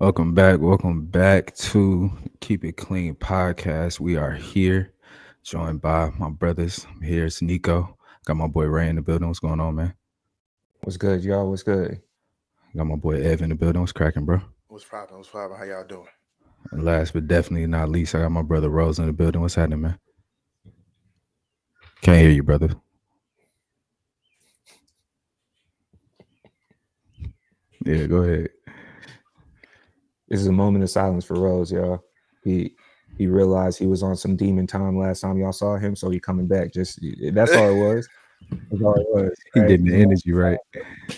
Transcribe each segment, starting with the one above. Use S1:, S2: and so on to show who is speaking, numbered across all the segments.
S1: Welcome back to Keep It Clean podcast. We are here, joined by my brothers. Here's Nico. Got my boy Ray in the building. What's going on, man?
S2: What's good, y'all? What's good?
S1: Got my boy Ev in the building. What's cracking, bro?
S3: What's poppin'? What's poppin'? How y'all doing?
S1: And last but definitely not least, I got my brother Rose in the building. What's happening, man? Can't hear you, brother. Yeah, go ahead.
S2: This is a moment of silence for Rose, y'all. He realized he was on some demon time last time y'all saw him, so he coming back. Just that's all it was. That's all it was.
S1: He
S2: Right?
S1: getting the energy right.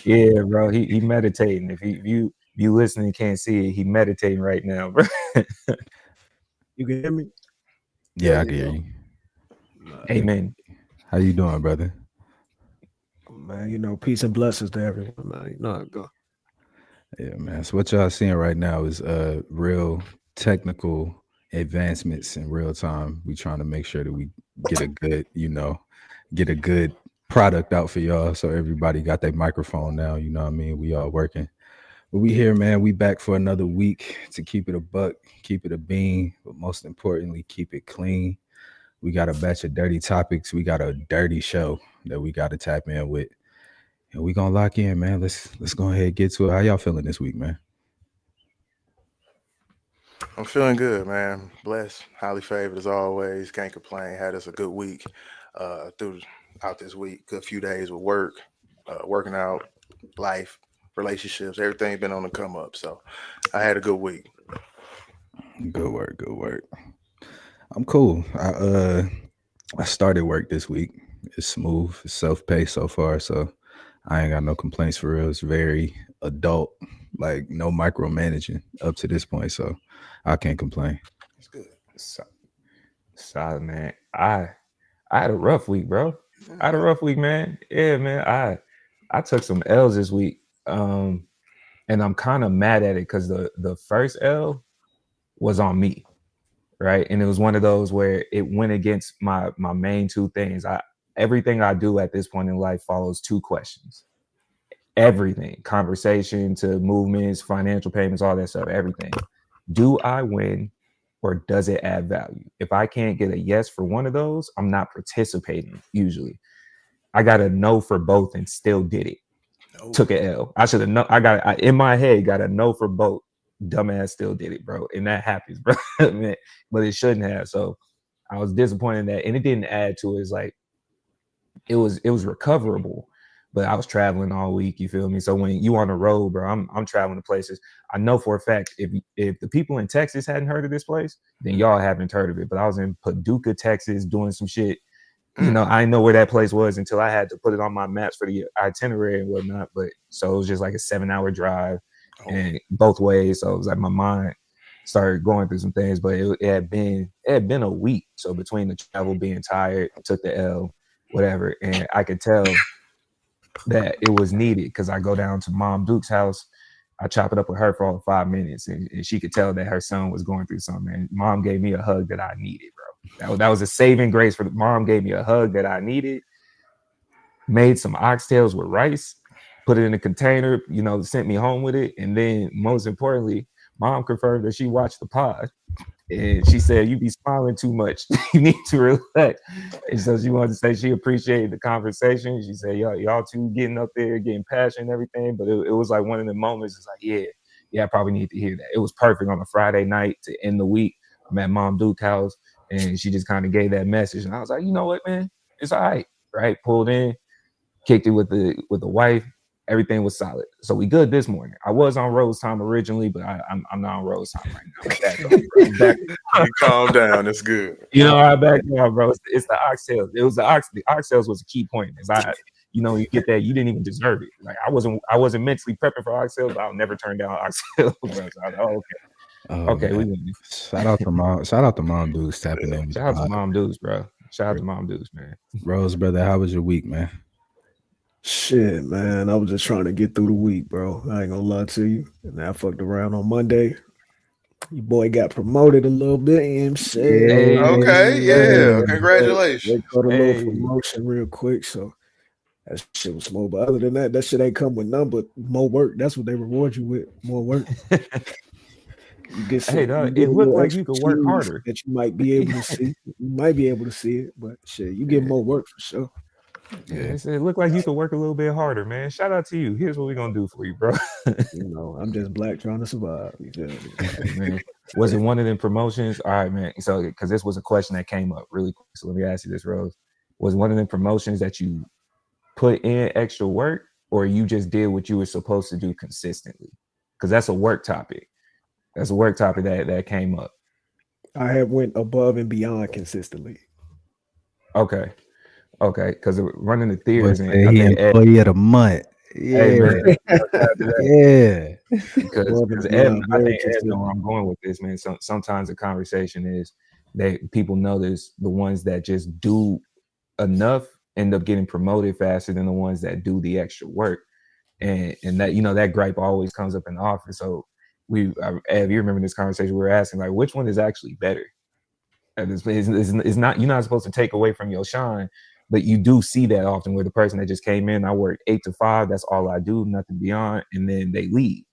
S2: Yeah, bro. He meditating. If you listening and can't see it, he meditating right now, bro.
S4: You can hear me?
S1: Yeah, I can hear you.
S2: Amen.
S1: How you doing, brother?
S4: Man, peace and blessings to everyone, man. You know how it go.
S1: Yeah, man. So what y'all seeing right now is real technical advancements in real time. We trying to make sure that we get a good, get a good product out for y'all. So everybody got their microphone now. You know what I mean? We all working. But we here, man. We back for another week to keep it a buck, keep it a bean, but most importantly, keep it clean. We got a batch of dirty topics. We got a dirty show that we got to tap in with. And we gonna lock in, man. Let's go ahead and get to it. How y'all feeling this week, man?
S3: I'm feeling good, man. Blessed, highly favored as always. Can't complain. Had us a good week throughout this week. Good few days with work, working out, life, relationships. Everything been on the come up. So I had a good week.
S1: Good work, good work. I'm cool. I started work this week. It's smooth, it's self-paced so far, so I ain't got no complaints for real. It's very adult, like no micromanaging up to this point, so I can't complain.
S3: It's good.
S2: Solid, man. I had a rough week, bro. I had a rough week, man. Yeah, man. I took some L's this week. And I'm kind of mad at it because the first L was on me, right? And it was one of those where it went against my main two things. Everything I do at this point in life follows two questions. Everything, conversation to movements, financial payments, all that stuff, everything. Do I win or does it add value? If I can't get a yes for one of those, I'm not participating usually. I got a no for both and still did it. Took an L. I should have known. In my head, got a no for both. Dumbass still did it, bro. And that happens, bro. Man, but it shouldn't have. So I was disappointed in that. And it didn't add to it. It's like it was recoverable. But I was traveling all week, you feel me? So when you on the road, bro, I'm traveling to places. I know for a fact if the people in Texas hadn't heard of this place, then y'all haven't heard of it. But I was in Paducah, Texas, doing some shit. I didn't know where that place was until I had to put it on my maps for the itinerary and whatnot. But so it was just like a 7-hour drive and both ways. So it was like my mind started going through some things, but it had been a week. So between the travel, being tired, took the L, whatever, and I could tell that it was needed because I go down to Mom Duke's house. I chop it up with her for all 5 minutes, and she could tell that her son was going through something. And Mom gave me a hug that I needed, bro. That was a saving grace for the mom. Gave me a hug that I needed. Made some oxtails with rice, put it in a container, sent me home with it. And then most importantly, Mom confirmed that she watched the pod. And she said, "You be smiling too much. You need to relax." And so she wanted to say she appreciated the conversation. She said, y'all two getting up there, getting passionate and everything. But it was like one of the moments. It's like, yeah, I probably need to hear that. It was perfect on a Friday night to end the week. I'm at Mom Duke's house, and she just kind of gave that message. And I was like, you know what, man? It's all right. Right? Pulled in, kicked it with the wife. Everything was solid. So we good this morning. I was on Rose time originally, but I'm not on Rose time right now. I'm back.
S3: You calm down. It's good.
S2: I back down, bro. It's the oxtails. It was the oxtails was a key point. You get that. You didn't even deserve it. Like I wasn't mentally prepping for oxtails, but I'll never turn down oxtails. Bro. So okay. We win.
S1: Shout out to mom. Shout out to Mom Dudes tapping in.
S2: Shout out to Mom Dudes, bro. Shout out to Mom Dudes, man.
S1: Rose, brother, how was your week, man?
S4: Shit, man. I was just trying to get through the week, bro. I ain't gonna lie to you. And I fucked around on Monday. Your boy got promoted a little bit, you know what I'm saying?
S2: Hey,
S3: Okay, yeah. Congratulations.
S4: They got a little promotion real quick, so that shit was smooth. But other than that, that shit ain't come with none but more work. That's what they reward you with, more work. You get
S2: Hey,
S4: some, you
S2: dog,
S4: get
S2: it
S4: a
S2: looked
S4: little
S2: like you could work
S4: expertise
S2: harder.
S4: that you might be able to see. You might be able to see it, but shit, you get
S2: Yeah.
S4: more work for sure.
S1: Yeah.
S2: It looked like you could work a little bit harder, man. Shout out to you. Here's what we're gonna do for you, bro.
S4: You know, I'm just black trying to survive. You feel me?
S2: Hey, man, was it one of them promotions? All right, man. So, because this was a question that came up really quick, so let me ask you this, Rose. Was one of them promotions that you put in extra work, or you just did what you were supposed to do consistently? Because that's a work topic. That's a work topic that came up.
S4: I have went above and beyond consistently.
S2: Okay, okay. Because running the
S1: But
S2: theaters, and
S1: say
S2: I
S1: he
S2: think Ed,
S1: employee of the month.
S2: hey
S1: Yeah.
S2: man, shout out to that.
S1: Yeah.
S2: because
S4: Above and
S2: Ed,
S4: beyond,
S2: I
S4: very
S2: think Ed know where
S4: consistent.
S2: I'm going with this, man. Sometimes the conversation is that people notice the ones that just do enough end up getting promoted faster than the ones that do the extra work, and that that gripe always comes up in the office. So Ed, you remember this conversation we were asking like which one is actually better? And it's not you're not supposed to take away from your shine, but you do see that often where the person that just came in, I work 8 to 5, that's all I do, nothing beyond, and then they leave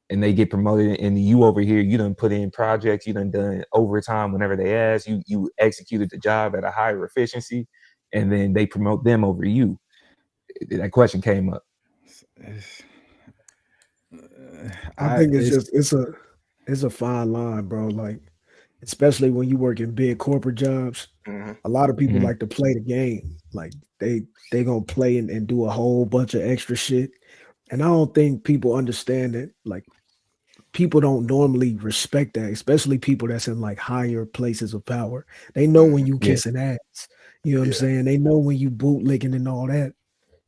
S2: and they get promoted, and you over here, you done put in projects, you done overtime whenever they ask, you executed the job at a higher efficiency, and then they promote them over you. That question came up.
S4: I
S1: I
S4: think it's
S1: it's
S4: just it's a fine line, bro. Like, especially when you work in big corporate jobs,
S3: Hmm.
S4: a lot of people
S2: Mhm.
S4: like to play the game. Like they gonna play and do a whole bunch of extra shit. And I don't think people understand that. Like people don't normally respect that, especially people that's in like higher places of power. They know when
S3: Hmm.
S4: you
S2: Yeah.
S4: kissing ass. You know what I'm
S3: Yeah.
S4: saying? They know when you bootlicking and all that.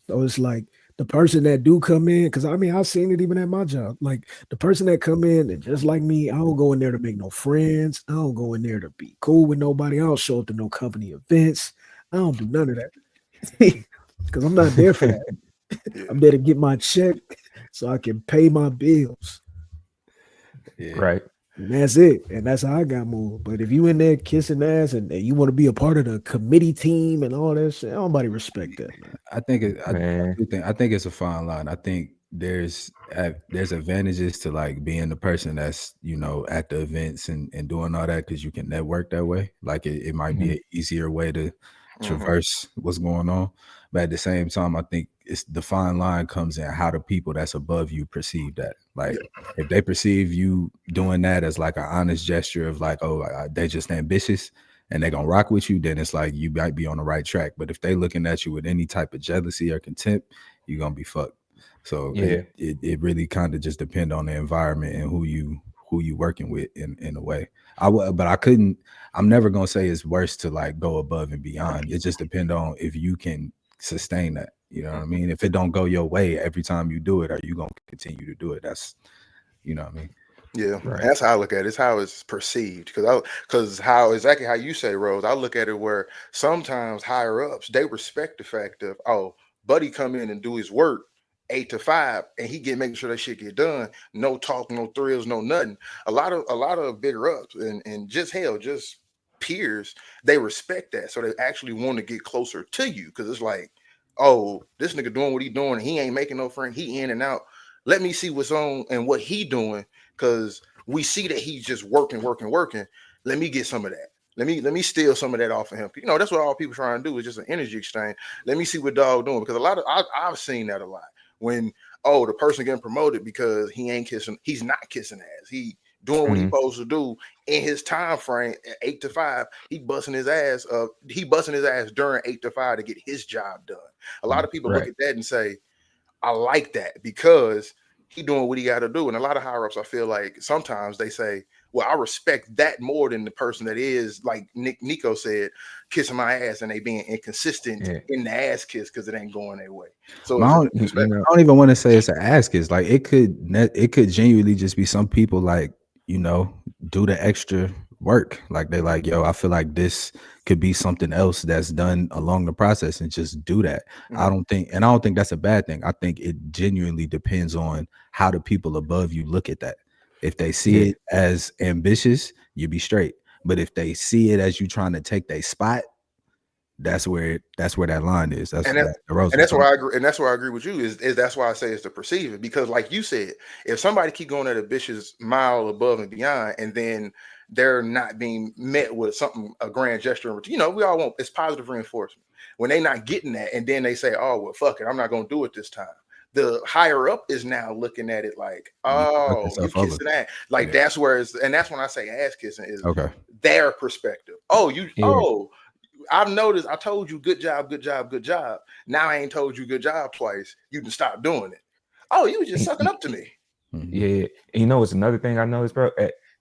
S4: So it's like the person that do come in, because I mean I've seen it even at my job. Like the person that come in and just like me, I don't go in there to make no friends. I don't go in there to be cool with nobody. I don't show up to no company events. I don't do none of that. Because I'm not there for that.
S3: Yeah.
S4: I'm there to get my check so I can pay my bills.
S1: yeah.
S2: Right.
S4: And that's it. And that's how I got moved. But if you in there kissing ass and you want to be a part of the committee team and all that shit, nobody respect that, man.
S2: Man.
S1: I think it's a fine line. I think there's advantages to like being the person that's at the events and doing all that because you can network that way. Like it might be
S2: Mhm.
S1: an easier way to
S3: Hmm.
S1: traverse what's going on. But at the same time, I think it's the fine line comes in how the people that's above you perceive that. Like
S3: Yeah.
S1: if they perceive you doing that as like an honest gesture of like, oh, they just ambitious and they gonna rock with you, then it's like you might be on the right track. But if they looking at you with any type of jealousy or contempt, you're gonna be fucked. So
S2: Yeah.
S1: it really kind of just depend on the environment and who you working with in a way. But I couldn't. I'm never gonna say it's worse to like go above and beyond. It just depend on if you can sustain that. You know what I
S3: Hmm.
S1: mean? If it don't go your way every time you do it, are you gonna continue to do it? That's what I mean.
S3: Yeah,
S2: Right.
S3: that's how I look at it. It's how it's perceived. Because how exactly how you say, Rose. I look at it where sometimes higher ups they respect the fact of, oh, buddy come in and do his work 8 to 5, and he get making sure that shit get done. No talk, no thrills, no nothing. A lot of bigger ups and just hell, just peers, they respect that, so they actually want to get closer to you because it's like, oh, this nigga doing what he doing, he ain't making no friend, he in and out. Let me see what's on and what he doing because we see that he's just working, working, working. Let me get some of that. Let me steal some of that off of him. That's what all people trying to do is just an energy exchange. Let me see what dog doing because a lot of I've seen that a lot when the person getting promoted because he's not kissing ass. He doing what he
S2: Mhm.
S3: supposed to do in his time frame at 8 to 5. He busting his ass. He busting his ass during 8 to 5 to get his job done. A lot of people look
S2: Right.
S3: at that and say, I like that because he doing what he got to do. And a lot of higher ups, I feel like sometimes they say, "Well, I respect that more than the person that is like Nico said, kissing my ass and they being inconsistent
S2: Yeah.
S3: in the ass kiss because it ain't going their way." So
S1: But
S3: it's
S2: You
S3: respect.
S2: know.
S1: I don't even want to say it's an ask. It's like it could genuinely just be some people like do the extra work. Like they
S3: Mhm,
S1: like, yo, I feel like this could be something else that's done along the process and just do that.
S3: mhm,
S1: I don't think that's a bad thing. I think it genuinely depends on how the people above you look at that. If they see
S2: Yeah.
S1: it as ambitious, you be straight. But if they see it as you trying to take their spot, that's where that line is. That's
S3: And
S1: that Rose
S3: and
S1: was
S3: that's where
S1: talking.
S3: I agree. And that's where I agree with you. Is that's why I say it's the perceiving, because like you said, if somebody keep going at a vicious mile above and beyond, and then they're not being met with something, a grand gesture, we all want, it's positive reinforcement. When they not getting that, and then they say, "Oh well, fuck it, I'm not gonna do it this time." The higher up is now looking at it like,
S1: You fuck
S3: "Oh, you
S1: yourself over.
S3: kissing that?" Like
S1: Yeah.
S3: that's where it's, and that's when I say ass kissing is
S1: Okay.
S3: their perspective. Oh, you,
S2: Yeah.
S3: oh. I've noticed. I told you, good job, good job, good job. Now I ain't told you good job twice. You can stop doing it. Oh, you was just sucking up to me.
S1: Mhm.
S2: Yeah. And you know, it's another thing I noticed, bro.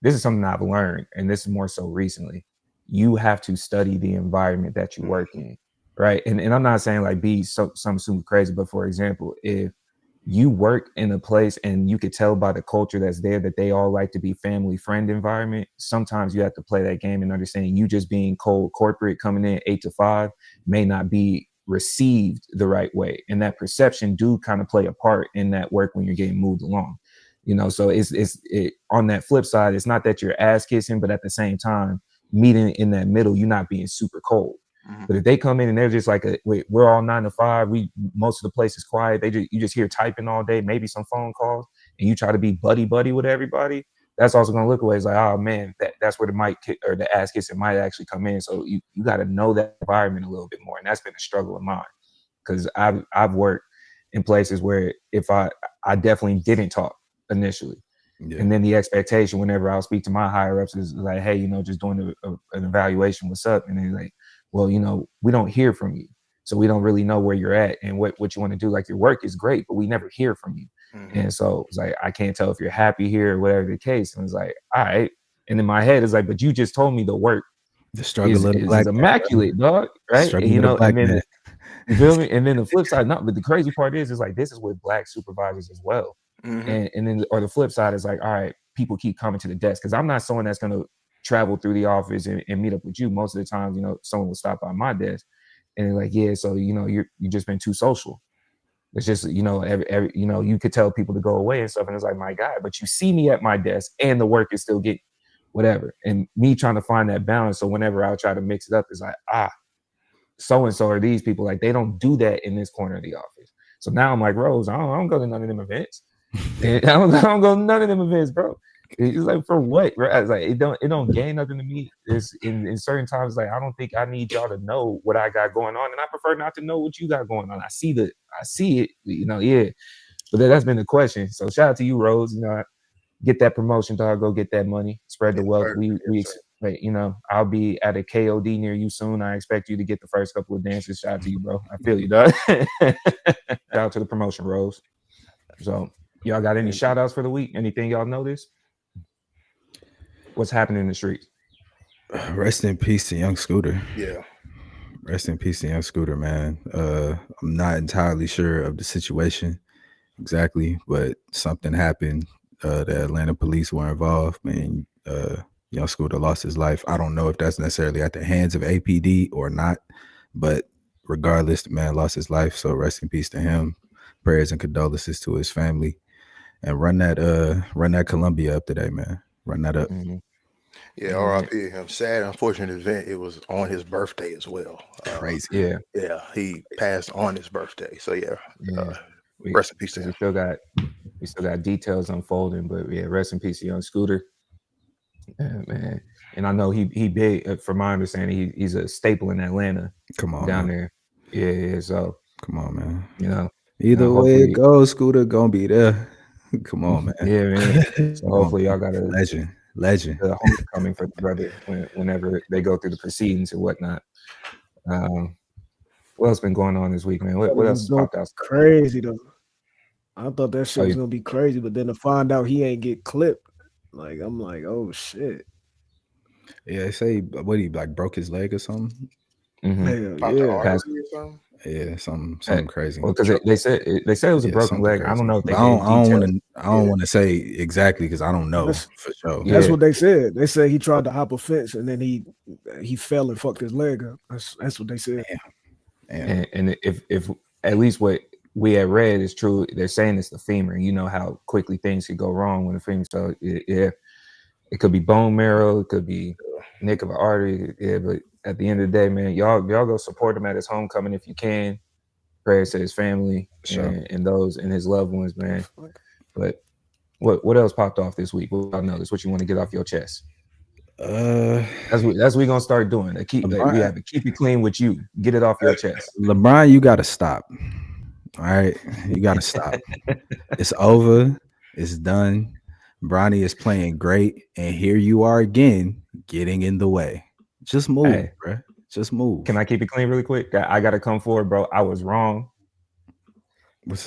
S2: This is something I've learned, and this is more so recently. You have to study the environment that you work in, right? And I'm not saying like be something super crazy, but for example, if you work in a place and you could tell by the culture that's there that they all like to be family friend environment, sometimes you have to play that game and understand you just being cold corporate coming in 8 to 5 may not be received the right way, and that perception do kind of play a part in that work when you're getting moved along. So it's on that flip side, it's not that you're ass kissing, but at the same time meeting in that middle, you're not being super cold. But if they come in and they're just like, we're all 9 to 5, most of the place is quiet. You just hear typing all day, maybe some phone calls, and you try to be buddy with everybody. That's also going to look away. It's like, oh man, that's where the mic or the ass kissing might actually come in. So you got to know that environment a little bit more, and that's been a struggle of mine, because I've worked in places where if I definitely didn't talk initially.
S1: Yeah.
S2: And then the expectation whenever I'll speak to my higher ups is like, hey, just doing an evaluation, what's up? And they're like, well, we don't hear from you. So we don't really know where you're at and what you want to do. Like your work is great, but we never hear from you. And so it's like, I can't tell if you're happy here or whatever the case. And it's like, all right. And in my head, it's like, but you just told me the work
S1: The struggle of the
S2: is
S1: black man,
S2: immaculate, dog. Right.
S1: struggle
S2: And,
S1: of the black
S2: and then
S1: man.
S2: you feel me? And then the flip side, but the crazy part is like, this is with black supervisors as well. And then, or the flip side is like, all right, people keep coming to the desk, because I'm not someone that's going to travel through the office and meet up with you. Most of the times, someone will stop by my desk and they're like, yeah, so, you just been too social. It's just, every you could tell people to go away and stuff. And it's like, my God, but you see me at my desk and the work is still getting whatever. And me trying to find that balance. So whenever I'll try to mix it up, it's like, so-and-so are these people, like they don't do that in this corner of the office. So now I'm like, Rose, I don't go to none of them events. I don't go to none of them events, bro. It's like, for what, bro? I was like, it don't gain nothing to me. It's in certain times, like I don't think I need y'all to know what I got going on, and I prefer not to know what you got going on. I see it, yeah. But that's been the question. So shout out to you, Rose. Get that promotion, dog. Go get that money. Spread the wealth. We expect, I'll be at a KOD near you soon. I expect you to get the first couple of dances. Shout out to you, bro. I feel you, dog. Shout out to the promotion, Rose. So y'all got any shout outs for the week? Anything y'all notice? What's happening in the streets?
S1: Rest in peace to young Scooter.
S3: Yeah.
S1: Rest in peace to young Scooter, man. I'm not entirely sure of the situation exactly, but something happened. The Atlanta police were involved, and young Scooter lost his life. I don't know if that's necessarily at the hands of APD or not, but regardless, the man lost his life. So rest in peace to him. Prayers and condolences to his family. And run that Columbia up today, man. Run that up.
S3: Yeah, RIP him. Sad, unfortunate event. It was on his birthday as well.
S1: Crazy.
S3: Yeah, he passed on his birthday. So rest in peace to him.
S2: We still got details unfolding, but yeah, rest in peace to young Scooter. Yeah, man. And I know he big. From my understanding, he's a staple in Atlanta.
S1: Come on,
S2: down
S1: man.
S2: there. Yeah. So
S1: come on, man.
S2: Either
S1: way it goes, Scooter gonna be there. Come on, man.
S2: Yeah, man. So hopefully y'all got a
S1: legend.
S2: A homecoming for the brother whenever they go through the proceedings and whatnot. What else been going on this week, man? What else popped out?
S4: Crazy though. I thought that shit was gonna be crazy, but then to find out he ain't get clipped, like I'm like, oh shit.
S1: Yeah, they say what he like broke his leg or something.
S4: Yeah,
S1: something crazy.
S2: Well, because they said it was a broken leg. Crazy. I don't know if they.
S1: I don't want to say exactly because I don't know for sure.
S4: That's what they said. They said he tried to hop a fence and then he fell and fucked his leg up. That's what they said.
S2: Damn. And if at least what we had read is true, they're saying it's the femur. You know how quickly things could go wrong when the femur. So it could be bone marrow, it could be nick of an artery. Yeah, but at the end of the day, man, y'all go support him at his homecoming if you can. Prayers to his family and those and his loved ones, man. But what else popped off this week? What I noticed? What you want to get off your chest? That's what we gonna start doing. We have to keep it clean with you. Get it off your chest.
S1: LeBron, you gotta stop. All right, you gotta stop. It's over. It's done. Bronny is playing great, and here you are again, getting in the way. Just move, bro. Just move.
S2: Can I keep it clean really quick? I gotta come forward, bro. I was wrong.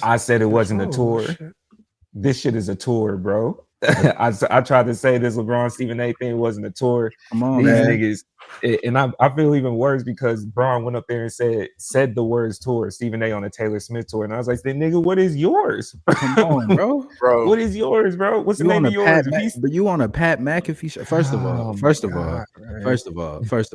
S2: I said it wasn't a tour. This shit is a tour, bro. I tried to say this LeBron Stephen A thing wasn't a tour.
S1: Come on,
S2: these
S1: man.
S2: niggas, and I feel even worse because Bron went up there and said the words tour. Stephen A on a Taylor Smith tour, and I was like, "Nigga, what is yours?
S1: Come on, bro.
S2: What is yours, bro? What's the name of yours?"
S1: But you on a Pat McAfee show? First of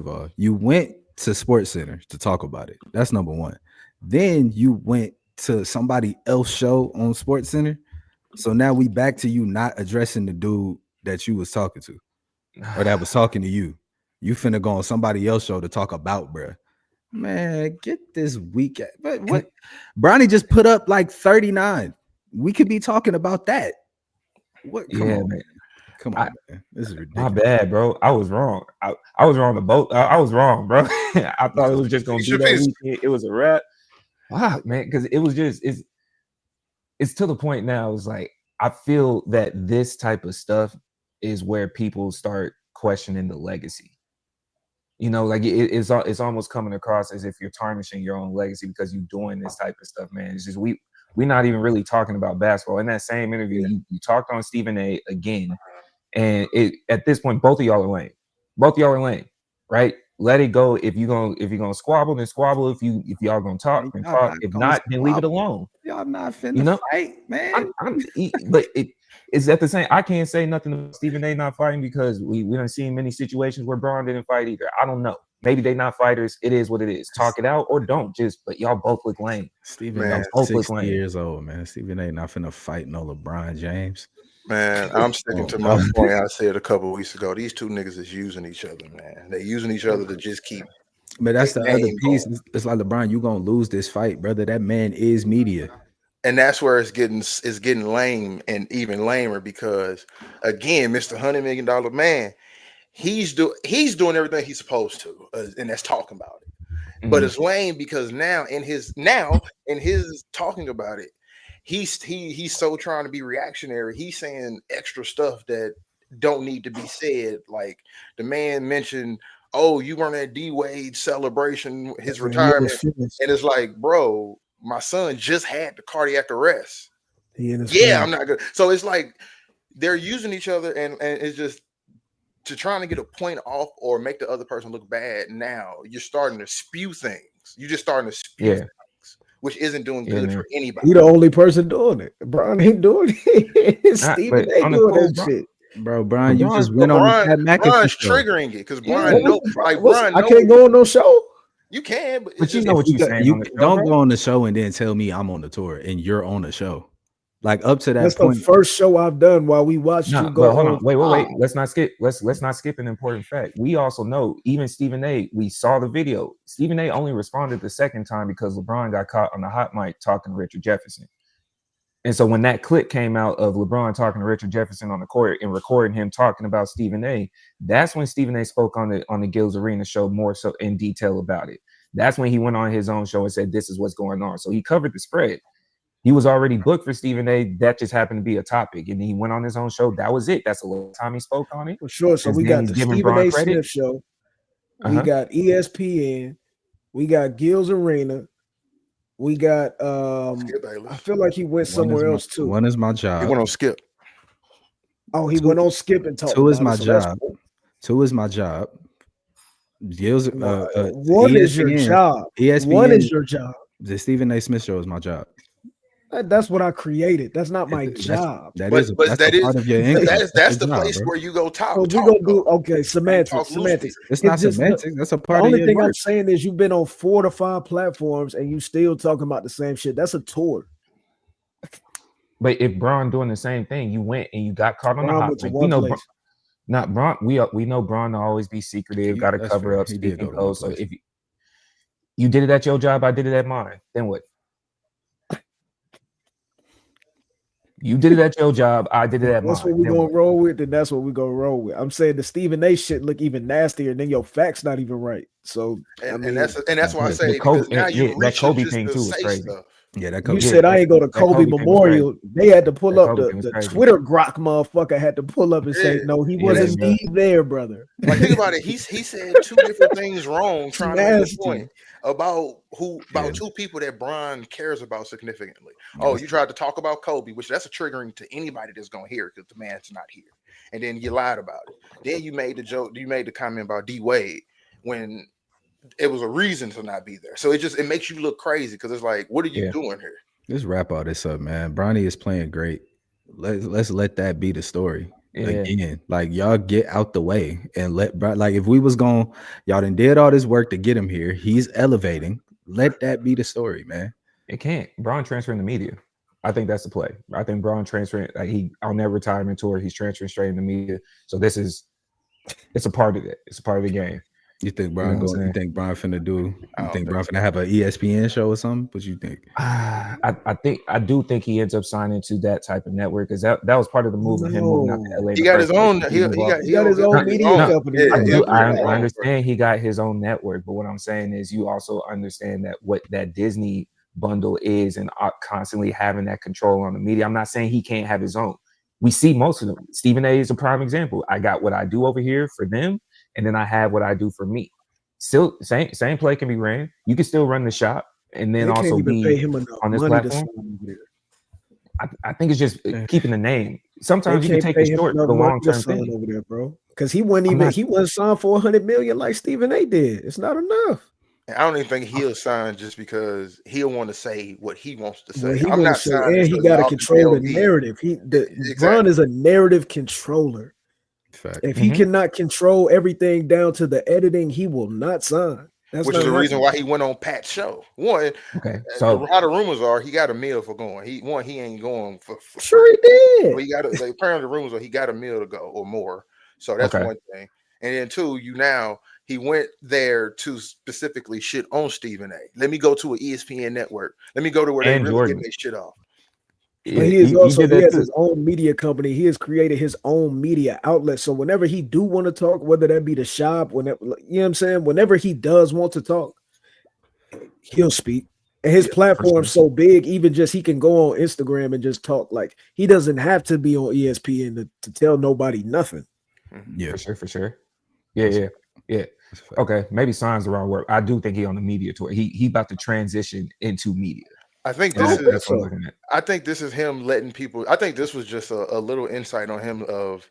S1: all, you went to Sports Center to talk about it. That's number one. Then you went to somebody else's show on Sports Center. So now we back to you not addressing the dude that you was talking to or that was talking to you. You finna go on somebody else's show to talk about, bro. Man, get this weekend. But what? Bronny just put up like 39. We could be talking about that. What? Come on, man. Come on, man. This is ridiculous.
S2: My bad, bro. I was wrong. I was wrong to both. I was wrong, bro. I thought it was just gonna be that weekend. It was a wrap. Wow, man, because it was just it's to the point now. It's like I feel that this type of stuff is where people start questioning the legacy. You know, like it's almost coming across as if you're tarnishing your own legacy because you're doing this type of stuff, man. It's just we're not even really talking about basketball. In that same interview, you talked on Stephen A again, and at this point, both of y'all are lame. Both of y'all are lame, right? Let it go. If you're gonna squabble, then squabble. If y'all gonna talk, then talk. If not, then leave it alone.
S1: Y'all not finna fight, man.
S2: But it's at the same. I can't say nothing about Stephen A not fighting because we done seen many situations where Bron didn't fight either. I don't know. Maybe they not fighters. It is what it is. Talk it out or don't. But y'all both look lame.
S1: Stephen A 60 years old, man. Stephen A not finna fight no LeBron James.
S3: Man, I'm sticking to my point I said a couple of weeks ago. These two niggas is using each other, man. They're using each other to just keep.
S1: But that's the other piece. It's like, LeBron, you gonna lose this fight, brother. That man is media.
S3: And that's where it's getting lame and even lamer because again, Mr. $100 million man, he's doing everything he's supposed to, and that's talking about it. Mm-hmm. But it's lame because now in his talking about it, he's so trying to be reactionary. He's saying extra stuff that don't need to be said. Like the man mentioned, "Oh, you weren't at D Wade's celebration, his retirement," and it's like, bro, my son just had the cardiac arrest. I'm not good. So it's like they're using each other, and it's just to trying to get a point off or make the other person look bad. Now you're starting to spew things. You're just starting to spew things, which isn't doing good for anybody.
S4: He the only person doing it. Bron ain't doing it. Stephen ain't doing that shit.
S1: Bro, Brian, you just went on the Pat McAfee show.
S3: Triggering it because Brian
S4: I can't go on no show.
S3: You can,
S2: but you know what you're saying.
S1: You don't go on the show and then tell me I'm on the tour and you're on the show. Like up to that
S4: That's
S1: point.
S4: the first show I've done while we watched you go.
S2: Hold on, wait. Let's not skip an important fact. We also know even Stephen A. We saw the video. Stephen A. only responded the second time because LeBron got caught on the hot mic talking to Richard Jefferson. And so when that clip came out of LeBron talking to Richard Jefferson on the court and recording him talking about Stephen A., that's when Stephen A. spoke on the Gills Arena show more so in detail about it. That's when he went on his own show and said, "This is what's going on." So he covered the spread. He was already booked for Stephen A. That just happened to be a topic. And he went on his own show. That was it. That's the last time he spoke on it.
S4: For sure. So we got the Stephen A. Smith show. We got ESPN. We got Gills Arena. We got I feel like he went somewhere else too.
S1: One is my job.
S3: He went on Skip.
S4: Oh, he went on Skip and talked.
S1: Two is my job. Two is my job. Gills,
S4: one is your job.
S1: ESPN,
S4: one is your job.
S1: The Stephen A. Smith show is my job.
S4: That's what I created. That's not my job.
S1: That's part of your income.
S3: That's the place where you go talk.
S4: So we're gonna do semantics.
S1: It's not semantics. That's a part of
S4: your. The only thing
S1: work.
S4: I'm saying is you've been on 4 to 5 platforms and you still talking about the same shit. That's a tour.
S2: But if Bron doing the same thing, you went and you got caught on the hot mic. Not Braun. We know Braun to always be secretive. Got to
S1: That's
S2: cover
S1: fair.
S2: up,
S1: He did
S2: speaking
S1: go to one
S2: code. So
S1: place.
S2: if you did it at your job, I did it at mine. Then what? You did it at your job, I did it at
S4: That's
S2: mine.
S4: what we're
S2: Then
S4: gonna
S2: what?
S4: roll with, then that's what we're gonna roll with. I'm saying the Stephen A shit look even nastier, and then your facts not even right. So I
S3: And
S4: mean,
S3: that's why I
S2: The
S3: say,
S2: Kobe,
S3: because now you
S2: that
S3: reaching
S2: Kobe
S3: just
S2: thing
S3: to
S2: too was
S3: say
S2: crazy.
S3: stuff.
S1: Yeah, that
S4: you
S1: Kobe.
S4: said I ain't go to Kobe
S2: Kobe thing was crazy.
S4: Memorial. They had to pull
S2: That
S4: up
S2: Kobe
S4: the,
S2: thing was
S4: the
S2: crazy.
S4: Twitter grok motherfucker had to pull up and say,
S3: Yeah.
S4: no, he
S2: Yeah,
S4: wasn't
S2: bro.
S4: there, brother.
S3: Like, think about it. He said two different things wrong, trying to make a
S4: Nasty.
S3: point about
S1: Yeah.
S3: two people that Bron cares about significantly.
S1: Yeah,
S3: Oh,
S1: that's
S3: you tried to talk about Kobe, which that's a triggering to anybody that's gonna hear it because the man's not here. And then you lied about it. Then you made the joke, you made the comment about D Wade when it was a reason to not be there. So it makes you look crazy because it's like, what are you
S2: Yeah.
S3: doing here?
S1: Let's wrap all this up, man. Bronny is playing great. Let's let that be the story.
S2: Yeah.
S1: Again, like y'all get out the way and like if we was going, y'all done did all this work to get him here. He's elevating. Let that be the story, man.
S2: It can't. Braun transferring the media. I think that's the play. I think Braun transferring, like on that retirement tour, he's transferring straight in the media. So it's a part of it. It's a part of the game.
S1: You think
S2: You know
S1: Brian
S2: what I'm
S1: going? You
S2: saying?
S1: think Brian finna do?
S3: I
S1: You
S3: don't
S1: think
S3: think
S1: Brian
S3: so.
S1: finna have an ESPN show or something? What you think?
S2: I do think he ends up signing to that type of network because that was part of the move of him moving out to LA.
S3: He got his own. He
S4: got his own media company.
S3: Yeah,
S2: I understand he got his own network, but what I'm saying is you also understand that what that Disney bundle is and constantly having that control on the media. I'm not saying he can't have his own. We see most of them. Stephen A is a prime example. I got what I do over here for them, and then I have what I do for me. Still, same play can be ran. You can still run the shop and then
S4: They
S2: also
S4: can't even
S2: be
S4: pay him enough
S2: on this
S4: money to
S2: platform.
S4: sign over there.
S2: I think it's just keeping the name. Sometimes
S4: They
S2: you can
S4: can't
S2: take
S4: pay
S2: a
S4: him
S2: short
S4: enough
S2: but
S4: money
S2: long
S4: to
S2: term
S4: sign
S2: thing.
S4: over there, bro. Because he wasn't signed for 100 million like Stephen A did. It's not enough.
S3: I don't even think he'll sign just because he'll want to say what he wants to say.
S4: What he
S3: I'm
S4: want to
S3: not
S4: say,
S3: signing
S4: and he
S3: so
S4: got to
S3: y'all can
S4: control
S3: tell
S4: the
S3: me.
S4: narrative.
S3: Exactly.
S4: Bron is a narrative controller.
S1: Fact.
S4: If he cannot control everything down to the editing, he will not sign. That's
S3: Which
S4: not
S3: is the reason
S4: happening.
S3: why he went on Pat's show. One,
S2: Okay, so
S3: how the rumors are, he got a meal for going. He ain't going for
S4: Sure he did.
S3: So he got apparently the rumors are he got a meal to go or more. So that's
S2: Okay.
S3: one thing. And then two, he went there to specifically shit on Stephen A. Let me go to an ESPN network. Let me go to where they
S2: And
S3: really
S2: Jordan.
S3: getting their shit off.
S4: But he is also he has his own media company. He has created his own media outlet. So whenever he do want to talk, whether that be the shop, whenever you know what I'm saying, whenever he does want to talk, he'll speak. And his platform's so big, even just he can go on Instagram and just talk. Like he doesn't have to be on ESPN to tell nobody nothing.
S1: Yeah,
S2: for sure. Yeah. Okay, maybe sign's the wrong word. I do think he on the media tour. He about to transition into media.
S3: I think
S2: that's
S3: this
S2: what I'm looking at.
S3: I think this is him letting people. I think this was just a little insight on him of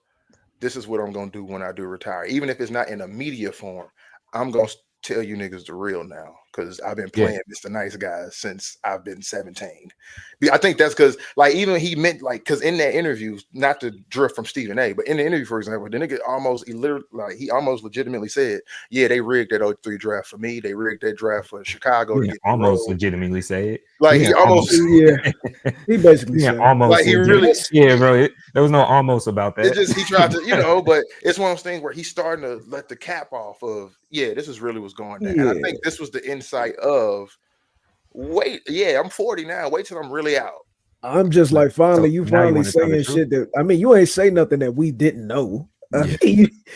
S3: this is what I'm gonna do when I do retire, even if it's not in a media form. I'm gonna tell you niggas the real now because I've been playing Mr. Nice Guy since I've been 17. I think that's because like even he meant like because in that interview, not to drift from Stephen A, but in the interview, for example, the nigga he almost legitimately said, yeah, they rigged that 03 draft for me. They rigged that draft for Chicago.
S2: He almost legitimately say it.
S3: Like he almost
S4: he basically said
S2: almost
S3: like he really
S2: bro. There was no almost about that.
S3: It just he tried to, but it's one of those things where he's starting to let the cap off of this is really what's going down. And I think this was the insight of I'm 40 now. Wait till I'm really out.
S4: I'm just like finally saying shit that I mean you ain't say nothing that we didn't know.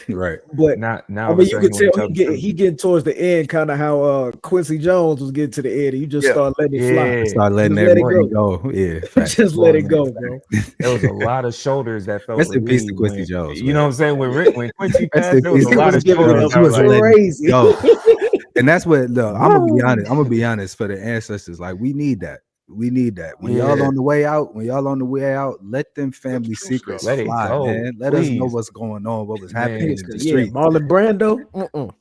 S1: Right.
S4: But
S2: now
S4: I mean you can tell he getting towards the end, kind of how Quincy Jones was getting to the end. You just start letting it fly.
S1: Start letting everything go. Yeah.
S4: Just let it go, bro.
S2: There was a lot of shoulders that felt
S1: Rest in peace to
S2: relieved
S1: Quincy
S2: when,
S1: Jones.
S2: you know what I'm saying? When Quincy passed, there was a lot of shoulders
S4: that was crazy.
S1: And that's what I'm gonna be honest. I'm gonna be honest for the ancestors. Like we need that. We need that. When y'all on the way out, let them family secrets
S2: let
S1: fly,
S2: it go,
S1: man. Let us know what's going on, what was happening in the street.
S4: Marlon Brando.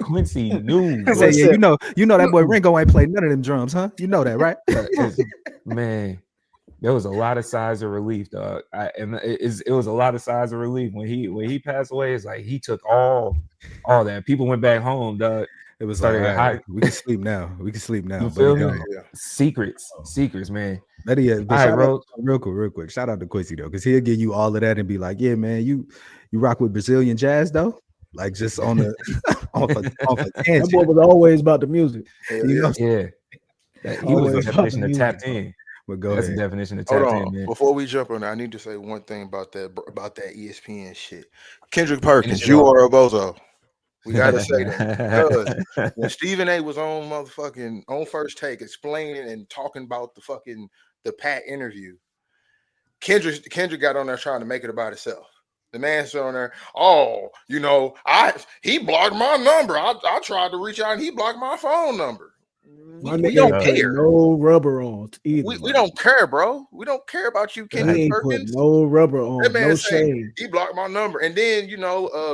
S2: Quincy knew.
S1: I said, you know that boy Ringo ain't played none of them drums, huh? You know that, right?
S2: Man, there was a lot of sighs of relief, dog. It was a lot of sighs of relief when he passed away. It's like he took all that. People went back home, dog.
S1: It was
S2: Started
S1: like,
S2: at
S1: all right,
S2: high.
S1: we can sleep now. We can sleep now.
S2: You
S1: But
S2: feel
S1: he
S2: me?
S1: gone.
S3: Yeah.
S2: Secrets, man.
S1: But yeah, but
S2: All right,
S1: shout out,
S2: Rose.
S1: real quick. Shout out to Quincy though, because he'll give you all of that and be like, yeah, man, you rock with Brazilian jazz though, like just on the off a
S4: That
S1: tangent.
S4: boy was always about the music.
S3: Hell
S1: You
S3: yeah.
S1: know,
S2: Yeah, he was the
S4: Always about
S2: definition
S4: the
S2: of
S4: music,
S2: tapped
S4: bro.
S2: in.
S1: but go
S2: That's the
S1: ahead.
S2: definition of
S3: Hold
S2: tapped
S3: on.
S2: in, man.
S3: Before we jump on, I need to say one thing about that ESPN shit. Kendrick Perkins,
S2: Finish it
S3: you
S2: off.
S3: are a bozo. We gotta say that because when Stephen A was on motherfucking on First Take explaining and talking about the Pat interview, Kendrick got on there trying to make it about himself. The man said on there, oh, he blocked my number. I tried to reach out and he blocked my phone number.
S4: My
S3: We
S4: nigga
S3: don't
S4: ain't put
S3: care.
S4: no rubber on either.
S3: We
S4: man.
S3: don't care, bro. We don't care about you,
S4: He
S3: Kendrick
S4: ain't put
S3: Perkins.
S4: no rubber on,
S3: That man
S4: no
S3: say
S4: shame.
S3: he blocked my number, and then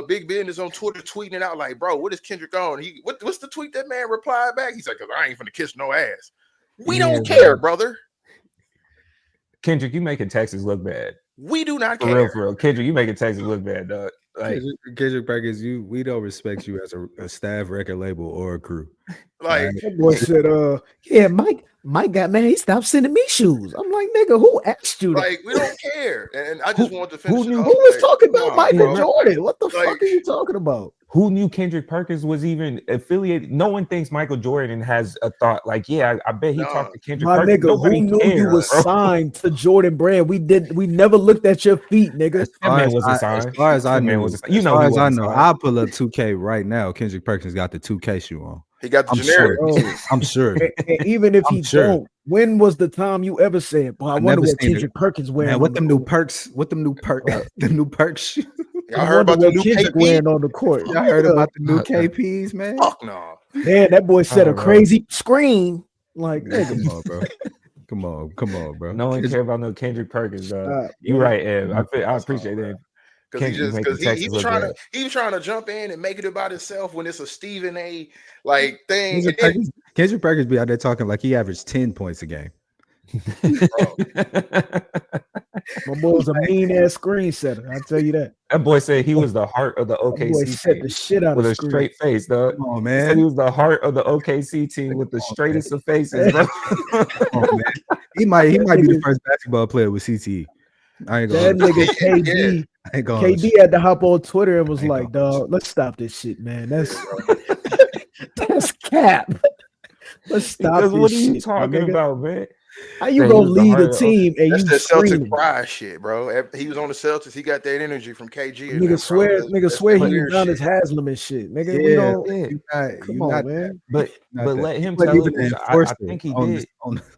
S3: Big Business on Twitter tweeting it out like, "Bro, what is Kendrick on?" What's the tweet that man replied back? He's like, "Cause I ain't finna kiss no ass." We don't care, brother.
S2: Kendrick, you making Texas look bad.
S3: We do not
S2: For
S3: care.
S2: real. Kendrick, you making Texas look bad, dog. Like,
S1: Kendrick Perkins, we don't respect you as a staff record label or a crew.
S3: Like
S1: Right.
S4: That boy said, yeah, Mike got mad. He stopped sending me shoes. I'm like, nigga, who asked you that?
S3: Like we don't care. And I just want to finish.
S2: who
S3: it off,
S4: Who was
S3: like,
S4: talking about
S3: nah,
S4: Michael
S3: bro.
S4: Jordan? What the
S3: Like-
S4: fuck are you talking about?
S2: who knew Kendrick Perkins was even affiliated? No one thinks Michael Jordan has a thought like, yeah, I bet he
S3: Nah.
S2: talked to Kendrick
S4: My
S2: Perkins.
S4: nigga,
S2: Nobody
S4: who knew you
S2: cares,
S4: was
S2: bro.
S4: signed to Jordan Brand? We never looked at your feet, nigga.
S1: As
S2: That
S1: far
S2: man
S1: as
S2: wasn't
S1: as
S2: signed.
S1: far as I
S2: That man
S1: know,
S2: wasn't signed. You
S1: as
S2: know
S1: far
S2: he
S1: as I
S2: wasn't
S1: know,
S2: signed.
S1: I'll pull up 2K right now. Kendrick Perkins got the 2K shoe on.
S3: He got the
S1: I'm
S3: generic.
S1: sure.
S4: Bro.
S1: I'm sure.
S4: And even if
S1: I'm
S4: he
S1: sure.
S4: don't, when was the time you ever said, "Boy, I wonder
S1: never
S4: what
S1: seen it.
S4: Kendrick Perkins wearing"?
S1: Man, what
S4: on
S1: them
S4: the
S1: new
S4: court?
S1: perks? What them new perks shoes?
S3: Y'all heard about the
S4: what
S3: new
S4: Kendrick
S3: KP?
S4: wearing on the court?
S1: Y'all heard
S4: Yeah.
S1: about the new KPs, man?
S3: Fuck no.
S4: Man, that boy set a
S2: Bro.
S4: crazy screen. Like,
S1: Man,
S4: nigga,
S1: come on, bro. Come on, bro.
S2: No one care about no Kendrick Perkins, dog.
S4: stop,
S2: You
S4: bro.
S2: right, Ed. I appreciate that.
S3: Because
S2: Kendrick,
S3: he was trying to jump in and make it about himself when it's a Stephen A. like thing.
S1: Kendrick Perkins be out there talking like he averaged 10 points a game.
S4: My boy was a mean ass screen setter. I'll tell you that.
S2: That boy said he was the heart of the
S4: That boy
S2: OKC
S4: set
S2: team
S4: the shit out
S2: with
S4: of
S2: a
S4: screen.
S2: straight face, dog.
S1: Come on,
S2: He said he
S1: man.
S2: was the heart of the OKC team with the straightest of faces, bro.
S1: Come on, man. He might be the first basketball player with CTE. I ain't
S4: That
S1: gonna.
S4: nigga KD,
S1: I ain't gonna.
S4: KD had to hop on Twitter and was
S1: I ain't
S4: like,
S1: gonna-
S4: "Dog, let's stop this shit, man. That's cap. Let's stop
S2: Because
S4: this
S2: what are you
S4: shit, my
S2: talking
S4: nigga.
S2: about, man?
S4: How you
S2: That he
S4: gonna
S2: was the
S4: lead
S2: heart
S4: a
S2: of the
S4: team and
S3: That's
S4: you
S3: the Celtic
S4: screaming?
S3: pride shit, bro. He was on the Celtics. He got that energy from KG. and them,
S4: Nigga swear,
S3: bro.
S4: nigga
S3: That's
S4: swear
S3: that
S4: he was
S3: weird
S4: down
S3: shit.
S4: as Haslam and shit. Nigga, we
S1: Yeah,
S4: don't.
S2: Yeah.
S4: Come on, man.
S2: But
S1: not
S2: but
S1: that.
S2: let
S1: He
S2: him
S1: wasn't
S2: tell
S1: even
S2: it.
S1: the
S2: which I
S1: enforcer
S2: think he
S1: on
S2: did.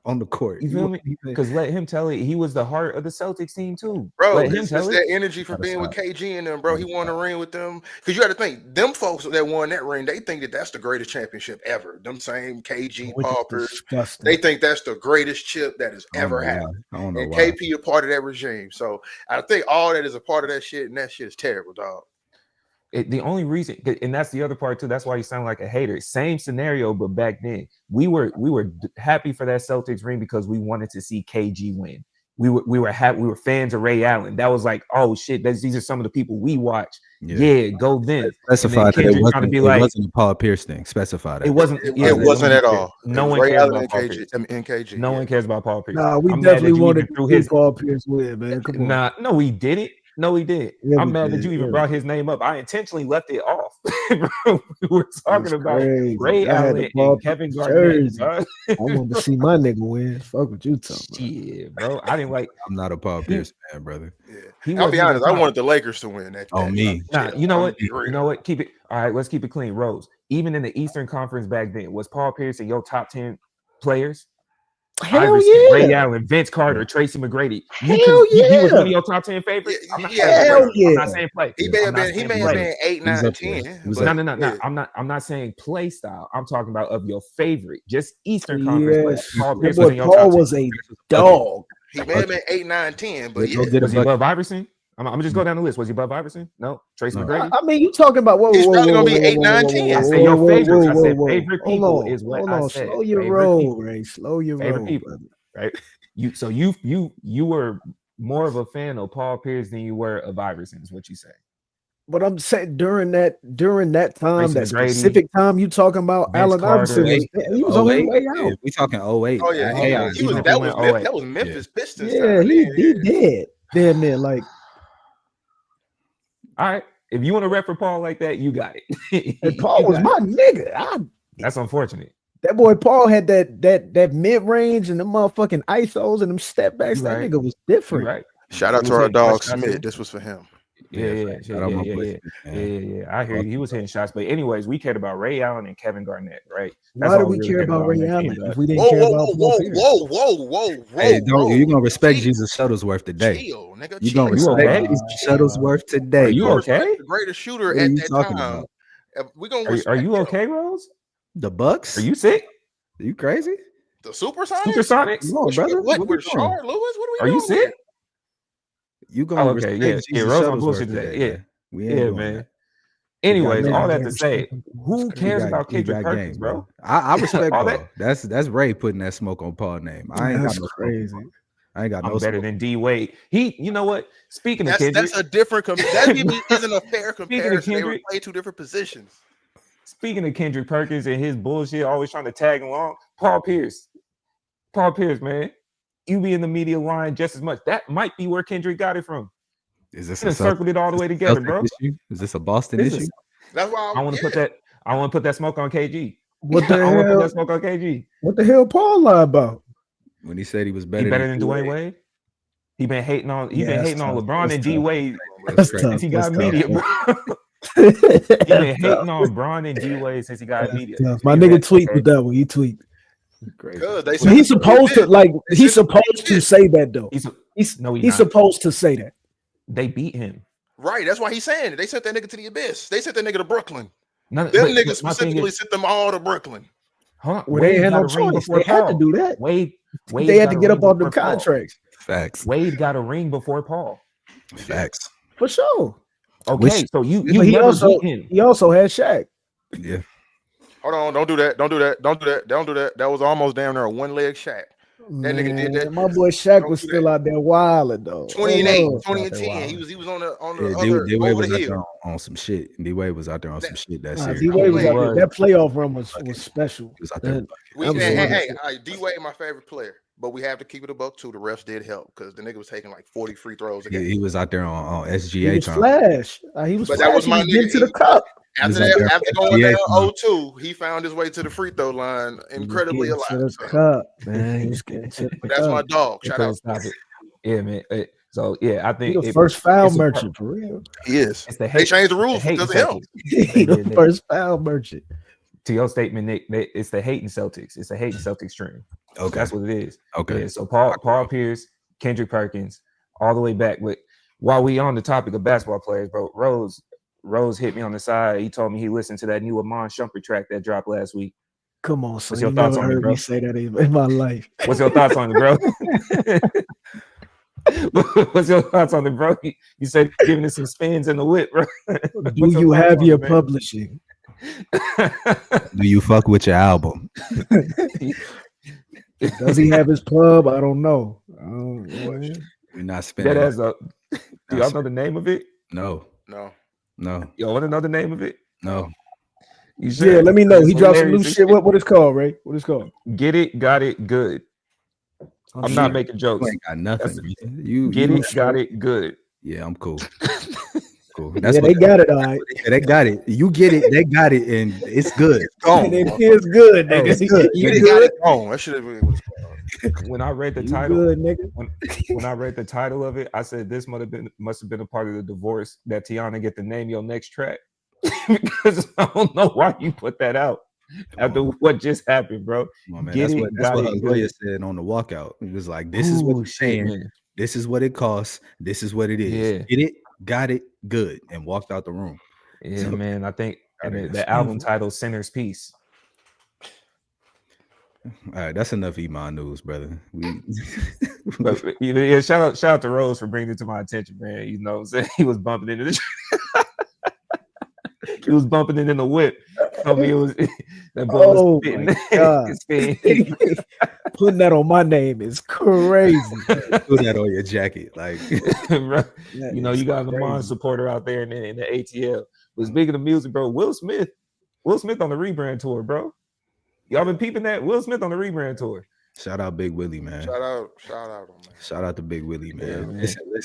S1: on the court.
S2: You feel me? Because let him tell it. He was the heart of the Celtics team too.
S3: Bro,
S2: Let him
S3: it's
S2: tell
S3: that
S2: it.
S3: energy from
S1: Gotta
S3: being with
S1: stop.
S3: KG and them, bro. He won a ring with them. Because you got to think, them folks that won that ring, they think that that's the greatest championship ever. Them same KG,
S4: Which is
S3: Paul Pierce,
S4: disgusting.
S3: they think that's the greatest chip that has
S1: I don't
S3: ever
S1: know
S3: happened.
S1: why. I don't know
S3: And
S1: why.
S3: KP a part of that regime. So I think all that is a part of that shit, and that shit is terrible, dog.
S2: The only reason, and that's the other part too. That's why you sound like a hater. Same scenario, but back then we were happy for that Celtics ring because we wanted to see KG win. We were happy. We were fans of Ray Allen. That was like, oh shit, these are some of the people we watch. Yeah, go them.
S1: Specify that
S2: Kendrick trying to be like,
S1: wasn't a Paul Pierce thing. Specify that.
S2: it wasn't.
S3: It wasn't at all.
S2: No
S3: It was
S2: one
S3: Ray
S2: cares
S3: Allen
S2: about
S3: and
S2: Paul
S3: KG.
S2: Pierce.
S3: I mean, KG.
S2: No one cares about Paul Pierce.
S4: Nah, we
S2: I'm mad that
S4: definitely
S2: you
S4: wanted
S2: even
S4: to
S2: threw
S4: see
S2: his.
S4: Paul Pierce win, man. Come on.
S2: Nah, no, we didn't. No, we did.
S4: Yeah,
S2: I'm
S4: we
S2: mad that
S4: did.
S2: you even
S4: Yeah.
S2: brought his name up. I intentionally left it off. Bro, we were talking
S4: That's
S2: about
S4: crazy.
S2: Ray
S4: I had
S2: Allen
S4: the Paul
S2: and Kevin
S4: Pierce
S2: Garnett.
S4: jersey.
S2: Dog.
S4: I wanted to see my nigga win. Fuck what you talking about.
S2: Shit, bro. I didn't like.
S1: I'm not a Paul Pierce fan, brother.
S3: Yeah. I'll be honest. I wanted the Lakers to win that.
S1: Oh, me.
S2: Nah,
S3: shit.
S2: you know
S3: I'm
S2: what?
S3: gonna be real.
S2: You know what? Keep it. All right, let's keep it clean. Rose. Even in the Eastern Conference back then, was Paul Pierce in your top 10 players?
S4: Hell
S2: Iverson,
S4: yeah.
S2: Ray Allen, Vince Carter, Tracy McGrady.
S4: Hell
S2: He was
S4: yeah.
S2: one of your top 10 favorites. I'm not saying
S4: Hell
S2: play. I'm not
S4: yeah.
S2: saying play.
S3: He may
S2: I'm
S3: have
S2: not
S3: been. He
S2: saying
S3: may have
S2: play.
S3: been 8,
S1: He was
S3: 9,
S1: up there.
S3: 10.
S1: He was
S3: but-
S1: up
S2: No.
S3: yeah.
S2: I'm not saying play style. I'm talking about of your favorite, just Eastern Conference players.
S4: Yes.
S2: Paul
S4: That
S2: Pierce was
S4: boy
S2: in your
S4: Paul
S2: top 10.
S4: was a dog.
S3: He may have been 8, 9, 10. But
S1: Yeah,
S3: yeah,
S1: go get a
S2: Was he
S1: bucket.
S2: above Iverson? I'm gonna just go down the list. Was he above Iverson? No. Tracy
S1: No.
S2: McGrady?
S4: I mean, you talking about whoa,
S3: He's
S4: whoa,
S3: probably
S4: whoa,
S3: gonna be
S4: whoa,
S3: 8,
S4: whoa,
S3: 9,
S4: whoa,
S3: 10.
S4: whoa,
S2: I say your
S4: whoa,
S2: favorites. I
S4: whoa,
S2: said
S4: whoa.
S2: favorite
S4: Hold
S2: people
S4: on,
S2: is what
S4: hold
S2: I
S4: on.
S2: said.
S4: Slow your
S2: Favorite
S4: roll,
S2: people.
S4: Ray. Slow your
S2: Favorite
S4: roll,
S2: people.
S4: brother.
S2: Right? You were more of a fan of Paul Pierce than you were of Iverson, is what you say.
S4: But I'm saying during that time,
S2: Grayson
S4: that
S2: McGrady,
S4: specific time you talking about,
S2: Vince
S4: Allen Iverson
S2: Carter.
S4: he was on his
S1: 08.
S4: way
S1: Yeah,
S4: out.
S1: we talking 08.
S3: Oh yeah,
S2: Okay,
S1: AI,
S2: even if we went 08.
S3: that was Memphis Pistons
S4: Yeah,
S3: time.
S4: he
S3: Yeah.
S4: dead. Damn near like.
S2: All right, if you want to rep for Paul like that, you got it.
S4: And Paul was my nigga.
S2: That's unfortunate.
S4: That boy Paul had that mid range and the motherfucking ISOs and them step backs.
S2: You
S4: That
S2: right.
S4: nigga was
S2: You
S4: different.
S2: right.
S3: Shout out
S2: He
S3: to
S2: was
S3: our
S2: hitting clutch
S3: dog
S2: shots,
S3: Smith.
S2: too.
S3: This was for him.
S2: Yeah. I hear you. He was hitting shots, but anyways, we cared about Ray Allen and Kevin Garnett, right?
S4: Why do we care about Ray Allen if we didn't
S3: Whoa,
S4: care
S3: whoa,
S4: about
S3: whoa,
S4: Paul
S3: whoa,
S4: Pierce?
S3: whoa.
S1: Hey, don't you gonna respect
S3: Chill.
S1: Jesus Shuttlesworth today?
S3: Chill, nigga.
S1: You
S3: chill.
S1: gonna
S2: You
S1: respect
S2: okay?
S1: Jesus Shuttlesworth today?
S2: Are you
S1: bro.
S2: okay?
S3: The greatest shooter
S1: What are
S3: at
S1: you
S3: that
S1: talking
S3: time.
S1: about?
S3: We're gonna
S2: Are
S3: respect
S2: you
S3: him.
S2: okay, Rose?
S1: The Bucks?
S2: Are you sick?
S1: Are you crazy?
S3: The Supersonics?
S2: Supersonics?
S1: No, brother.
S3: What
S1: we
S3: with
S1: doing?
S3: Shard Lewis? What
S2: Are
S3: are we
S2: you
S3: doing
S2: sick?
S3: here?
S1: You gonna
S2: Oh, okay,
S1: respect
S2: yeah,
S1: Jesus
S2: Rose on
S1: Shuttlesworth
S2: bullshit
S1: today,
S2: today.
S1: man. We ain't
S2: Yeah,
S1: doing
S2: man.
S1: that.
S2: Anyways,
S1: game.
S2: all that
S4: Yeah,
S2: to say, who cares about
S1: He
S2: Kendrick
S1: got
S2: Perkins,
S1: game,
S2: bro?
S1: I respect
S2: All
S1: Paul. That's Ray putting that smoke on Paul's name. I ain't
S4: That's
S1: got no
S4: crazy.
S1: smoke. I ain't got no
S2: I'm better
S1: smoke.
S2: than D Wade. You know what? Speaking of
S3: That's
S2: Kendrick,
S3: a different that even isn't a fair comparison. They were
S2: Kendrick-
S3: playing two different positions.
S2: speaking of Kendrick Perkins and his bullshit, always trying to tag along, Paul Pierce, man, you be in the media line just as much. That might be where Kendrick got it from.
S1: Is this
S2: And circled it all the way together, bro.
S1: issue? Is this a Boston
S2: This
S1: issue?
S2: is-
S3: That's why
S2: I want to put that. I want to put that smoke on KG.
S4: What the
S2: I want to put
S4: hell?
S2: that smoke on KG.
S4: What the hell Paul lie about?
S1: When he said he was
S2: He
S1: better,
S2: better than Dwayne Wade. He been hating on. He
S4: Yeah,
S2: been
S4: that's
S2: hating on
S4: tough.
S2: LeBron
S4: That's
S2: and D
S4: tough.
S2: Wade
S4: That's
S1: crazy.
S4: tough.
S2: since he got
S4: That's
S2: media,
S4: tough.
S2: bro. He been hating on Bron and D Wade since he got media.
S4: Tough. My nigga tweet with that one. He tweet.
S1: Crazy.
S3: because they
S4: But
S3: said
S4: he's supposed to like.
S3: They
S4: He's
S3: said
S4: supposed to
S3: this.
S4: say that though.
S2: He's not.
S4: supposed to say that.
S2: They beat him.
S3: Right, that's why he's saying it. They sent that nigga to the abyss. They sent that nigga to Brooklyn.
S2: None,
S3: Them
S2: but
S3: niggas
S2: my thing
S3: specifically
S2: is,
S3: sent them all to Brooklyn.
S2: huh?
S4: Well, they
S2: Wade
S4: had
S2: got
S4: no
S2: a ring
S4: choice.
S2: before
S4: They had to
S2: Paul.
S4: do that.
S2: Wade
S4: They had
S2: got
S4: to
S2: a
S4: get
S2: ring
S4: up on the
S2: before Paul.
S4: contracts
S1: Facts.
S2: Wade got a ring before Paul.
S1: Facts.
S4: for sure.
S2: Okay, so you
S4: But he
S2: never
S4: also
S2: beat him.
S4: he also had Shaq.
S1: Yeah.
S3: Hold on, don't do that. That was almost damn near a one-leg Shaq. That nigga did that.
S4: My boy Shaq
S3: Don't
S4: was
S3: do
S4: still out there wilding though.
S3: 20 and 8,
S4: Oh,
S3: 20 and
S4: out there
S3: 10.
S4: wilding.
S3: He was on the
S1: Yeah,
S3: other
S1: D-Wade
S3: over
S1: was
S3: the
S1: out
S3: hill.
S1: there on some shit. D-Wade was out there on some shit that series.
S4: D-Wade was out
S2: was.
S4: there. That playoff run was special.
S1: He was out there.
S3: D-Wade my favorite player, but we have to keep it a buck too. The refs did help because the nigga was taking like 40 free throws a game.
S1: He was out there on
S4: He
S1: SGA
S4: was
S1: time.
S4: flash. He was
S3: But
S4: flash.
S3: that was
S4: He
S3: my
S4: was getting
S3: nigga.
S4: to the cup.
S3: After going down 0-2, he found his way to the free throw line incredibly
S4: He was getting
S3: alive.
S4: to the cup, man. He was getting to the
S3: But that's my
S4: cup.
S3: dog. Shout out.
S2: Stop it. Yeah, man. So yeah, I think
S4: He the first foul
S2: it's a-
S4: merchant for real.
S3: He is.
S2: It's the
S3: They
S2: hate.
S3: changed the rules
S2: the hate
S3: because of him.
S4: He the first foul merchant.
S2: To your statement, Nick, it's the hating Celtics. It's the hating Celtics stream.
S1: Okay.
S2: That's what it is.
S1: Okay.
S2: Yeah, so Paul Pierce, Kendrick Perkins, all the way back. But while we on the topic of basketball players, bro, Rose hit me on the side. He told me he listened to that new Amon Shumpert track that dropped last week.
S4: Come on, son.
S2: What's your
S4: You
S2: thoughts
S4: never
S2: on it,
S4: heard
S2: bro?
S4: me say that in my life.
S2: What's your thoughts on it, bro? What's your thoughts on it, bro? You said giving it some spins in the whip, bro.
S4: Do you have your publishing?
S1: Do you fuck with your album?
S4: Does he have his club? I don't know.
S1: We're not spending.
S2: That has a. Do y'all know the name of it?
S1: No.
S2: Y'all want to know the name of it?
S1: No.
S2: You sure?
S4: Yeah, let me know.
S2: It's
S4: He dropped some new
S2: hilarious.
S4: shit. What it's called, Ray? What it's called?
S2: Get it, got it, good. I'm not making
S1: You
S2: jokes.
S1: ain't got nothing.
S2: That's-
S1: You
S2: Get it, got it, good.
S1: Yeah, I'm cool. Cool.
S4: Yeah, they got it, all right.
S1: They got it. You get it. They got it, and it's good.
S4: And it is good, nigga.
S1: It's good.
S3: You got it wrong. That should have been what it's called.
S2: When I read the
S4: You
S2: title,
S4: good, nigga.
S2: when I read the title of it, I said this must have been a part of the divorce that Tiana get to name your next track. Because I don't know why you put that out after what just happened, bro.
S1: Come on, man.
S2: Get
S1: That's what
S2: it,
S1: her
S2: good.
S1: lawyer said on the walkout. He was like, "This is what you're saying.
S2: man.
S1: This is what it costs. This is what it is.
S2: Yeah.
S1: Get it, got it, good," and walked out the room.
S2: Yeah, man. I think
S1: Gotta
S2: the album title Sinner's Peace.
S1: All right, that's enough Iman news, brother.
S2: But yeah, shout out to Rose for bringing it to my attention, man. You know what I'm saying? He was bumping into the he was bumping it in the whip. Told me it was that boy was spitting.
S4: my God. Putting that on my name is crazy. crazy.
S1: Put that on your jacket, like.
S2: Bro,
S4: That
S2: you know,
S4: is
S2: you got a LeBron
S4: crazy.
S2: supporter out there in the ATL. But speaking of music, bro, Will Smith on the rebrand tour, bro. Y'all been peeping that? Will Smith on the rebrand tour.
S1: Shout out Big Willie, man.
S3: Shout out him, man.
S1: Shout out to Big Willie, man.
S2: Yeah,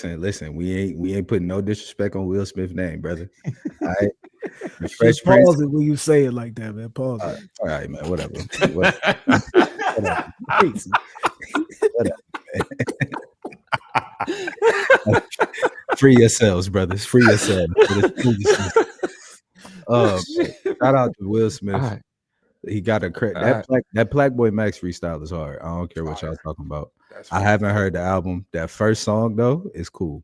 S2: man.
S1: Listen. We ain't putting no disrespect on Will Smith's name, brother. All right. The Fresh
S4: Just
S1: Prince.
S4: pause it when you say it like that, man. Pause it.
S1: All right, man. Whatever.
S4: Crazy.
S1: Free yourselves, brothers. Free yourselves. Shout out to Will Smith.
S2: All right.
S1: He got a credit. That Black Boy Max freestyle is hard. I don't care what y'all talking about. I haven't heard the album. That first song though is cool.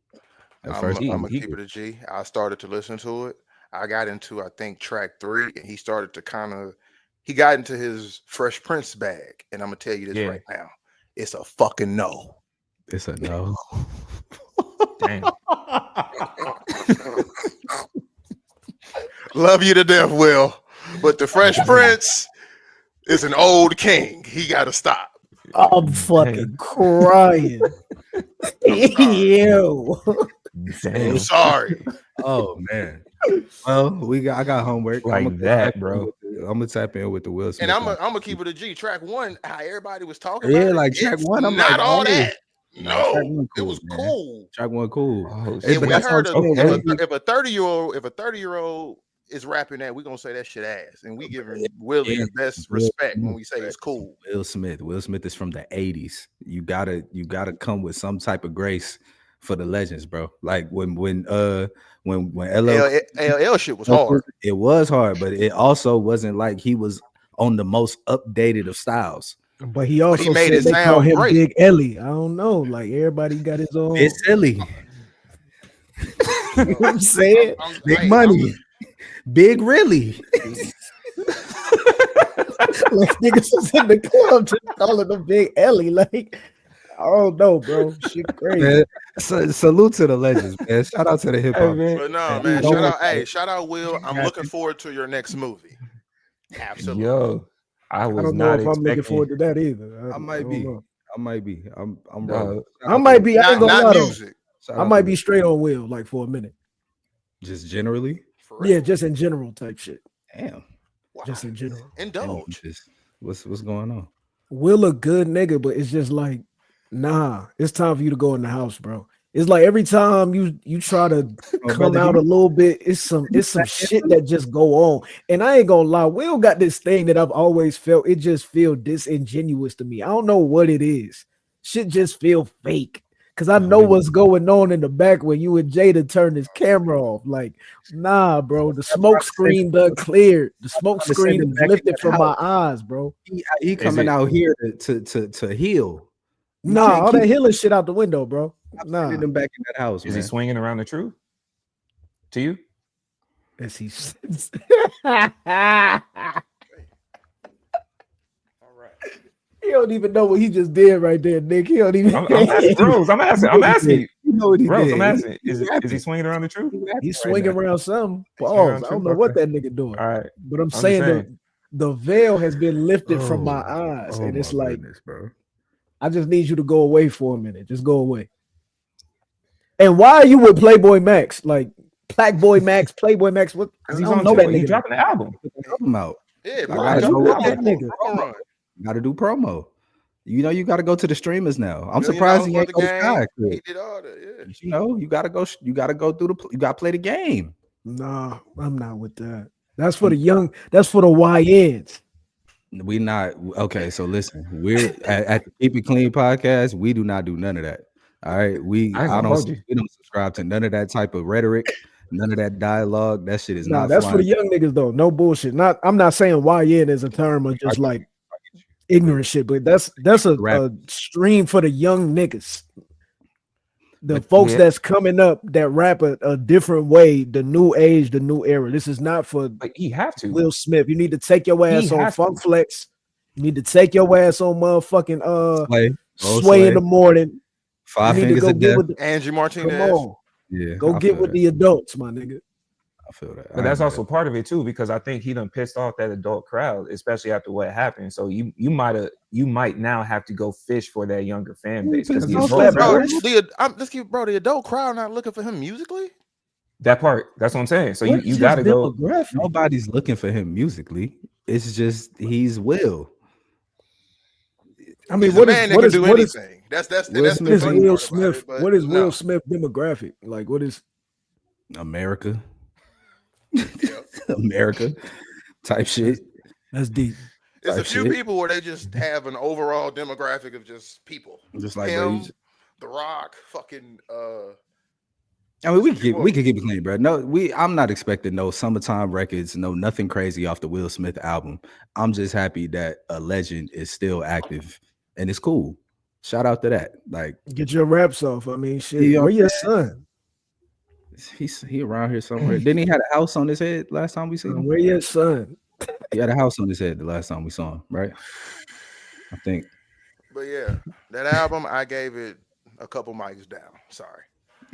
S3: I'm gonna keep it a G. I started to listen to it. I got into, I think, track 3, and he started to he got into his Fresh Prince bag. And I'm gonna tell you this right now. It's a fucking no.
S1: It's a no.
S2: Damn.
S3: Love you to death, Will. But the Fresh Prince is an old king. He gotta stop.
S4: I'm fucking crying. Ew.
S3: I'm sorry.
S1: Oh man. Well, I got homework
S2: like that, bro.
S1: I'm gonna tap in with the Will Smith.
S3: And I'm gonna keep it a G. Track 1, how everybody was talking
S1: about
S3: it,
S1: like track 1. I'm
S3: not
S1: like,
S3: all that. No,
S1: cool,
S3: it was
S1: man.
S3: cool.
S1: Track 1 cool.
S2: Oh,
S3: and we heard
S2: if
S3: a 30-year-old is rapping that, we're gonna say that shit ass. And we giving Willie the best respect when we say it's cool.
S1: Will Smith is from the 80s. You gotta come with some type of grace for the legends, bro. Like when
S3: LL shit was hard.
S1: It was hard, but it also wasn't like he was on the most updated of styles.
S4: But he also
S3: made it
S4: said they call
S3: sound
S4: him
S3: great.
S4: Big Ellie. I don't know. Like everybody got his own.
S1: It's silly.
S4: You know what I'm saying?
S1: Big money. Big really.
S4: Like niggas was in the club just calling him Big Ellie. Like, I don't know, bro. Shit crazy.
S1: Man, salute to the legends, man. Shout out to the hip hop.
S3: But no, man. Shout out, Will. I'm looking forward to your next movie. Absolutely.
S2: Yo, I
S4: don't know if I'm looking forward to that either.
S1: I might be. I'm
S2: bro.
S4: I might be. I ain't gonna
S3: not
S4: lie,
S3: music.
S4: I might be straight on Will, like for a minute.
S1: Just generally?
S4: Yeah, just in general type shit.
S1: Damn.
S3: Wow.
S4: Just in general.
S3: Indulge.
S1: What's going on?
S4: Will a good nigga, but it's just like, nah, it's time for you to go in the house, bro. It's like every time you try to come out a little bit, it's some shit that just go on. And I ain't gonna lie, Will got this thing that I've always felt. It just feel disingenuous to me. I don't know what it is. Shit just feel fake. Cause I know what's going on in the back when you and Jada turn this camera off. Like, nah, bro. The smoke screen done cleared. The smoke screen is lifted from my eyes, bro.
S1: He coming out here to heal.
S4: Nah, all that healing shit out the window, bro. Nah,
S1: him back in that house.
S2: Is he swinging around the truth to you?
S4: As he He don't even know what he just did right there, Nick. He don't even.
S2: I'm asking you.
S1: You know what he
S2: Bro,
S1: did.
S2: I'm asking. Is he swinging around the truth?
S4: He's swinging around something. Pause. I don't know what that nigga doing.
S2: All right,
S4: but I'm saying the veil has been lifted from my eyes, and it's like,
S1: goodness, bro.
S4: I just need you to go away for a minute. Just go away. And why are you with Playboy Max? Like Playboy Max. What? I don't know that nigga.
S2: He's dropping the album.
S1: Come out.
S3: Yeah,
S1: Gotta do promo. You know, you gotta go to the streamers now. I'm surprised he ain't go to Sky.
S3: He did all that, yeah.
S1: You know, you gotta go through you gotta play the game.
S4: No, I'm not with that. That's for the young, that's for the YNs.
S1: We not okay. So listen, we're at the Keep It Clean podcast. We do not do none of that. All right. We don't subscribe to none of that type of rhetoric, none of that dialogue. That shit is not
S4: that's
S1: flying.
S4: for the young niggas though. No bullshit. I'm not saying YN is a term of just like ignorant shit, but that's a stream for the young niggas. The folks that's coming up that rap a different way, the new age, the new era. This is not for
S2: he have to
S4: Will Smith. You need to take your ass on Funk Flex. You need to take your ass on motherfucking Sway in the morning.
S1: Five Fingers of Death.
S3: Angie Martinez.
S4: Come on.
S1: Yeah.
S4: Go get with the adults, my nigga.
S1: feel that.
S2: But that's also part of it too, because I think he done pissed off that adult crowd, especially after what happened. So you might now have to go fish for that younger fan base because the adult crowd,
S3: the adult crowd not looking for him musically.
S2: That part, that's what I'm saying. So you gotta go.
S1: Nobody's looking for him musically. It's just he's Will.
S4: I mean,
S3: He's a man that can do anything. That's
S4: Will Smith. What is Will Smith demographic? Like, what is
S1: America? America type shit.
S4: That's deep.
S3: There's a few people where they just have an overall demographic of just people.
S1: Just like
S3: him, The Rock, fucking.
S1: I mean, we could keep it clean, bro. No, I'm not expecting no summertime records, no nothing crazy off the Will Smith album. I'm just happy that a legend is still active and it's cool. Shout out to that. Like,
S4: get your raps off. I mean, shit. Where your son?
S1: He around here somewhere. Didn't he have a house on his head last time we seen him?
S4: Where your son?
S1: He had a house on his head the last time we saw him, right? I think.
S3: But yeah, that album, I gave it a couple mics down. Sorry.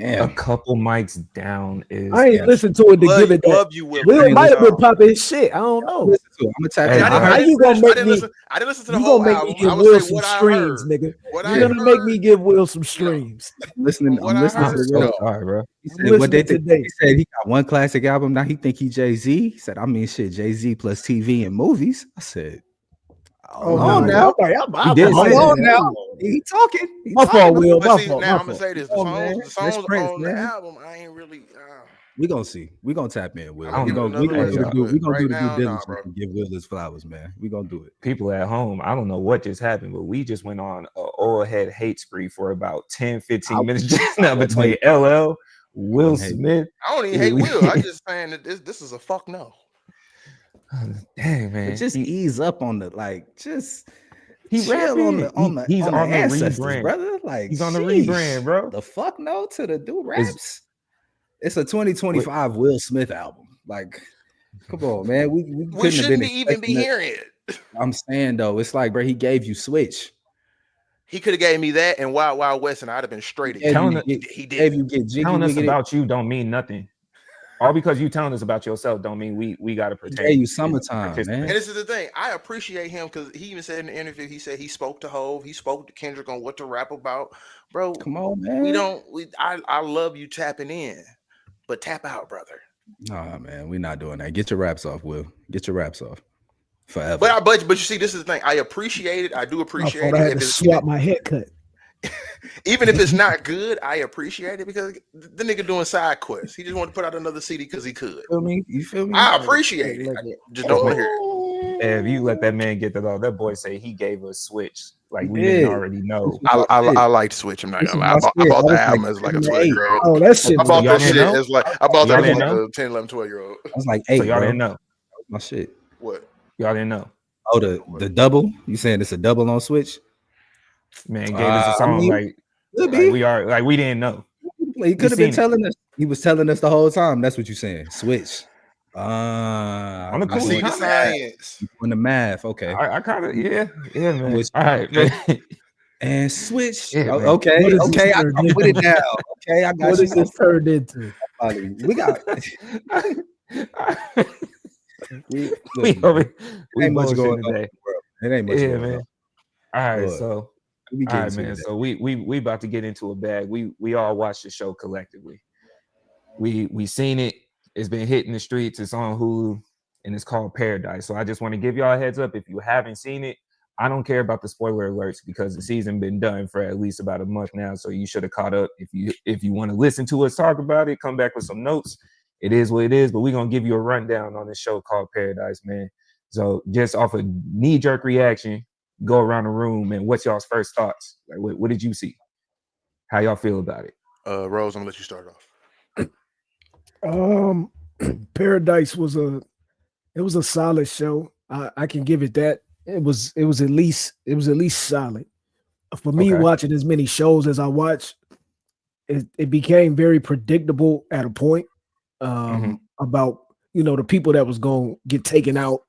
S2: A couple mics down is.
S4: I ain't listened to it to give it that.
S3: Love you, Will.
S4: Will might have been popping his shit. I don't know.
S1: I'm gonna tap in.
S3: I didn't listen to the whole album.
S4: You gonna make me give Will some streams, nigga. You're gonna make me give Will some streams.
S1: I'm listening to the
S2: all right, bro.
S1: He said what they think. He said he got one classic album. Now he think he Jay-Z. He said, I mean, shit, Jay-Z plus TV and movies. I said,
S4: now.
S1: Now. He talking.
S4: My fault, Will. My fault.
S3: Now I'm gonna say this: the songs on the album, I ain't really.
S1: We gonna see. We gonna tap in, Will.
S3: We gonna do the
S1: due diligence and give Will his flowers, man. We gonna do it.
S2: People at home, I don't know what just happened, but we just went on an old head hate spree for about 10-15 minutes just now between LL, Will Smith.
S3: I don't even hate Will. I'm just saying that this is a fuck no.
S2: Dang, man.
S1: But just ease up on the just.
S2: He's
S1: on the
S2: rebrand,
S1: brother. Like
S2: he's on the rebrand, bro.
S1: The fuck no to the dude raps. It's a 2025 Will Smith album. Like, come on, man.
S3: We shouldn't even be hearing it.
S1: I'm saying though, it's like, bro, he gave you Switch.
S3: He could have gave me that and Wild Wild West, and I'd have been straight again.
S2: Telling us about you don't mean nothing. All because you telling us about yourself don't mean we gotta pretend.
S1: Hey, you summertime, man.
S3: And this is the thing. I appreciate him because he even said in the interview, he said he spoke to Hov, he spoke to Kendrick on what to rap about. Bro,
S1: come on, man.
S3: I love you tapping in, but tap out, brother.
S1: Nah, man, we're not doing that. Get your raps off, Will. Get your raps off. Forever.
S3: But you see, this is the thing. I appreciate it. I do appreciate it.
S4: I had to swap my haircut.
S3: Even if it's not good, I appreciate it because the nigga doing side quests. He just wanted to put out another CD because he could.
S1: You feel me?
S3: I appreciate it. I just don't want to hear it.
S2: If you let that man get that off, that boy say he gave us Switch. Like we didn't already know.
S3: I like Switch. I'm not gonna lie. I bought the album as like a 12-year-old.
S4: Oh, that shit.
S3: I bought that shit as like I bought that as like a 10, 11, 12-year-old.
S1: I was like 8.
S2: So y'all didn't know.
S1: My shit.
S3: What?
S2: Y'all didn't know.
S1: Oh, the double? You saying it's a double on Switch?
S2: Man, gave us a song like we didn't know.
S1: He could have been telling us. He was telling us the whole time. That's what you're saying. Switch.
S2: On the cool
S3: science.
S1: On the math. Okay.
S2: I kind of man. All right, man.
S1: And switch.
S2: Yeah,
S1: okay. I'm with it now. Okay, I got
S4: what is this turned into?
S1: We got.
S2: we much going today.
S1: It ain't much going
S2: man.
S1: on.
S2: All right, so man. So we about to get into a bag. We all watched the show collectively. We seen it. It's been hitting the streets. It's on Hulu, and it's called Paradise. So I just want to give y'all a heads up. If you haven't seen it, I don't care about the spoiler alerts because the season been done for at least about a month now. So you should have caught up. If you want to listen to us talk about it, come back with some notes. It is what it is, but we're gonna give you a rundown on this show called Paradise, man. So just off a knee-jerk reaction, go around the room and what's y'all's first thoughts? Like what did you see? How y'all feel about it?
S3: Rose, I'm gonna let you start off.
S4: Paradise was a solid show. I can give it that. It was at least solid. For me, watching as many shows as I watched, it became very predictable at a point about the people that was gonna get taken out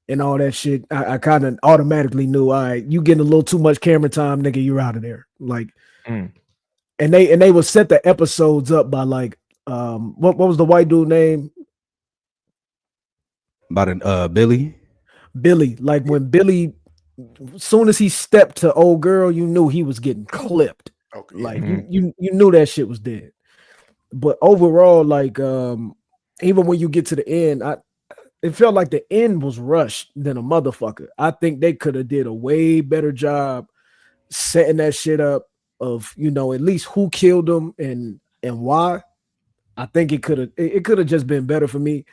S4: and all that shit. I kind of automatically knew, all right, you getting a little too much camera time, nigga, you're out of there. Like, and they would set the episodes up by like, what was the white dude name?
S1: About an Billy.
S4: Billy, like when Billy, as soon as he stepped to old girl, you knew he was getting clipped.
S3: Okay, yeah.
S4: Like you knew that shit was dead. But overall, like even when you get to the end, it felt like the end was rushed than a motherfucker. I think they could have did a way better job setting that shit up of, you know, at least who killed him and why. I think it could have just been better for me.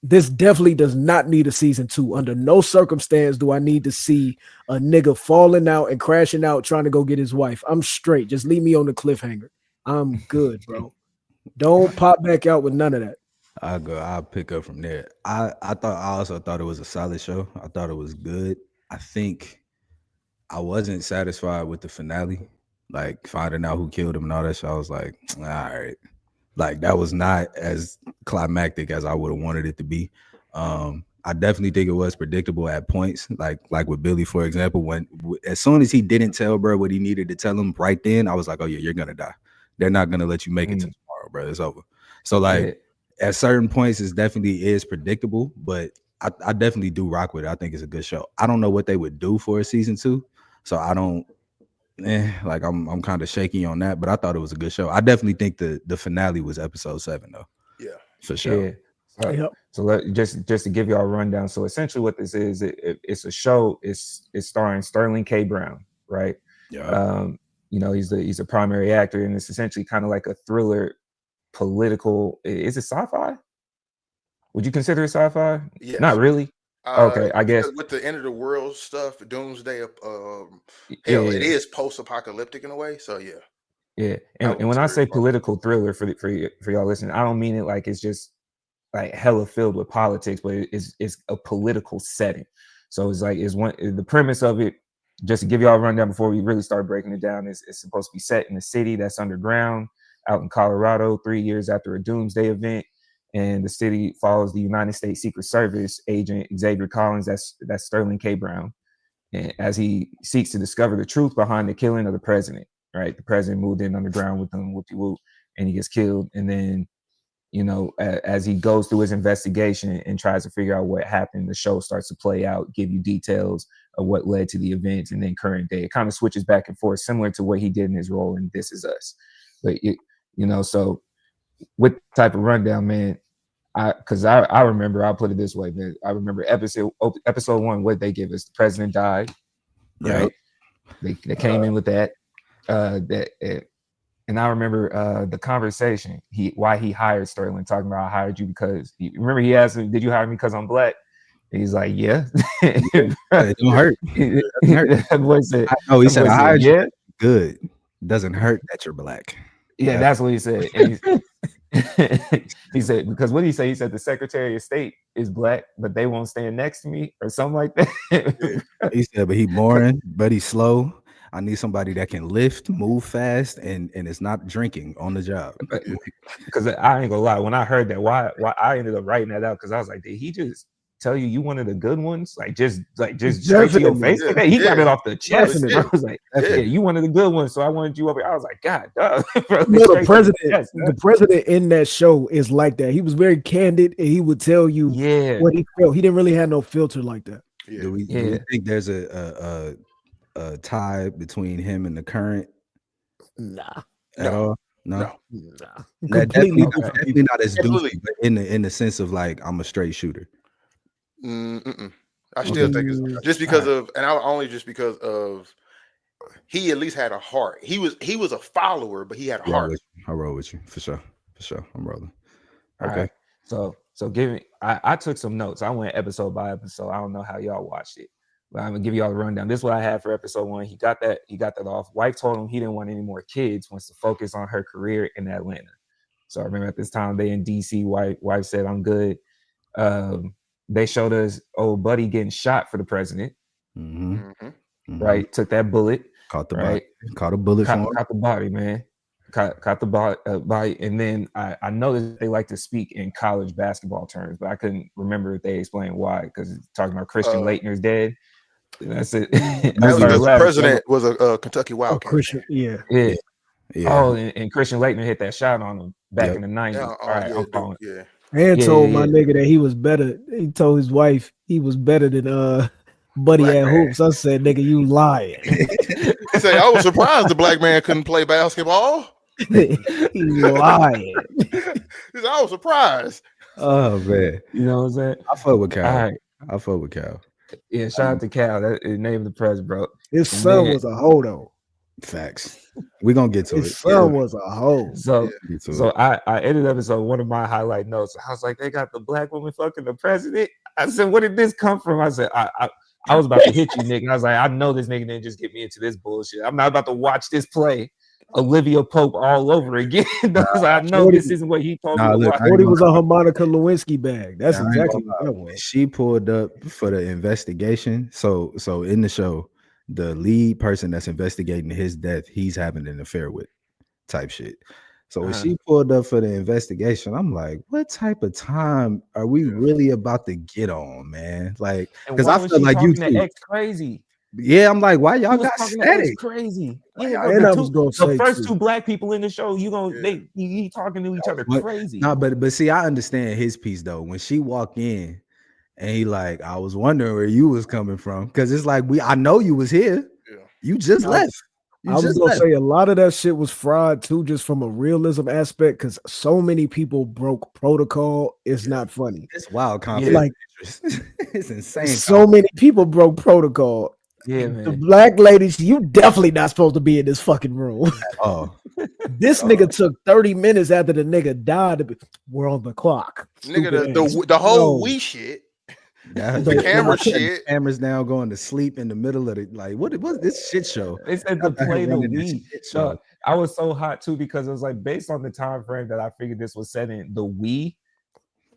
S4: This definitely does not need a season 2. Under no circumstance do I need to see a nigga falling out and crashing out trying to go get his wife. I'm straight. Just leave me on the cliffhanger. I'm good, bro. Don't pop back out with none of that.
S1: I'll pick up from there. I also thought it was a solid show. I thought it was good. I think I wasn't satisfied with the finale, like finding out who killed him and all that shit. I was like, all right. Like that was not as climactic as I would have wanted it to be. I definitely think it was predictable at points, like with Billy, for example. When as soon as he didn't tell bro what he needed to tell him right then, I was like, oh yeah, you're gonna die. They're not gonna let you make it to tomorrow, bro. It's over. So like at certain points, it definitely is predictable, but I definitely do rock with it. I think it's a good show. I don't know what they would do for a season 2, so I don't. Like I'm kind of shaky on that, but I thought it was a good show. I definitely think the finale was episode 7 though.
S3: Yeah,
S1: for sure.
S2: Yeah. So just to give y'all a rundown. So essentially, what this is, it's a show. It's starring Sterling K. Brown, right?
S1: Yeah.
S2: You know, he's a primary actor, and it's essentially kind of like a thriller, political. Is it sci-fi? Would you consider it sci-fi?
S3: Yes.
S2: Not really. Okay, I guess
S3: with the end of the world stuff, doomsday, hell, it is post-apocalyptic in a way. So
S2: yeah. And when I say political thriller for y'all listening, I don't mean it like it's just like hella filled with politics, but it's a political setting. So it's like the premise of it. Just to give y'all a rundown before we really start breaking it down, it's supposed to be set in a city that's underground out in Colorado 3 years after a doomsday event. And the city follows the United States Secret Service agent Xavier Collins, that's Sterling K. Brown, and as he seeks to discover the truth behind the killing of the president. Right, the president moved in underground with them, whoop-de-whoop, and he gets killed. And then, you know, as he goes through his investigation and tries to figure out what happened, the show starts to play out, give you details of what led to the events, and then current day. It kind of switches back and forth, similar to what he did in his role in This Is Us. But so with type of rundown, man, because I remember, I'll put it this way, man. I remember episode 1, what they give us. The president died, right? They came in with that. And I remember the conversation. Why he hired Sterling, talking about, I hired you because remember he asked him, did you hire me because I'm black? And he's like, yeah.
S1: It don't hurt.
S2: That boy said,
S1: he said, I hired you.
S2: Yeah.
S1: Good. Doesn't hurt that you're black.
S2: Yeah, that's what he said. And he said, because what did he say? He said the Secretary of State is black, but they won't stand next to me or something like that.
S1: He said, but he boring, but he's slow. I need somebody that can lift, move fast, and it's not drinking on the job.
S2: Because I ain't gonna lie, when I heard that, why I ended up writing that out, because I was like, did he just tell you one of the good ones? Like just straight to your face?
S3: Yeah,
S2: he got it off the chest. I was like,
S3: yeah,
S2: you one of the good ones, so I wanted you over. I was like, God, duh. Bro,
S4: the president in that show is like that. He was very candid, and he would tell you what he felt. He didn't really have no filter like that.
S1: Yeah. Do we think there's a tie between him and the current?
S4: Nah.
S1: At all? No.
S4: Completely
S1: definitely not as doozy, but in the sense of like, I'm a straight shooter.
S3: I still think it's just because of he at least had a heart. He was a follower, but he had a heart.
S1: I roll with you for sure. I'm rolling. Okay.
S2: Right. So give me. I took some notes. I went episode by episode. I don't know how y'all watched it, but I'm gonna give y'all a rundown. This is what I had for episode 1. He got that off. Wife told him he didn't want any more kids. Wants to focus on her career in Atlanta. So I remember at this time they in DC. Wife said, I'm good. They showed us old buddy getting shot for the president. Right, took that bullet.
S1: Caught the body. Caught a bullet.
S2: Caught the body, man. Caught the body. And then I noticed they like to speak in college basketball terms, but I couldn't remember if they explained why, because talking about Christian Laettner's dead. That's it.
S3: The president was a Kentucky Wildcat.
S4: Christian, yeah.
S2: Oh, and Christian Laettner hit that shot on him back in the 90s.
S3: I'm following.
S4: And told my
S2: yeah.
S4: nigga that he was better. He told his wife he was better than Buddy
S3: Black
S4: at
S3: man.
S4: hoops. I said, nigga, you lying.
S3: He said, I was surprised the black man couldn't play basketball.
S4: He lying.
S3: He said, I was surprised.
S1: Oh man,
S2: You know what I'm saying?
S1: I fuck with Cal.
S2: All right.
S1: I fuck with Cal.
S2: Yeah, shout out to Cal. That is name of the press, bro.
S4: His son
S2: Man.
S4: was a hoe though.
S1: Facts. We gonna get to
S4: His
S1: it.
S4: son was a hoe.
S2: So
S1: Get to
S2: so
S1: it.
S2: I ended up so one of my highlight notes. I was like, they got the black woman fucking the president. I said, where did this come from? I said, I was about to hit you, nigga. I was like, I know this nigga didn't just get me into this bullshit. I'm not about to watch this play Olivia Pope all over again. I know this isn't what he told me to
S1: look,
S2: watch.
S1: I ain't
S4: 40
S1: gonna
S4: was a
S1: lie.
S4: Harmonica Lewinsky bag. That's
S1: I ain't
S4: exactly
S1: gonna
S4: what that
S1: When
S4: was.
S1: she pulled up for the investigation. So in the show, the lead person that's investigating his death, he's having an affair with, type shit. So when she pulled up for the investigation, I'm like, what type of time are we really about to get on, man? Like,
S2: And
S1: because
S2: why
S1: I
S2: was
S1: feel
S2: she
S1: like you
S2: talking to
S1: too.
S2: X crazy?
S1: Yeah, I'm like, why y'all
S2: He was
S1: got
S2: talking to X
S1: static?
S2: crazy.
S1: Like,
S2: Yeah,
S1: y'all-
S4: And I
S2: bro.
S4: was gonna
S2: The
S4: say
S2: first
S4: too.
S2: two black people in the show, you gonna
S3: Yeah.
S2: he talking to each other
S1: But-
S2: crazy.
S1: No, but see, I understand his piece though. When she walked in and he like, I was wondering where you was coming from. Cause it's like I know you was here.
S3: Yeah.
S1: You just left. You
S4: I was
S1: just
S4: gonna
S1: left.
S4: say a lot of that shit was fraud too, just from a realism aspect, because so many people broke protocol. It's not funny.
S1: It's wild conflict.
S4: Like
S1: it's insane.
S4: so many people broke protocol.
S2: Yeah,
S4: The
S2: man.
S4: black ladies, you definitely not supposed to be in this fucking room.
S1: Oh,
S4: This nigga took 30 minutes after the nigga died to be, we're on the clock.
S3: Nigga,
S4: Stupid ass.
S3: the whole
S4: No.
S3: we shit.
S1: that,
S3: The camera
S1: shut the
S3: shit.
S1: cameras down, going to sleep in the middle of the like. What was this shit show?
S2: They said to play the
S1: Running this
S2: Wii.
S1: shit show.
S2: So I was so hot too because it was like based on the time frame that I figured this was set in. The Wii,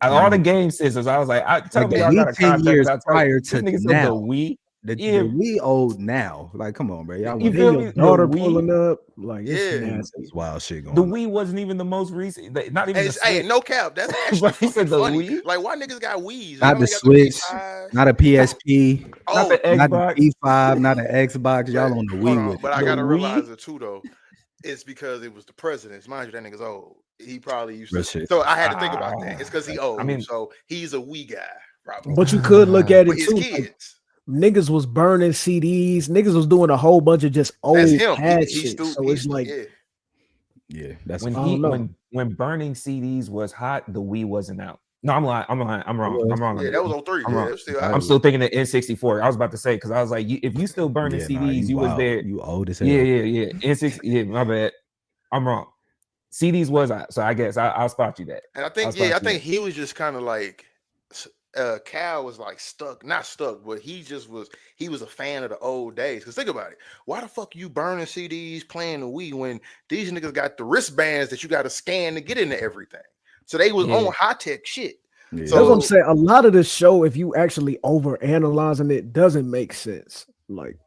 S2: and all the game systems. I was like, tell
S1: Like
S2: me
S1: the
S2: y'all got a
S1: Wii 10
S2: contract.
S1: years
S2: I told
S1: prior
S2: this
S1: to
S2: nigga said
S1: now.
S2: the Wii.
S1: The
S2: Yeah.
S1: we old now. Like, come on, bro. Y'all
S2: You
S1: want
S2: feel
S4: Then
S2: me?
S4: your
S2: The
S4: daughter
S2: Wii-
S4: pulling up. Like, it's
S3: Yeah.
S4: nasty.
S1: this wild shit going
S2: The
S1: on.
S2: Wii wasn't even the most recent. Not even
S3: Hey,
S2: the
S3: hey,
S2: Switch.
S3: no cap. That's actually
S2: But he
S3: fucking
S2: said the
S3: funny.
S2: Wii?
S3: Like, why niggas got Wii's?
S1: Not
S3: Y'all
S1: the
S3: ain't got
S1: Switch,
S3: PS5s?
S1: not a PSP,
S2: Not the
S3: Oh,
S1: not
S2: Xbox.
S1: the P5, not an Xbox. Y'all
S3: but-
S1: on the
S3: hold
S1: Wii
S3: on,
S1: with
S3: but
S1: it.
S3: I
S2: The
S3: gotta
S2: Wii?
S3: realize it too, though. It's because it was the president's. Mind you, that nigga's old. He probably used
S1: Real
S3: to.
S1: shit.
S3: So I had to think about that. It's because he old.
S2: I mean-
S3: so he's a Wii guy, probably.
S4: But you could look at
S3: With
S4: it
S3: his
S4: too.
S3: kids.
S4: Like, niggas was burning CDs. Niggas was doing a whole bunch of just old
S3: That's him.
S4: pad
S3: He's
S4: shit. So
S3: he's
S4: it's like,
S3: yeah.
S1: Yeah, that's
S2: When
S4: I don't know.
S2: when burning CDs was hot, the Wii wasn't out. No, I'm lying. I'm wrong. I'm wrong.
S3: Yeah,
S2: on
S3: that was 03.
S2: I'm
S3: Yeah,
S2: wrong.
S3: it was still
S1: I'm
S3: out.
S2: I'm still thinking of N64. I was about to say because I was like, if you still burning
S1: Yeah, nah,
S2: CDs, you was
S1: wild.
S2: there.
S1: You old as hell.
S2: Yeah. N6. Yeah, my bad. I'm wrong. CDs was out, so I guess I'll spot you that.
S3: And I think,
S2: I'll
S3: yeah, I
S2: spot you
S3: think he was just kind of like Cal was like not stuck, but he was a fan of the old days. Because think about it, why the fuck you burning CDs playing the Wii when these niggas got the wristbands that you got to scan to get into everything? So they was
S2: Yeah.
S3: on high tech shit.
S1: Yeah.
S3: So-
S4: that's what I'm saying. A lot of the show, if you actually over analyzing it, doesn't make sense. Like,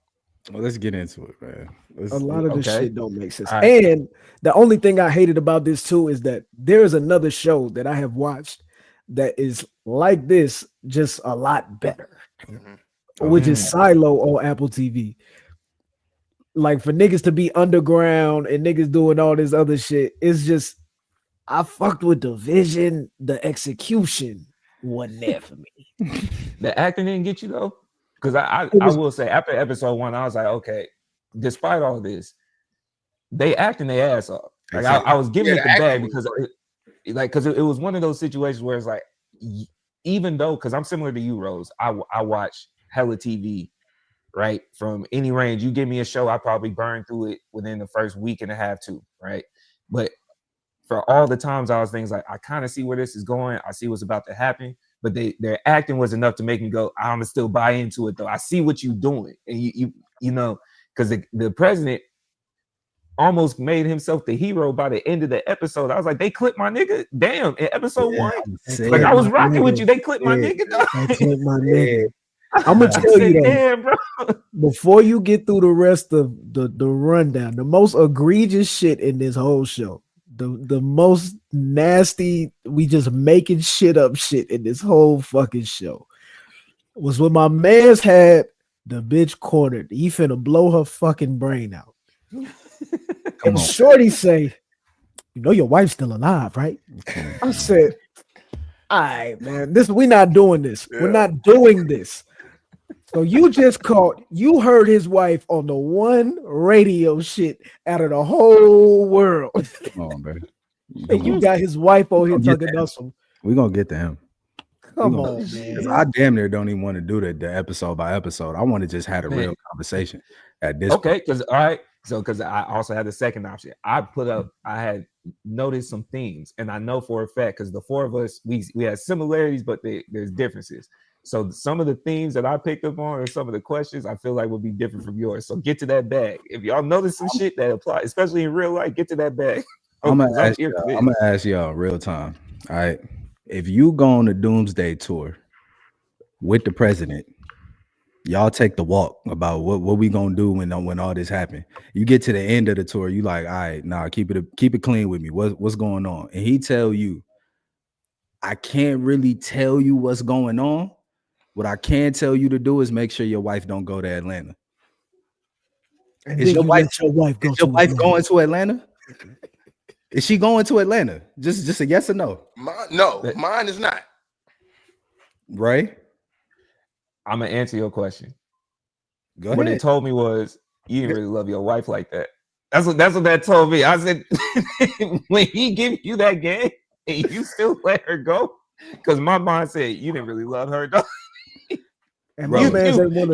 S1: Well, let's get into it, man.
S4: a lot of this
S2: Okay.
S4: shit don't make sense.
S2: All right.
S4: And the only thing I hated about this too is that there is another show that I have watched that is like this, just a lot better, which is Silo on Apple TV. Like, for niggas to be underground and niggas doing all this other shit, it's just, I fucked with the vision, the execution wasn't there for me.
S2: The acting didn't get you though, because I
S4: It was-
S2: will say after episode 1, I was like, okay, despite all this, they acting their ass off. Like I was giving
S3: Yeah,
S2: it
S3: the
S2: the bag
S3: acting was
S2: because it was one of those situations where it's like, even though because I'm similar to you, Rose, I watch hella TV, right? From any range, you give me a show, I probably burn through it within the first week and a half too, right? But for all the times I was things like, I kind of see where this is going, I see what's about to happen, but their acting was enough to make me go, I'm gonna still buy into it though. I see what you're doing, and you know, because the president almost made himself the hero by the end of the episode. I was like, they clipped my nigga. Damn, in episode 1. Like I was rocking with you. They clipped my nigga. Dog.
S4: I clipped my nigga. I'm gonna
S2: I
S4: tell you
S2: said,
S4: though,
S2: damn, bro.
S4: before you get through the rest of the rundown, the most egregious shit in this whole show, the most nasty, we just making shit up shit in this whole fucking show, was when my man's had the bitch cornered. He finna blow her fucking brain out.
S1: Come
S4: And
S1: on.
S4: Shorty say, you know your wife's still alive, right? I said, All right, man. We're not doing this. We're
S3: Yeah.
S4: not doing this. So you heard his wife on the one radio shit out of the whole world.
S1: Come on, bro.
S4: And you got his wife over here talking about some.
S1: We're gonna get to him.
S4: Come on,
S1: Because
S4: man.
S1: I damn near don't even want to do the episode by episode. I want to just have a real conversation at this point.
S2: Okay, because all right. So because I also had the second option. I had noticed some themes, and I know for a fact because the four of us we had similarities, but there's differences. So some of the themes that I picked up on, or some of the questions, I feel like will be different from yours. So get to that bag. If y'all notice some shit that apply, especially in real life, get to that bag.
S1: I'm gonna ask y'all real time. All right, if you go on a doomsday tour with the president, y'all take the walk about what we gonna do when all this happen. You get to the end of the tour, you like, all right, nah, keep it clean with me. What's going on? And he tell you, I can't really tell you what's going on. What I can tell you to do is make sure your wife don't go to Atlanta. Is your wife going to Atlanta? Is she going to Atlanta? Just a yes or no?
S3: Mine is not.
S1: Right?
S2: I'm gonna answer your question.
S1: Go ahead.
S2: What it told me was you didn't really love your wife like that. That's what that told me. I said when he give you that game and you still let her go, because my mind said you didn't really love her, though.
S4: And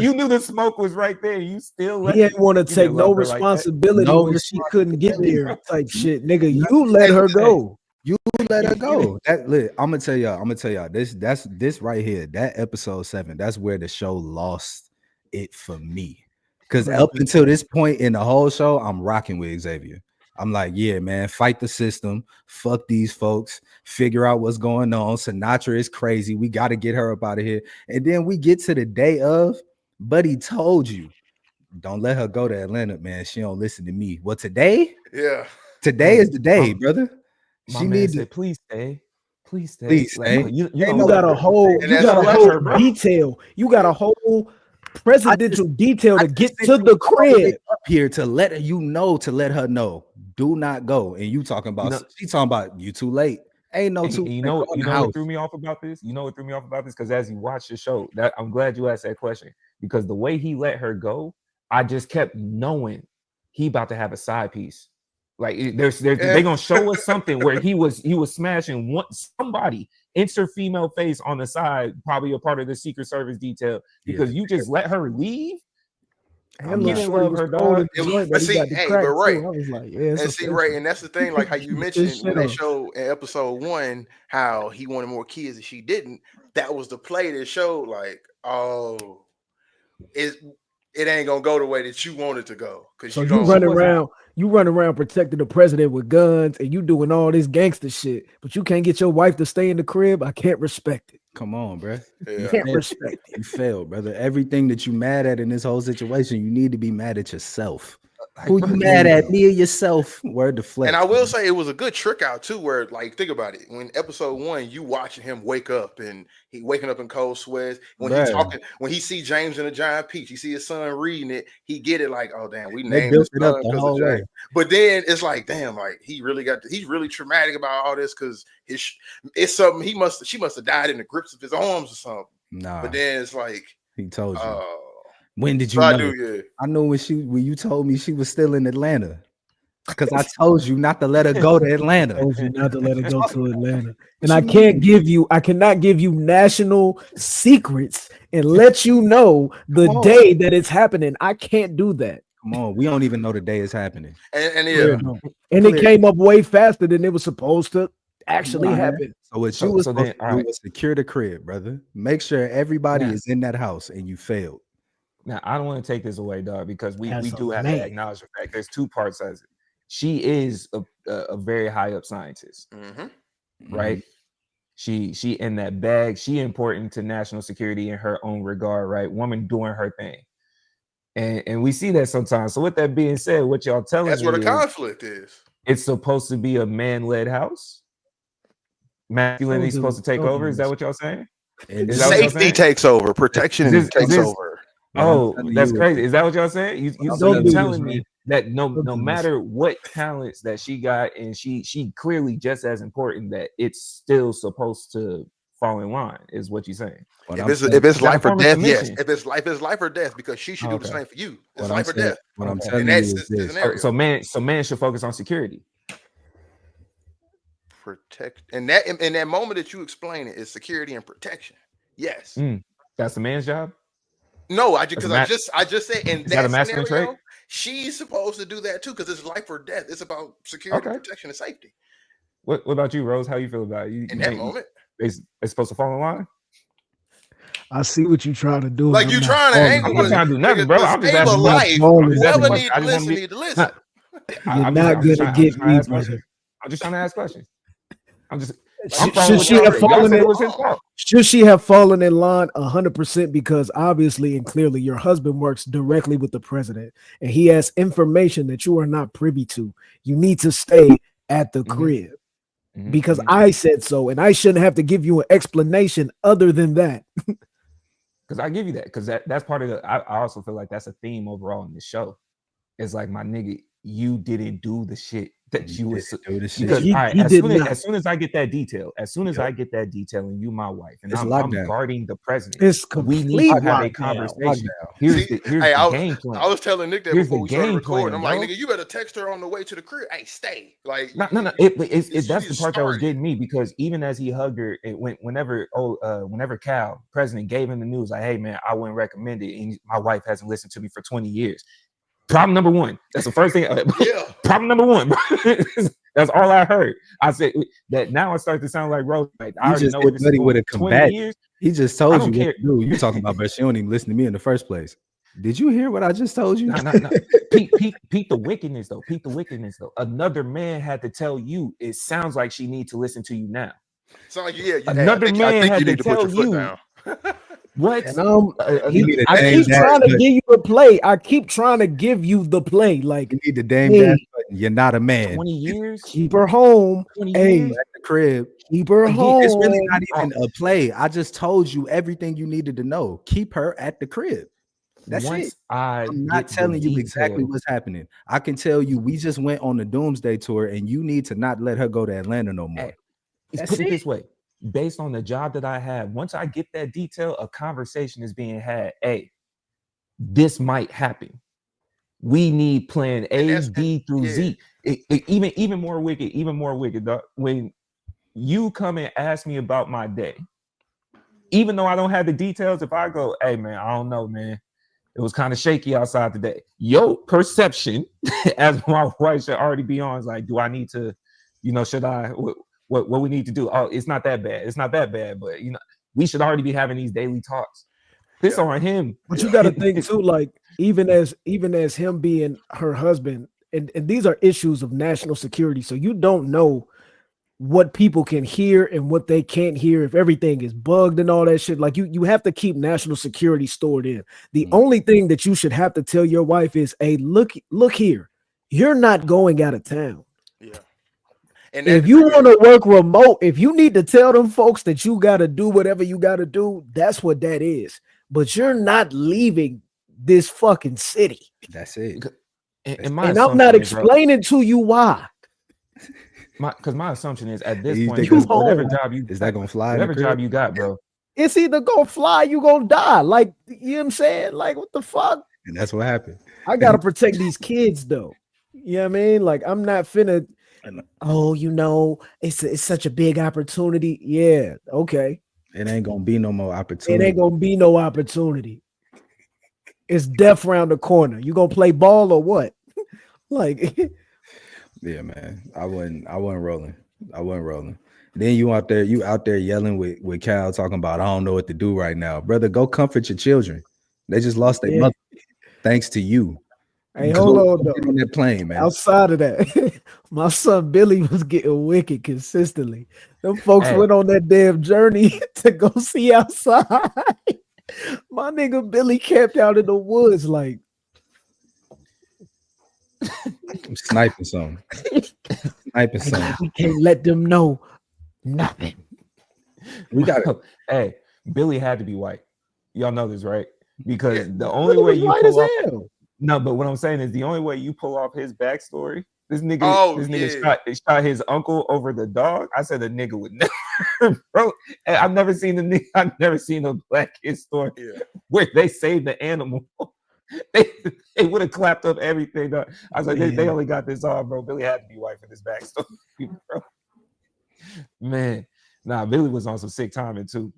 S2: you knew the smoke was right there. You still let
S4: he didn't want to take no responsibility when she couldn't get there, type shit, nigga. You let her go.
S1: You let her go. I'm gonna tell y'all. This right here. That episode 7. That's where the show lost it for me. Because up until this point in the whole show, I'm rocking with Xavier. I'm like, yeah, man, fight the system, fuck these folks, figure out what's going on. Sinatra is crazy. We got to get her up out of here. And then we get to the day of, Buddy told you, don't let her go to Atlanta, man. She don't listen to me. Well, today is the day, brother.
S2: She needs to please stay. Please stay.
S1: Please stay.
S2: Like, you
S4: got a whole detail. You got a whole presidential detail to get to the crib
S1: up here to let her know. Do not go. And you talking about she talking about you too late. Ain't no too.
S2: You know what threw me off about this? Because as you watch the show, that I'm glad you asked that question, because the way he let her go, I just kept knowing he about to have a side piece. Like they're gonna show us something where he was smashing somebody, insert female face on the side, probably a part of the Secret Service detail, because you just let her leave.
S4: And
S3: that's the thing, like how you mentioned when they show in episode 1 how he wanted more kids and she didn't. That was the play that showed, like, oh, it ain't gonna go the way that you want it to go. Because
S4: you run around protecting the president with guns and you doing all this gangster shit, but you can't get your wife to stay in the crib. I can't respect it.
S1: Come on, bro.
S3: Yeah.
S4: You can't respect it.
S1: You failed, brother. Everything that you mad at in this whole situation, you need to be mad at yourself. Who you mad at? Me or yourself? Word to flex.
S3: And I will say it was a good trick out too, where, like, think about it. When episode 1, you watching him wake up and he waking up in cold sweats. When he talking, when he see James in a giant peach, he see his son reading it. He get it like, oh damn, we named his son because of James. But then it's like, damn, like he's really traumatic about all this because it's something she must have died in the grips of his arms or something.
S1: Nah.
S3: But then it's like
S1: he told you. When did you
S3: know?
S1: I know when you told me she was still in Atlanta. Because I told you not to let her go to Atlanta.
S4: I told you not to let her go to Atlanta. And I cannot give you national secrets and let you know the day that it's happening. I can't do that.
S1: Come on, we don't even know the day is happening.
S3: And
S4: it came up way faster than it was supposed to actually happen.
S1: So what you was supposed to do was secure the crib, brother. Make sure everybody is in that house, and you failed.
S2: Now, I don't want to take this away, dog, because we do have to acknowledge the fact there's two parts of it. She is a very high up scientist, right? She in that bag. She important to national security in her own regard, right? Woman doing her thing, and we see that sometimes. So with that being said, what y'all telling me
S3: that's where the conflict is.
S2: It's supposed to be a man-led house. Masculinity is supposed to take over. Is that what y'all saying?
S3: Safety takes over. Protection takes over.
S2: Oh, that's crazy. Is that what y'all saying? You telling me that no matter what talents that she got, and she clearly just as important, that it's still supposed to fall in line, is what you're saying.
S3: If it's life or death, yes.
S2: Submission.
S3: If it's life or death, because she should do the same for you. It's life or death.
S1: What I'm
S3: In
S1: telling
S3: that
S1: you is this.
S3: scenario.
S2: So man should focus on security.
S3: Protect in that moment that you explain it is security and protection. Yes.
S2: That's the man's job.
S3: No, I just said in that
S2: a masculine
S3: scenario,
S2: trait?
S3: she's supposed to do that too, because it's life or death. It's about security, protection, and safety.
S2: What about you, Rose? How you feel about it?
S3: In that moment,
S2: it's supposed to fall in line.
S4: I see what you're trying to do.
S3: Like you trying to angle.
S2: I'm not trying to do nothing, bro. I'm just asking
S3: life. Whoever need to listen, need to listen.
S4: You're not gonna get me, brother.
S2: I'm just trying to ask questions.
S4: Should she have fallen in? Should she have fallen in line 100%? Because obviously and clearly, your husband works directly with the president, and he has information that you are not privy to. You need to stay at the crib because I said so, and I shouldn't have to give you an explanation other than that.
S2: Because I give you that, because that's part of the. I also feel like that's a theme overall in the show. It's like, my nigga, you didn't do the shit that you was because as soon as I get that detail, and you my wife, and I'm guarding the president, we need to have a conversation. Here's the game plan.
S3: I was telling Nick that before we started recording. I'm like, nigga, you better text her on the way to the crib. Hey, stay. Like,
S2: no. That's the part that was getting me, because even as he hugged her, whenever Cal, president, gave him the news, like, hey man, I wouldn't recommend it, and my wife hasn't listened to me for 20 years. Problem number one. That's the first thing. Problem number one. That's all I heard. I said that now it starts to sound like Rose. Like, I already know what this is
S1: with a combat. He just told you what to do. You talking about, but she don't even listen to me in the first place. Did you hear what I just told you?
S2: No. Peep the wickedness though. Peep the wickedness though. Another man had to tell you. It sounds like she needs to listen to you now.
S3: Sound like
S2: another man had to tell you. What?
S4: And I keep trying to give you the play. I keep trying to give you the play. Like,
S1: you need the damn dash button. You're not a man.
S2: 20 years.
S4: Keep her home.
S2: 20
S4: years
S1: at the crib.
S4: Keep her home.
S1: It's really not even a play. I just told you everything you needed to know. Keep her at the crib. That's it. I'm not telling you exactly what's happening. I can tell you we just went on the Doomsday tour, and you need to not let her go to Atlanta no more.
S2: Let's put it this way. Based on the job that I have, once I get that detail, a conversation is being had. Hey, this might happen. We need plan A, B through Z. Even more wicked. Dog. When you come and ask me about my day, even though I don't have the details, if I go, hey man, I don't know, man, it was kind of shaky outside today. Your perception, as my wife should already be on, is like, do I need to, should I? What we need to do? Oh, it's not that bad. It's not that bad, but we should already be having these daily talks. This on him.
S4: But you got to think too, like even as him being her husband, and these are issues of national security. So you don't know what people can hear and what they can't hear, if everything is bugged and all that shit. Like you have to keep national security stored in. The only thing that you should have to tell your wife is, hey, look here, you're not going out of town.
S3: Yeah.
S4: And if you want to work remote, if you need to tell them folks that you got to do whatever you got to do, that's what that is. But you're not leaving this fucking city.
S1: That's it.
S4: And I'm not explaining to you why.
S2: Because my assumption is at this point, whatever job you
S1: is that gonna fly?
S2: Whatever job you got, bro.
S4: It's either gonna fly, you gonna die. Like, you know what I'm saying? Like, what the fuck?
S1: And that's what happened.
S4: I gotta protect these kids though. You know what I mean? Like, I'm not finna. Oh, it's such a big opportunity. Yeah, okay.
S1: It ain't gonna be no more opportunity.
S4: It ain't gonna be no opportunity. It's death round the corner. You gonna play ball or what? Like,
S1: yeah, man. I wasn't rolling. Then you out there yelling with Cal talking about, I don't know what to do right now. Brother, go comfort your children. They just lost their mother. Thanks to you.
S4: Hey, hold on though.
S1: On that plane, man.
S4: Outside of that, my son Billy was getting wicked consistently. Them folks went on that damn journey to go see outside. My nigga Billy camped out in the woods like
S1: I'm sniping something.
S4: We can't let them know nothing.
S2: We got it. Hey, Billy had to be white. Y'all know this, right? Because the only way you pull off. No, but what I'm saying is the only way you pull off his backstory This nigga,
S3: Oh,
S2: this nigga
S3: yeah.
S2: shot his uncle over the dog. I said the nigga would never, bro. I've never seen a Black kid story
S3: Yeah.
S2: where they saved the animal. they would have clapped up everything. Dog. I was like, they only got this all, bro. Billy had to be white for this backstory, bro. Man, nah, Billy was on some sick timing too.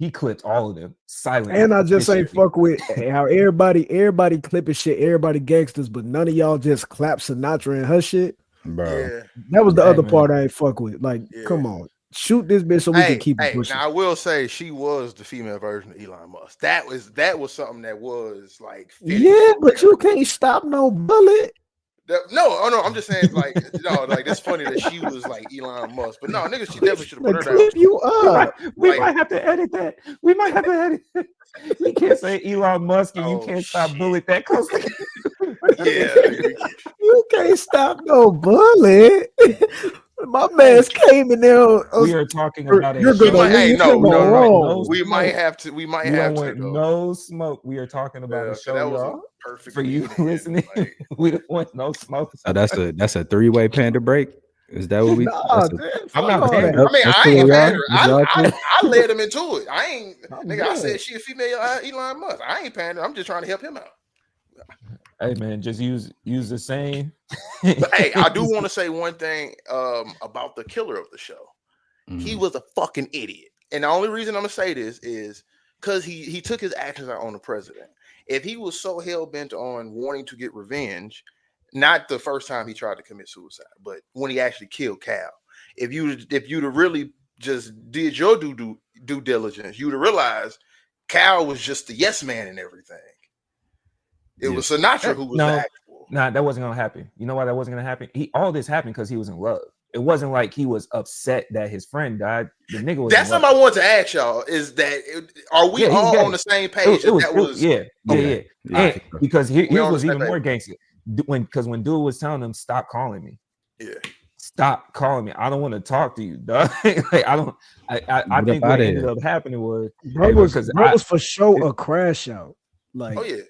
S2: He clipped all of them silently.
S4: And I just ain't fuck with how everybody clipping shit, everybody gangsters, but none of y'all just clap Sinatra and her shit.
S1: Bro.
S3: Yeah.
S4: That was the other part I ain't fuck with. Like,
S3: Yeah.
S4: come on, shoot this bitch so we can keep it pushing.
S3: Now I will say she was the female version of Elon Musk. That was something that was like,
S4: yeah, but you can't stop no bullet.
S3: No, I'm just saying, like, like it's funny that she was like Elon Musk, but no, nigga, she definitely should have put her down.
S4: Clip you up.
S2: We might have to edit that. We might have to edit that. You can't say Elon Musk and you can't stop bullet that close.
S3: Yeah,
S4: you can't stop no bullet. My man's came in there.
S2: We are talking about
S3: no. We might have to.
S2: No smoke. We are talking about a show, y'all.
S3: Perfect
S2: for you listening. Like, we don't want no smoke.
S1: So that's a 3-way panda break. Is that what we?
S2: I'm not
S3: pandering. I mean, I ain't pandering. I led him into it. I ain't. Nigga, I said she a female Elon Musk. I ain't pandering. I'm just trying to help him out.
S2: Hey man, just use the same.
S3: But hey, I do want to say one thing about the killer of the show. Mm-hmm. He was a fucking idiot, and the only reason I'm gonna say this is because he took his actions out on the president. If he was so hell bent on wanting to get revenge, not the first time he tried to commit suicide, but when he actually killed Cal, if you'd have really just did your due diligence, you'd have realized Cal was just the yes man and everything. It was Sinatra who was the actual.
S2: Nah, that wasn't gonna happen. You know why that wasn't gonna happen? All this happened because he was in love. It wasn't like he was upset that his friend died. The nigga was.
S3: That's something I want to ask y'all. Is that are we all on the same page?
S2: Because here's what's even more gangster. When dude was telling him stop calling me.
S3: Yeah.
S2: Stop calling me. I don't want to talk to you, dog. Like I don't. I think what ended up happening was
S4: was for sure a crash out. Like,
S3: oh yeah.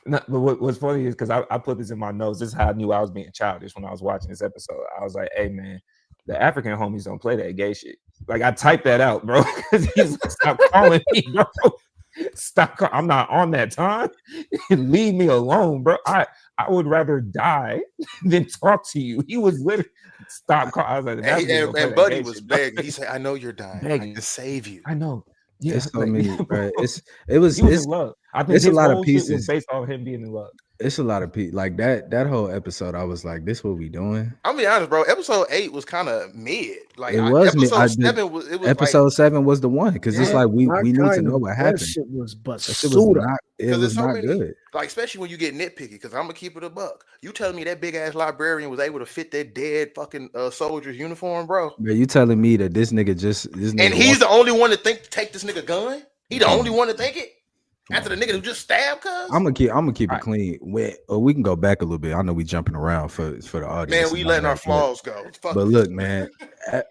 S2: No, but what's funny is because I put this in my notes. This is how I knew I was being childish when I was watching this episode. I was like, hey man, the African homies don't play that gay shit. Like I typed that out, bro. Because he's like, stop calling me, bro. Stop calling. I'm not on that time. Leave me alone, bro. I would rather die than talk to you. He was literally stop calling. I was like,
S3: and Buddy was begging. He said, I know you're dying. Begging. I can save you.
S2: I know.
S1: Yeah, it's so many, right?
S2: He was in love. I think
S1: it's a lot of pieces
S2: was based on him being in love.
S1: It's a lot of people like that whole episode. I was like, "This what we doing?"
S3: I'll be honest, bro. Episode 8 was kind of mid. Like
S1: it was
S3: episode 7 was. It was
S1: episode 7 was the one because it's like we need to know what happened.
S4: That shit was
S1: it was not good.
S3: Like especially when you get nitpicky. Because I'm gonna keep it a buck. You telling me that big ass librarian was able to fit that dead fucking soldier's uniform, bro?
S1: But you telling me that this nigga
S3: and he's the only one to take this nigga gun? He the only one to think it? After the nigga who just stabbed, cuz
S1: I'm gonna keep it clean. We can go back a little bit. I know we jumping around for the audience.
S3: Man, we letting our flaws go.
S1: But look, man,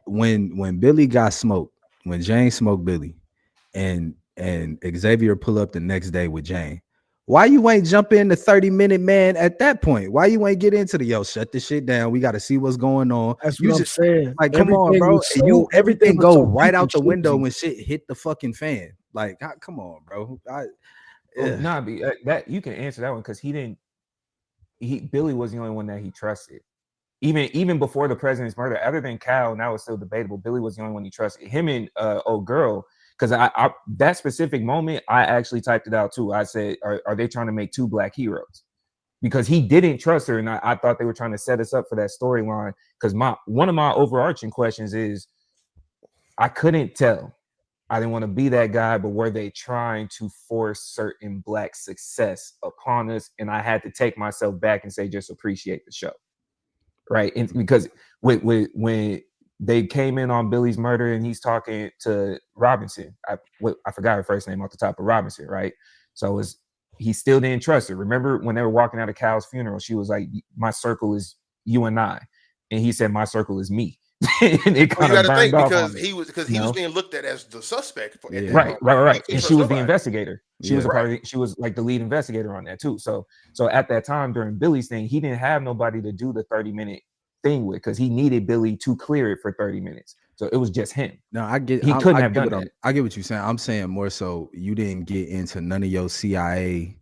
S1: when Billy got smoked, when Jane smoked Billy, and Xavier pull up the next day with Jane, why you ain't jump in the 30-minute man at that point? Why you ain't get into the shut this shit down? We got to see what's going on.
S4: That's what I'm saying.
S1: Like, come on, bro. Everything go right out the window when shit hit the fucking fan. Like, come on, bro.
S2: That you can answer that one because Billy was the only one that he trusted. Even before the president's murder, other than Cal, and that was still debatable. Billy was the only one he trusted. Him and old girl, because I that specific moment, I actually typed it out too. I said, are they trying to make 2 black heroes? Because he didn't trust her, and I thought they were trying to set us up for that storyline. Because one of my overarching questions is, I couldn't tell. I didn't want to be that guy, but were they trying to force certain black success upon us? And I had to take myself back and say, just appreciate the show, right? And because when they came in on Billy's murder and he's talking to Robinson, I forgot her first name off the top of Robinson, right? So he still didn't trust her. Remember when they were walking out of Cal's funeral, she was like, my circle is you and I. And he said, my circle is me. And it
S3: you got to think because he was being looked at as the suspect.
S2: Right. And she was the investigator. She was a part of she was like the lead investigator on that too. So at that time during Billy's thing, he didn't have nobody to do the 30-minute thing with, because he needed Billy to clear it for 30 minutes. So it was just him.
S1: No, I get.
S2: He couldn't have done
S1: what
S2: that.
S1: I get what you're saying. I'm saying more so you didn't get into none of your CIA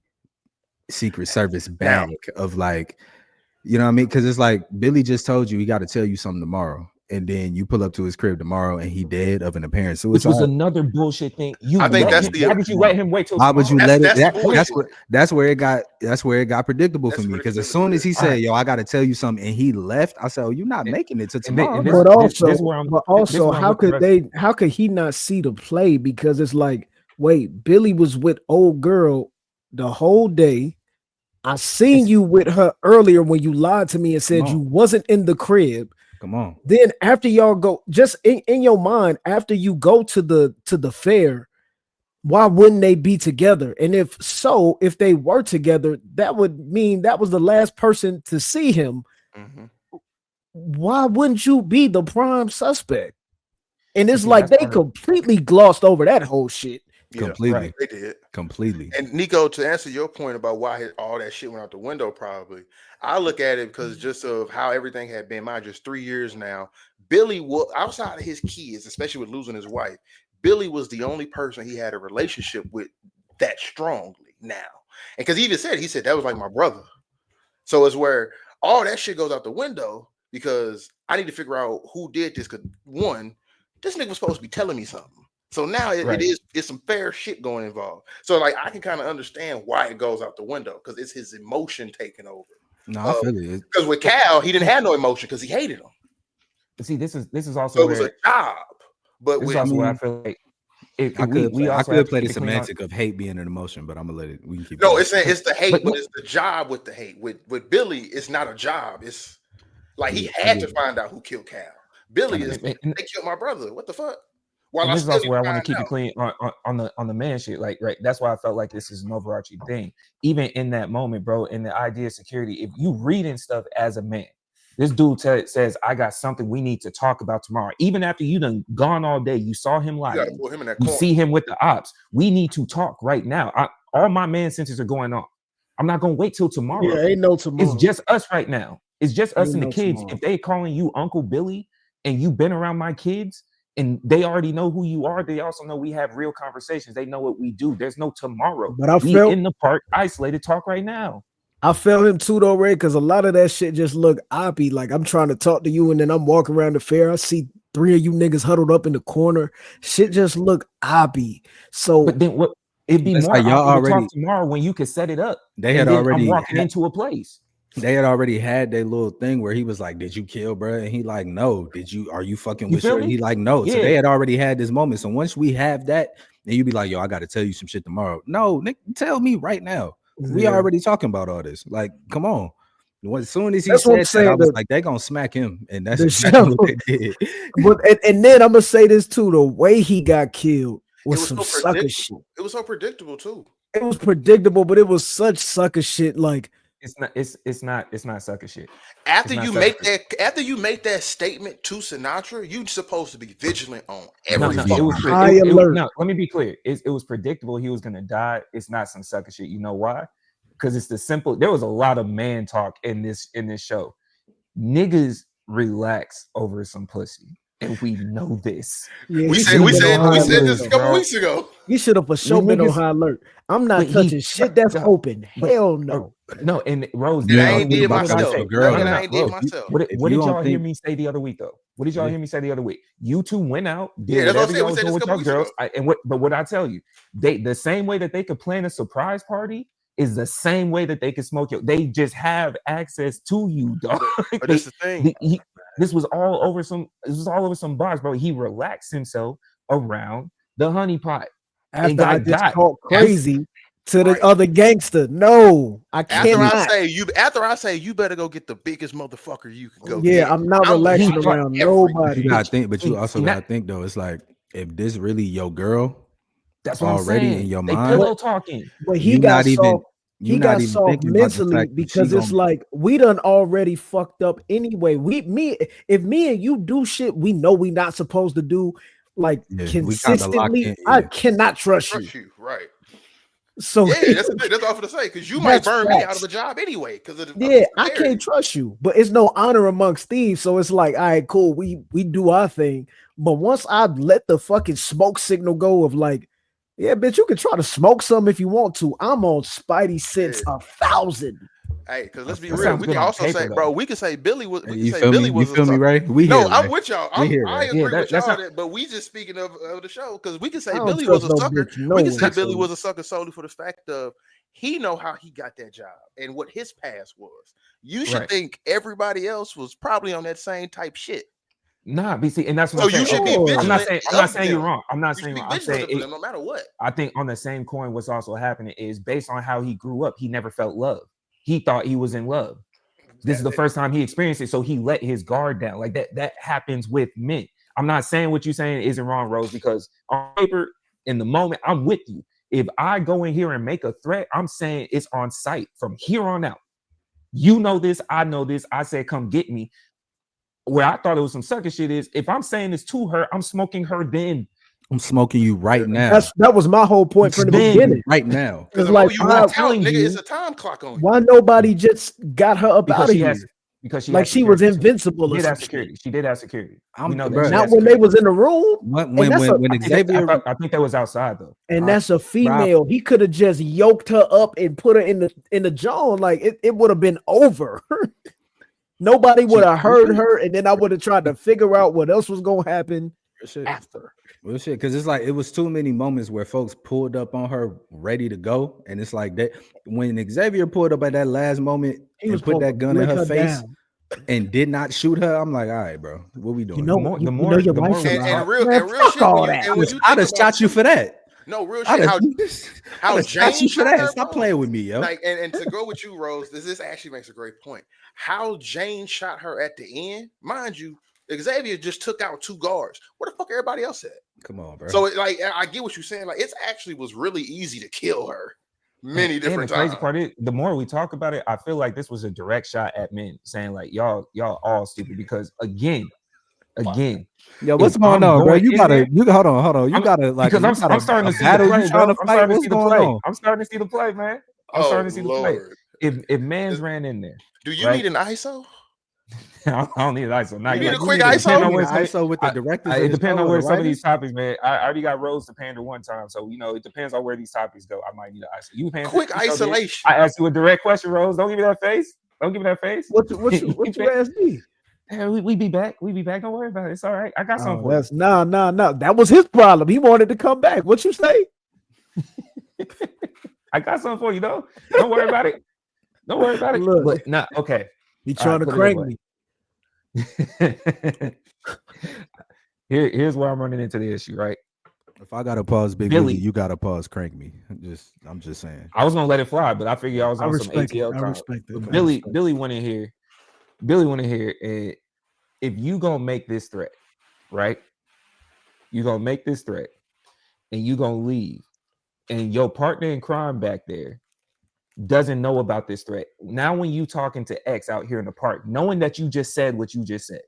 S1: Secret Service bag of like, you know what I mean? Because it's like Billy just told you he got to tell you something tomorrow, and then you pull up to his crib tomorrow and he dead of an apparent suicide.
S2: Which was another bullshit thing.
S3: I think that's
S2: why did you let him wait till
S1: why would you
S2: tomorrow?
S1: let it?
S3: That's
S1: That's where it got predictable for me, because as soon as he said,
S2: Alright.
S1: "Yo, I got to tell you something," and he left, I said, "Oh, you're not making it to
S2: And then-
S1: tomorrow."
S2: and
S1: bro."
S4: But also, how could he not see the play? Because it's like, wait, Billy was with old girl the whole day. I seen you with her earlier when you lied to me and said you wasn't in the crib.
S1: Come on.
S4: Then after y'all go, just in your mind, after you go to the fair, why wouldn't they be together? And if they were together, that would mean that was the last person to see him.
S3: Mm-hmm.
S4: Why wouldn't you be the prime suspect? And it's like they completely glossed over that whole shit.
S3: Yeah,
S1: Completely.
S3: right. They did.
S1: Completely.
S3: And Nico, to answer your point about why all that shit went out the window, probably I look at it because just of how everything had been. Mind just 3 years now. Billy was outside of his kids, especially with losing his wife. Billy was the only person he had a relationship with that strongly now. And because he said that was like my brother. So it's where all that shit goes out the window, because I need to figure out who did this. Because one, this nigga was supposed to be telling me something. So now it's some fair shit going involved. So like I can kind of understand why it goes out the window, because it's his emotion taking over.
S1: No, I feel it.
S3: Because with Cal, he didn't have no emotion because he hated him.
S2: See, this is also
S3: so it was a job. But
S2: this is also where I feel like
S1: I could play the semantic of hate being an emotion, but I'm gonna let it. We can keep.
S3: No, it's the hate, but it's the job with the hate. With Billy, it's not a job. It's like he had to find out who killed Cal. Billy they killed my brother. What the fuck?
S2: And this is also where I want to keep it clean on the man shit. Like, right, that's why I felt like this is an overarching thing. Even in that moment, bro, in the idea of security, if you reading stuff as a man, this dude says, "I got something we need to talk about tomorrow." Even after you done gone all day, you saw him live. You see him with the ops. We need to talk right now. All my man senses are going on. I'm not gonna wait till tomorrow.
S4: Yeah, ain't no tomorrow.
S2: It's just us right now. It's just us and the kids. Tomorrow. If they calling you Uncle Billy and you been around my kids, and they already know who you are, they also know we have real conversations. They know what we do. There's no tomorrow.
S4: But
S2: we in the park, isolated, talk right now.
S4: I felt him too though, Ray, because a lot of that shit just look oppy. Like I'm trying to talk to you, and then I'm walking around the fair. I see 3 of you niggas huddled up in the corner. Shit just look oppy. So,
S2: but then what? It'd be more
S1: like y'all already
S2: talk tomorrow when you could set it up.
S1: They had already
S2: I'm walking into a place.
S1: They had already had their little thing where he was like, "Did you kill, bro?" And he like, "No." Are you fucking with her? He like, "No." Yeah. So they had already had this moment. So once we have that, then you be like, "Yo, I got to tell you some shit tomorrow." No, Nick, tell me right now. Yeah. We already talking about all this. Like, come on. As soon as he said that, I was like, they gonna smack him, and that's exactly what they did.
S4: and then I'm gonna say this too: the way he got killed was some sucker shit.
S3: It was so predictable too.
S4: It was predictable, but it was such sucker shit. Like
S2: it's not sucker shit.
S3: After you make that statement to Sinatra, you're supposed to be vigilant on everything.
S4: High alert.
S2: No, let me be clear. It was predictable he was gonna die. It's not some sucker shit. You know why? Because it's the simple. There was a lot of man talk in this show. Niggas relax over some pussy, and we know this.
S3: Yeah, we said this a couple weeks ago.
S4: You should have for sure been on high alert. I'm not touching shit that's open. Hell no.
S2: No, and Rose,
S3: I ain't did myself.
S2: What did y'all hear me say the other week though? What did y'all hear me say the other week? You two went out, did whatever y'all was doing with your girls. But what I tell you, the same way that they could plan a surprise party is the same way that they could smoke you. They just have access to you, dog.
S3: But that's the thing.
S2: This was all over some bars, bro. He relaxed himself around the honey pot.
S4: After I just talked crazy to the other gangster. No, I can't.
S3: After I say you better go get the biggest motherfucker you can go.
S4: Yeah, I'm not relaxing around nobody.
S1: But you also gotta think though. It's like if this really your girl,
S2: that's what
S1: already
S2: I'm saying.
S1: in your
S2: they
S1: mind.
S2: Pillow talking.
S4: But he got soft. He got soft mentally because it's like we done already fucked up anyway. If me and you do shit we know we not supposed to do, like consistently, I cannot trust you.
S3: Right.
S4: So
S3: Yeah, that's the thing. That's all for to say, because you might
S4: That's
S3: burn me out
S4: facts.
S3: of a job anyway. Because of
S4: yeah, I
S3: severity.
S4: can't trust you, but it's no honor amongst thieves. So it's like, all right, cool, we do our thing. But once I let the fucking smoke signal go of like, yeah, bitch, you can try to smoke some if you want to. I'm on Spidey sense 1,000.
S3: Hey, because let's be
S2: That
S3: real.
S2: sounds
S3: We
S2: good
S3: can
S2: on
S3: also
S2: paper,
S3: say,
S2: though.
S3: bro, we can say Billy was. We
S1: You
S3: can say
S1: feel me?
S3: Billy
S1: You
S3: was a
S1: feel me,
S3: sucker.
S1: Ray? We
S3: No,
S1: here,
S3: I'm
S1: Ray.
S3: with y'all.
S1: We here,
S3: I
S1: Ray.
S3: agree with
S2: that's
S3: y'all
S2: not-
S3: that, but we just speaking of the show because we can
S4: I
S3: say
S4: don't
S3: Billy was
S4: trust
S3: a
S4: no
S3: sucker.
S4: bitch
S3: We can say
S4: nowhere.
S3: Billy was a sucker solely for the fact of he know how he got that job and what his past was. You should
S2: Right.
S3: think everybody else was probably on that same type shit.
S2: Nah, BC, and that's what
S3: So
S2: I'm saying.
S3: you should be
S4: Oh.
S2: I'm not
S3: vigilant.
S2: saying I'm not
S3: of
S2: saying you're
S3: them.
S2: wrong. I'm not
S3: You should
S2: saying
S3: be
S2: wrong. I'm saying
S3: vigilant of them no matter what.
S2: I think on the same coin, what's also happening is based on how he grew up, he never felt love. He thought he was in love. This is the first time he experienced it, so he let his guard down. Like that happens with men. I'm not saying what you're saying isn't wrong, Rose, because on paper, in the moment, I'm with you. If I go in here and make a threat, I'm saying it's on site from here on out. You know this, I know this. I said, come get me. Where I thought it was some sucker shit is if I'm saying this to her, I'm smoking her then.
S1: I'm smoking you right now.
S4: That was my whole point from the
S2: Then-
S4: beginning.
S1: Right now.
S3: Because
S4: It's
S3: the
S4: like,
S3: more you
S4: why-
S3: walk out,
S2: telling
S3: nigga,
S2: you-
S3: it's a time clock on you.
S4: Why nobody just got her up out of here?
S2: Because she
S4: Like
S2: had
S4: she was
S2: security.
S4: invincible
S2: She
S4: or
S2: did
S4: some
S2: have
S4: shit.
S2: security. She did have security.
S1: I'm-
S2: We know that.
S1: bruh.
S2: She
S4: Not
S2: had
S4: when they
S2: security.
S4: was in the room.
S1: When
S4: that's
S1: Xavier,
S2: I think that was outside though.
S4: And that's a female. He could have just yoked her up and put her in the jaw. Like it would have been over. Nobody would have heard her, and then I would have tried to figure out what else was gonna happen after.
S1: Well, shit, because it's like it was too many moments where folks pulled up on her ready to go, and it's like that when Xavier pulled up at that last moment
S4: He was
S1: and put
S4: supposed
S1: that
S4: to
S1: gun in
S4: lick
S1: her face
S4: down.
S1: and did not shoot her. I'm like, all right, bro, what we doing?
S4: You know,
S2: The more-
S4: you
S2: the
S4: know
S2: more-
S4: your
S2: the
S4: wife's
S2: more-
S4: alive.
S3: And real
S4: Man,
S3: shit.
S4: fuck all
S3: When you,
S4: that.
S3: and when you
S1: I'd have
S3: think about
S1: shot you for that.
S3: no real
S1: I'd
S3: shit.
S1: have
S3: How
S1: shot
S3: Jane
S1: you for
S3: shot
S1: that.
S3: her,
S1: Stop
S3: bro.
S1: playing with me, yo.
S3: Like and to go with you, Rose, this actually makes a great point. How Jane shot her at the end, mind you, Xavier just took out 2 guards. Where the fuck everybody else at?
S1: Come on, bro.
S3: So like I get what you're saying. Like it's actually was really easy to kill her many different
S2: and the
S3: times.
S2: crazy part is, the more we talk about it, I feel like this was a direct shot at men, saying like y'all all stupid because again,
S1: Yo, what's
S2: if
S1: going
S2: I'm
S1: on, bro?
S2: going
S1: You
S2: in
S1: gotta,
S2: there-
S1: you hold on. You
S2: I'm-
S1: gotta like
S2: because
S1: you got
S2: I'm starting
S1: a
S2: to see the
S1: battle
S2: play,
S1: you trying
S2: bro.
S1: to
S2: I'm
S1: fight.
S2: starting to
S1: What's
S2: see the
S1: going
S2: play.
S1: on?
S2: I'm starting to see the play, man. I'm
S3: Oh
S2: starting to see the play.
S3: Lord.
S2: If man's ran in there,
S3: Do you
S2: right?
S3: need an ISO?
S2: I don't need an ISO. Now
S3: You need
S2: yet.
S3: a quick
S1: need
S3: ISO?
S2: Depending on
S1: You
S2: where
S1: need an
S2: some-
S1: ISO with the directors.
S2: It
S1: of the
S2: depends
S1: show
S2: on
S1: or
S2: where
S1: the
S2: some of these
S1: writers?
S2: topics, man. I already got Rose to pander one time, so it depends on where these topics go. I might need an ISO. You pander,
S3: Quick
S2: you sure did.
S3: isolation.
S2: I asked you a direct question, Rose. Don't give me that face. Don't give me that face.
S4: What you asked me?
S2: Hey, we be back. We be back. Don't worry about it. It's all right. I got something for you.
S4: That's no. That was his problem. He wanted to come back. What you say?
S2: I got something for you, though. Don't worry about it. Don't worry about it.
S4: Look.
S2: But nah, okay.
S4: He
S2: All
S4: trying
S2: right,
S4: to
S2: put it
S4: crank
S2: away.
S4: me.
S2: Here's where I'm running into the issue, right?
S1: If I gotta pause Big
S2: Billy.
S1: Willie, you gotta pause Crank Me. I'm just saying.
S2: I was gonna let it fly, but I figured I was
S4: I
S2: on some
S4: respect it.
S2: ATL
S4: I
S2: time.
S4: respect it.
S2: But
S4: I
S2: Billy
S4: respect it.
S2: went in here. And if you gonna make this threat, right? You gonna make this threat, and you gonna leave, and your partner in crime back there doesn't know about this threat. Now, when you talking to X out here in the park, knowing that you just said what you just said,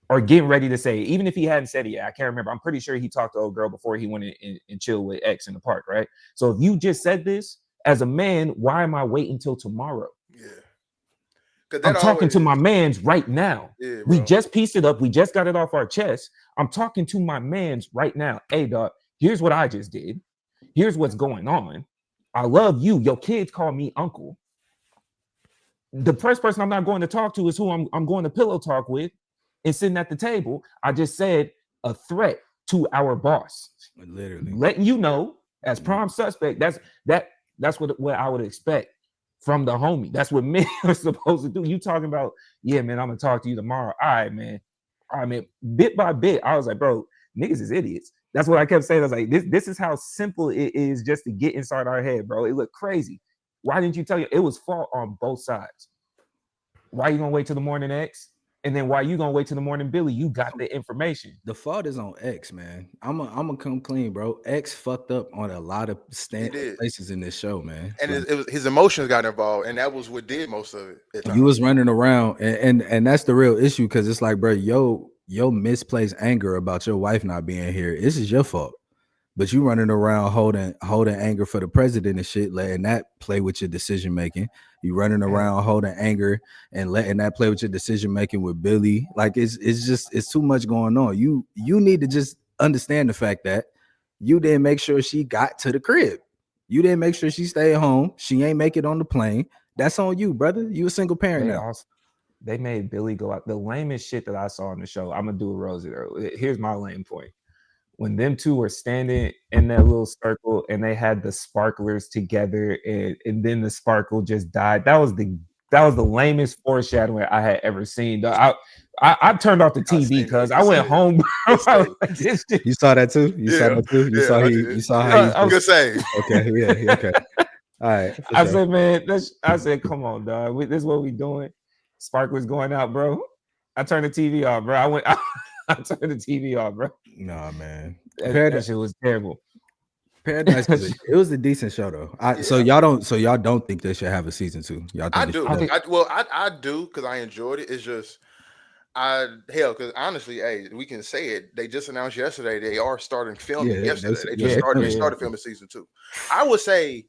S2: or getting ready to say, even if he hadn't said it yet, I can't remember. I'm pretty sure he talked to old girl before he went in and chilled with X in the park, right? So if you just said this as a man, why am I waiting till tomorrow?
S3: Yeah. 'Cause
S2: I'm
S3: that
S2: talking to
S3: always-
S2: my mans right now.
S3: Yeah,
S2: We
S3: bro.
S2: just pieced it up. We just got it off our chest. I'm talking to my mans right now. Hey, dog, here's what I just did. Here's what's going on. I love you. Your kids call me uncle. The first person I'm not going to talk to is who I'm going to pillow talk with and sitting at the table. I just said a threat to our boss.
S1: Literally.
S2: Letting you know as prime suspect, that's what I would expect from the homie. That's what men are supposed to do. You talking about, yeah, man, I'm gonna talk to you tomorrow. All right, man. Bit by bit, I was like, bro, niggas is idiots. That's what I kept saying. I was like, this is how simple it is just to get inside our head, bro. It looked crazy. Why didn't you tell you? It was fault on both sides. Why you gonna wait till the morning, X? And then why you gonna wait till the morning, Billy? You got the information.
S1: The fault is on X, man. I'm gonna come clean, bro. X fucked up on a lot of
S3: did.
S1: places in this show, man.
S3: And
S1: Like,
S3: it was his emotions got involved, and that was what did most of it. at
S1: you
S3: times.
S1: was running around, and that's the real issue, because it's like, bro, yo misplaced anger about your wife not being here. This is your fault. But you running around holding anger for the president and shit, letting that play with your decision making. You running around holding anger and letting that play with your decision making with Billy. Like it's too much going on. You need to just understand the fact that you didn't make sure she got to the crib. You didn't make sure she stayed home. She ain't make it on the plane. That's on you, brother. You a single parent now.
S2: They made Billy go out. The lamest shit that I saw on the show. I'm gonna do a Rosie. Here's my lame point. When them two were standing in that little circle and they had the sparklers together and then the sparkle just died. That was the lamest foreshadowing I had ever seen. I turned off the TV because I went home.
S1: You saw that too? You saw that too? You saw how
S3: I'm gonna say.
S1: Okay, yeah, okay. All right.
S2: I said, man, I said, come on, dog. This is what we doing. Sparklers going out, bro. I turned the TV off, bro. I turned the TV off, bro.
S1: Nah, man.
S2: That shit was terrible.
S1: Paradise it was a decent show though. So y'all don't think they should have a season 2? Y'all think
S3: I do. I do because I enjoyed it. It's just because honestly, hey, we can say it. They just announced yesterday they are starting filming yesterday. They started filming season 2. I would say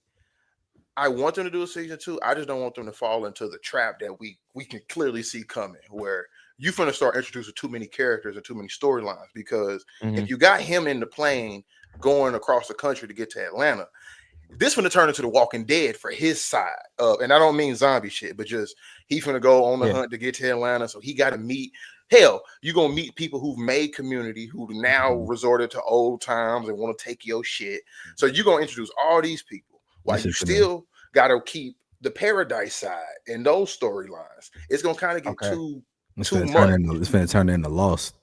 S3: I want them to do a season 2. I just don't want them to fall into the trap that we can clearly see coming, where you're going to start introducing too many characters and too many storylines. Because if you got him in the plane going across the country to get to Atlanta, this going to turn into The Walking Dead for his side of, and I don't mean zombie shit, but just he's going to go on the hunt to get to Atlanta. So he got to meet. Hell, you're going to meet people who've made Community, who now resorted to old times and want to take your shit. So you're going to introduce all these people while you still got to keep the Paradise side and those storylines. It's going to kind of get too much.
S1: It's going to turn into Lost.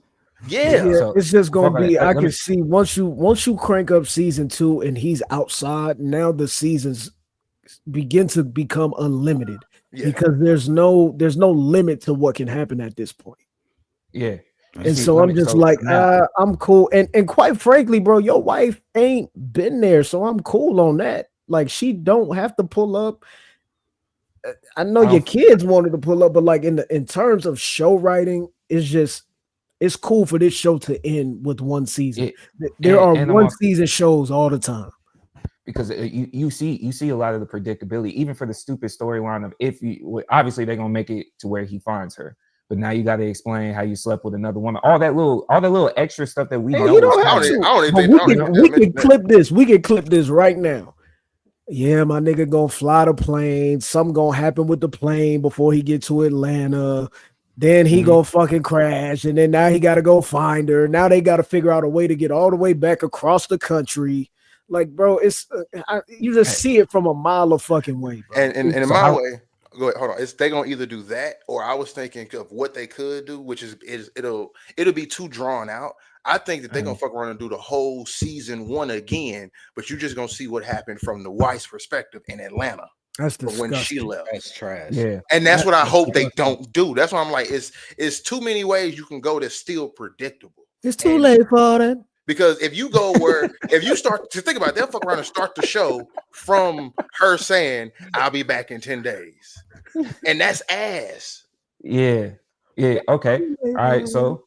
S4: Yeah, so, it's just gonna be. I can see once you crank up season 2 and he's outside. Now the seasons begin to become unlimited because there's no limit to what can happen at this point.
S2: Yeah,
S4: and so I'm just I'm cool. And quite frankly, bro, your wife ain't been there, so I'm cool on that. Like she don't have to pull up. I know your kids wanted to pull up, but like in terms of show writing, it's cool for this show to end with one season. There are one season shows all the time.
S2: Because you see a lot of the predictability, even for the stupid storyline of obviously they're gonna make it to where he finds her, but now you got to explain how you slept with another woman. All that little extra stuff that we know.
S4: We can clip this. We can clip this right now. Yeah, my nigga gonna fly the plane. Something gonna happen with the plane before he get to Atlanta. Then he gonna fucking crash, and then now he gotta go find her. Now they gotta figure out a way to get all the way back across the country. Like, bro, it's you just see it from a mile of fucking way, bro.
S3: And in my way, go ahead, hold on. They gonna either do that, or I was thinking of what they could do, which is it'll be too drawn out. I think that they're gonna fuck around and do the whole season 1 again, but you're just gonna see what happened from the wife's perspective in Atlanta.
S4: That's disgusting.
S3: When she left.
S1: That's trash.
S2: Yeah.
S3: And that's what I hope they don't do. That's why I'm like, it's too many ways you can go that's still predictable.
S4: It's too late for that.
S3: Because if you go if you start to think about it, they'll fuck around and start the show from her saying, I'll be back in 10 days. And that's ass.
S2: Yeah. Yeah. Okay. All right. So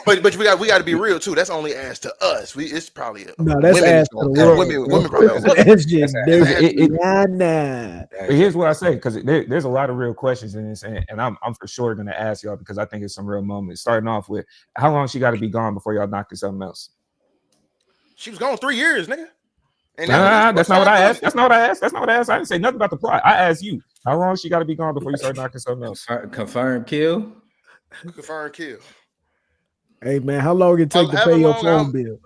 S3: but we got to be real too. That's only ass to us. It's probably
S4: that's ass to the world.
S3: Women probably.
S4: That's just nah.
S2: But here's what I say, because there's a lot of real questions in this, and I'm for sure gonna ask y'all because I think it's some real moments. Starting off with how long she got to be gone before y'all knock to something else.
S3: She was gone 3 years, nigga.
S2: And that's not what I asked. That's not what I asked. I didn't say nothing about the plot. I asked you how long she got to be gone before you start knocking something else.
S1: Confirm kill.
S3: Confirm kill.
S4: Hey man, how long it take to pay your phone bill?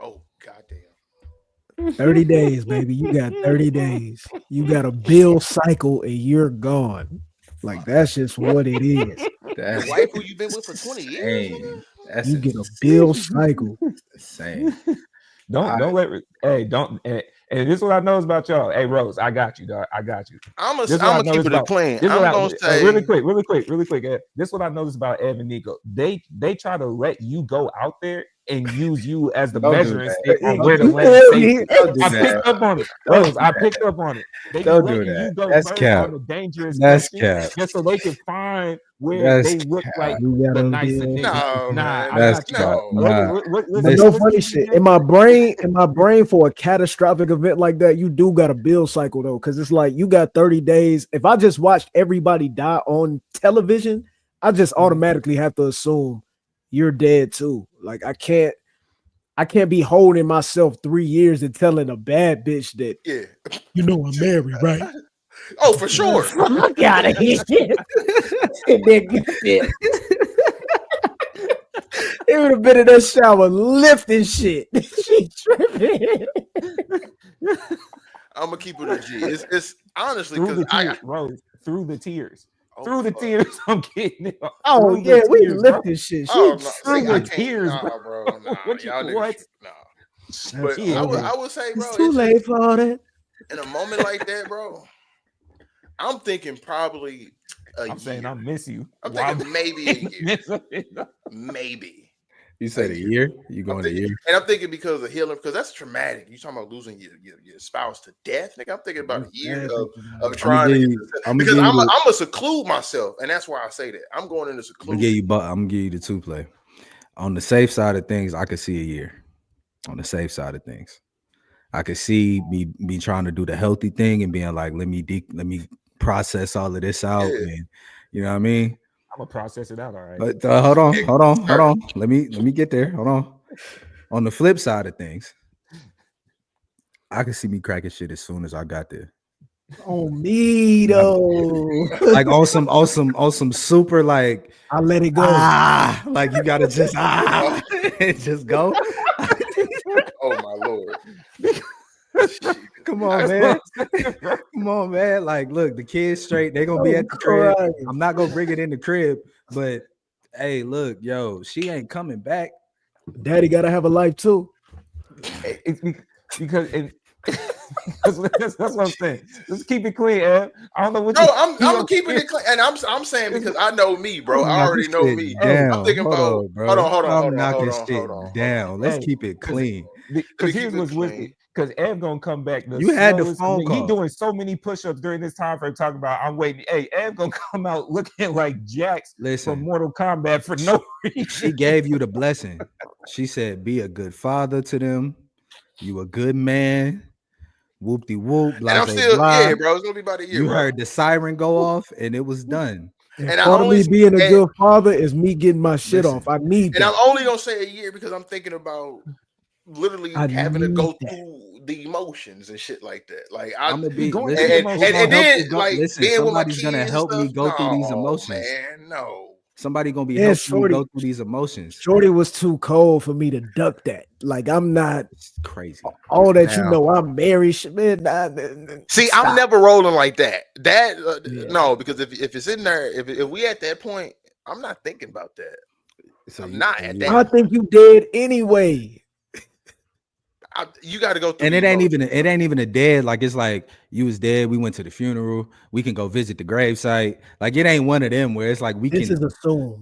S3: Oh goddamn.
S4: 30 days, baby. You got 30 days. You got a bill cycle and you're gone. Like that's just what it is.
S3: The wife who you've been with for 20 years.
S4: You get a bill cycle.
S1: Insane.
S2: And this is what I know about y'all. Hey, Rose, I got you, dog. I got you.
S3: I'm gonna keep it a plan. I'm gonna say
S2: really quick. This is what I noticed about Ev and Nico. They try to let you go out there and use you as the measuring stick on where to land. I picked up on it, Rose. I picked up on it. They
S1: don't do that.
S2: You go
S1: That's cap.
S2: on the dangerous
S1: That's cap.
S2: just so they can find where
S1: That's
S2: they look like
S1: cap.
S4: You
S2: the
S4: gotta
S2: nicer
S4: be.
S2: niggas.
S3: No, man.
S2: I
S1: That's
S2: got you.
S1: cap.
S3: No.
S1: Nah.
S4: But
S2: Listen,
S4: no
S2: listen
S4: funny
S2: to
S4: shit.
S2: me,
S4: In my brain, for a catastrophic event like that, you do got a bill cycle though, because it's like you got 30 days. If I just watched everybody die on television, I just automatically have to assume you're dead too. Like I can't be holding myself 3 years and telling a bad bitch that
S3: Yeah.
S4: I'm married, right?
S3: Oh, for sure.
S4: Fuck out of here. It would have been in that shower lifting shit. She tripping.
S3: I'm gonna keep it a G. It's honestly
S2: through
S3: because
S2: the tears, Rose. Through the tears.
S3: oh,
S2: Through the
S3: fuck.
S2: tears, I'm getting it.
S4: Oh
S2: Through
S4: yeah,
S2: the
S4: we
S2: tears, bro.
S4: lifting shit. She
S3: Oh no,
S2: Through
S3: see, I
S2: the
S3: can't.
S2: tears,
S3: Nah,
S2: bro.
S3: bro. Nah,
S2: What you
S3: y'all niggas.
S2: what?
S3: Nah. But
S2: Yeah,
S3: I would say, bro,
S4: it's too late for all that.
S3: in a moment like that, bro. I'm thinking probably a
S2: I'm saying
S3: year.
S2: I miss you.
S3: I'm
S2: While
S3: thinking maybe a
S2: in the
S3: year.
S2: midst of it.
S3: Maybe.
S1: You said a year? You going a year?
S3: And I'm thinking because of healing, because that's traumatic. You talking about losing your spouse to death, nigga. I'm thinking about a year of trying to because I'm gonna seclude myself, and that's why I say that. I'm going into seclusion.
S1: I'm gonna give you the 2 play. On the safe side of things, I could see a year. On the safe side of things, I could see me trying to do the healthy thing and being like, let me process all of this out, and you know what I mean.
S2: I'm gonna process it out, all right.
S1: But hold on. Let me get there. Hold on. On the flip side of things, I can see me cracking shit as soon as I got there.
S4: On me though.
S1: Like on some super like
S4: I let it go.
S1: Like you gotta just and just go.
S3: Oh my lord.
S1: Come on, man. Come on, man. Like, look, the kids straight. They're gonna be at the crib. I'm not gonna bring it in the crib, but hey, look, yo, she ain't coming back.
S4: Daddy gotta have a life too.
S2: It's because that's what I'm saying. Let's keep it clean, Ed. I don't know what.
S3: No, I'm keeping it clean, and I'm saying because I know me, bro. I already know me.
S1: Down.
S3: I'm thinking
S1: hold
S3: about
S1: on,
S3: hold on.
S1: down. Let's keep it clean.
S2: Because here's what's with me. Because Ed gonna come back.
S1: You had the phone call.
S2: He doing so many push-ups during this time frame. Talking about I'm waiting. Hey, Ed gonna come out looking like Jax from Mortal Kombat for no reason.
S1: She gave you the blessing. She said, "Be a good father to them. You a good man." Whoop de whoop.
S3: And I'm still, yeah, bro. It's gonna be about a year.
S1: You heard the siren go off, and it was done.
S4: And part of me being a good father is me getting my shit off. I need that.
S3: And I'm only gonna say a year because I'm thinking about literally having to go through the emotions and shit like that. Like I'm gonna be going and then like being with my kids
S1: gonna help me go through these emotions.
S3: Man, no.
S1: Somebody gonna be helping me go through these emotions.
S4: Shorty was too cold for me to duck that. Like I'm not
S1: crazy.
S4: All that I'm married. Man,
S3: see, I'm never rolling like that. No, because if it's in there, if we at that point, I'm not thinking about that. So I'm not at that.
S4: I think you did anyway.
S3: You got to go through,
S1: and it ain't even a dead. Like it's like you was dead. We went to the funeral. We can go visit the gravesite. Like it ain't one of them where it's like we can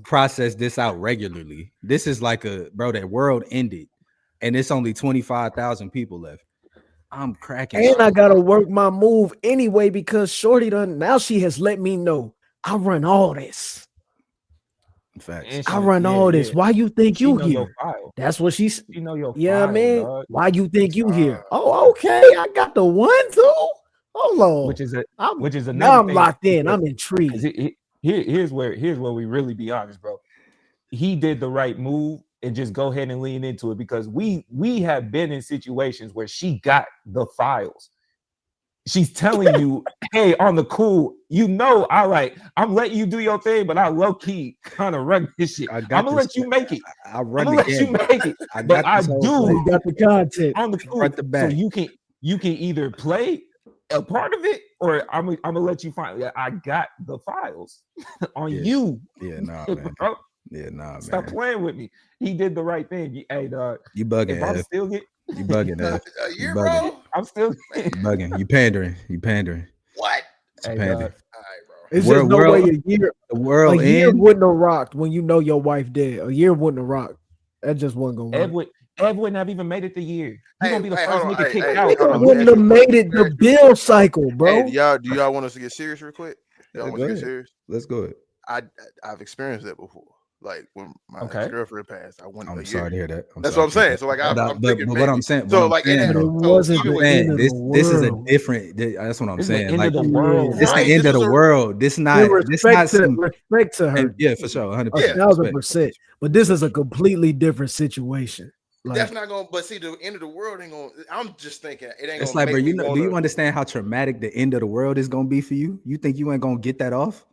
S1: process this out regularly. This is like that world ended, and it's only 25,000 people left. I'm cracking,
S4: and I gotta work my move anyway because Shorty now she has let me know I run all this.
S1: Facts.
S4: I run all this. Why you think you here? That's what she's.
S2: You know your
S4: file, man. Dog. Why you think you here? Oh, okay. I got the 1, 2. Hold on.
S2: Which is
S4: now I'm locked in. I'm intrigued.
S2: Here's where we really be honest, bro. He did the right move and just go ahead and lean into it because we have been in situations where she got the files. She's telling you, hey, on the cool, I'm letting you do your thing, but I low key kind of run this shit. I'm gonna let you make it.
S1: I run the game.
S2: You make it. But I do.
S4: You got the content
S2: on the cool.
S1: Front to back.
S2: So you can either play a part of it or I'm gonna let you find. I got the files on you.
S1: Yeah, nah, man.
S2: Bro.
S1: Yeah, nah,
S2: Stop
S1: man.
S2: playing with me. He did the right thing. Hey, dog.
S1: You bugging,
S2: I'm still get.
S1: You bugging, Ev.
S3: You bugging.
S2: I'm still
S1: you bugging. You pandering.
S3: What?
S1: It's pandering.
S3: All right, bro.
S4: It's just no way a year.
S1: The world
S4: a year wouldn't have rocked when you know your wife dead. A year wouldn't have rocked. That just wasn't gonna work.
S2: Ed wouldn't have even made it the year. He's gonna be the first nigga kicked out.
S4: Nigga wouldn't have made it the bill cycle, bro.
S3: Hey, do y'all want us to get serious real quick? Y'all want to get serious?
S1: Let's go ahead.
S3: I've experienced that before. Like when my
S2: Okay.
S3: ex-girlfriend passed, I went
S1: I'm
S3: a
S1: sorry
S3: year.
S1: to hear that.
S3: That's what I'm saying. So like
S1: But
S3: I'm thinking
S1: what
S3: maybe.
S1: I'm saying,
S3: So like and
S4: But
S1: though,
S4: it
S3: so
S4: wasn't
S3: even
S4: the
S3: with
S4: end of the
S1: this is a
S4: world.
S1: different. That's what I'm
S2: This is the
S1: saying.
S2: end
S1: Like
S2: of the world,
S1: this
S2: bro.
S1: the end
S3: this
S1: of the
S3: is a
S1: world. This
S4: In
S1: not some.
S4: respect to her,
S1: And yeah, for sure, 100%.
S3: Yeah.
S4: 1,000%. But this is a completely different situation.
S3: that's
S4: Like,
S3: not gonna. But see, the end of the world ain't gonna. I'm just thinking it ain't
S1: It's
S3: gonna
S1: like, bro,
S3: make me
S1: do
S3: want
S1: you
S3: to.
S1: understand how traumatic the end of the world is gonna be for you? You think you ain't gonna get that off?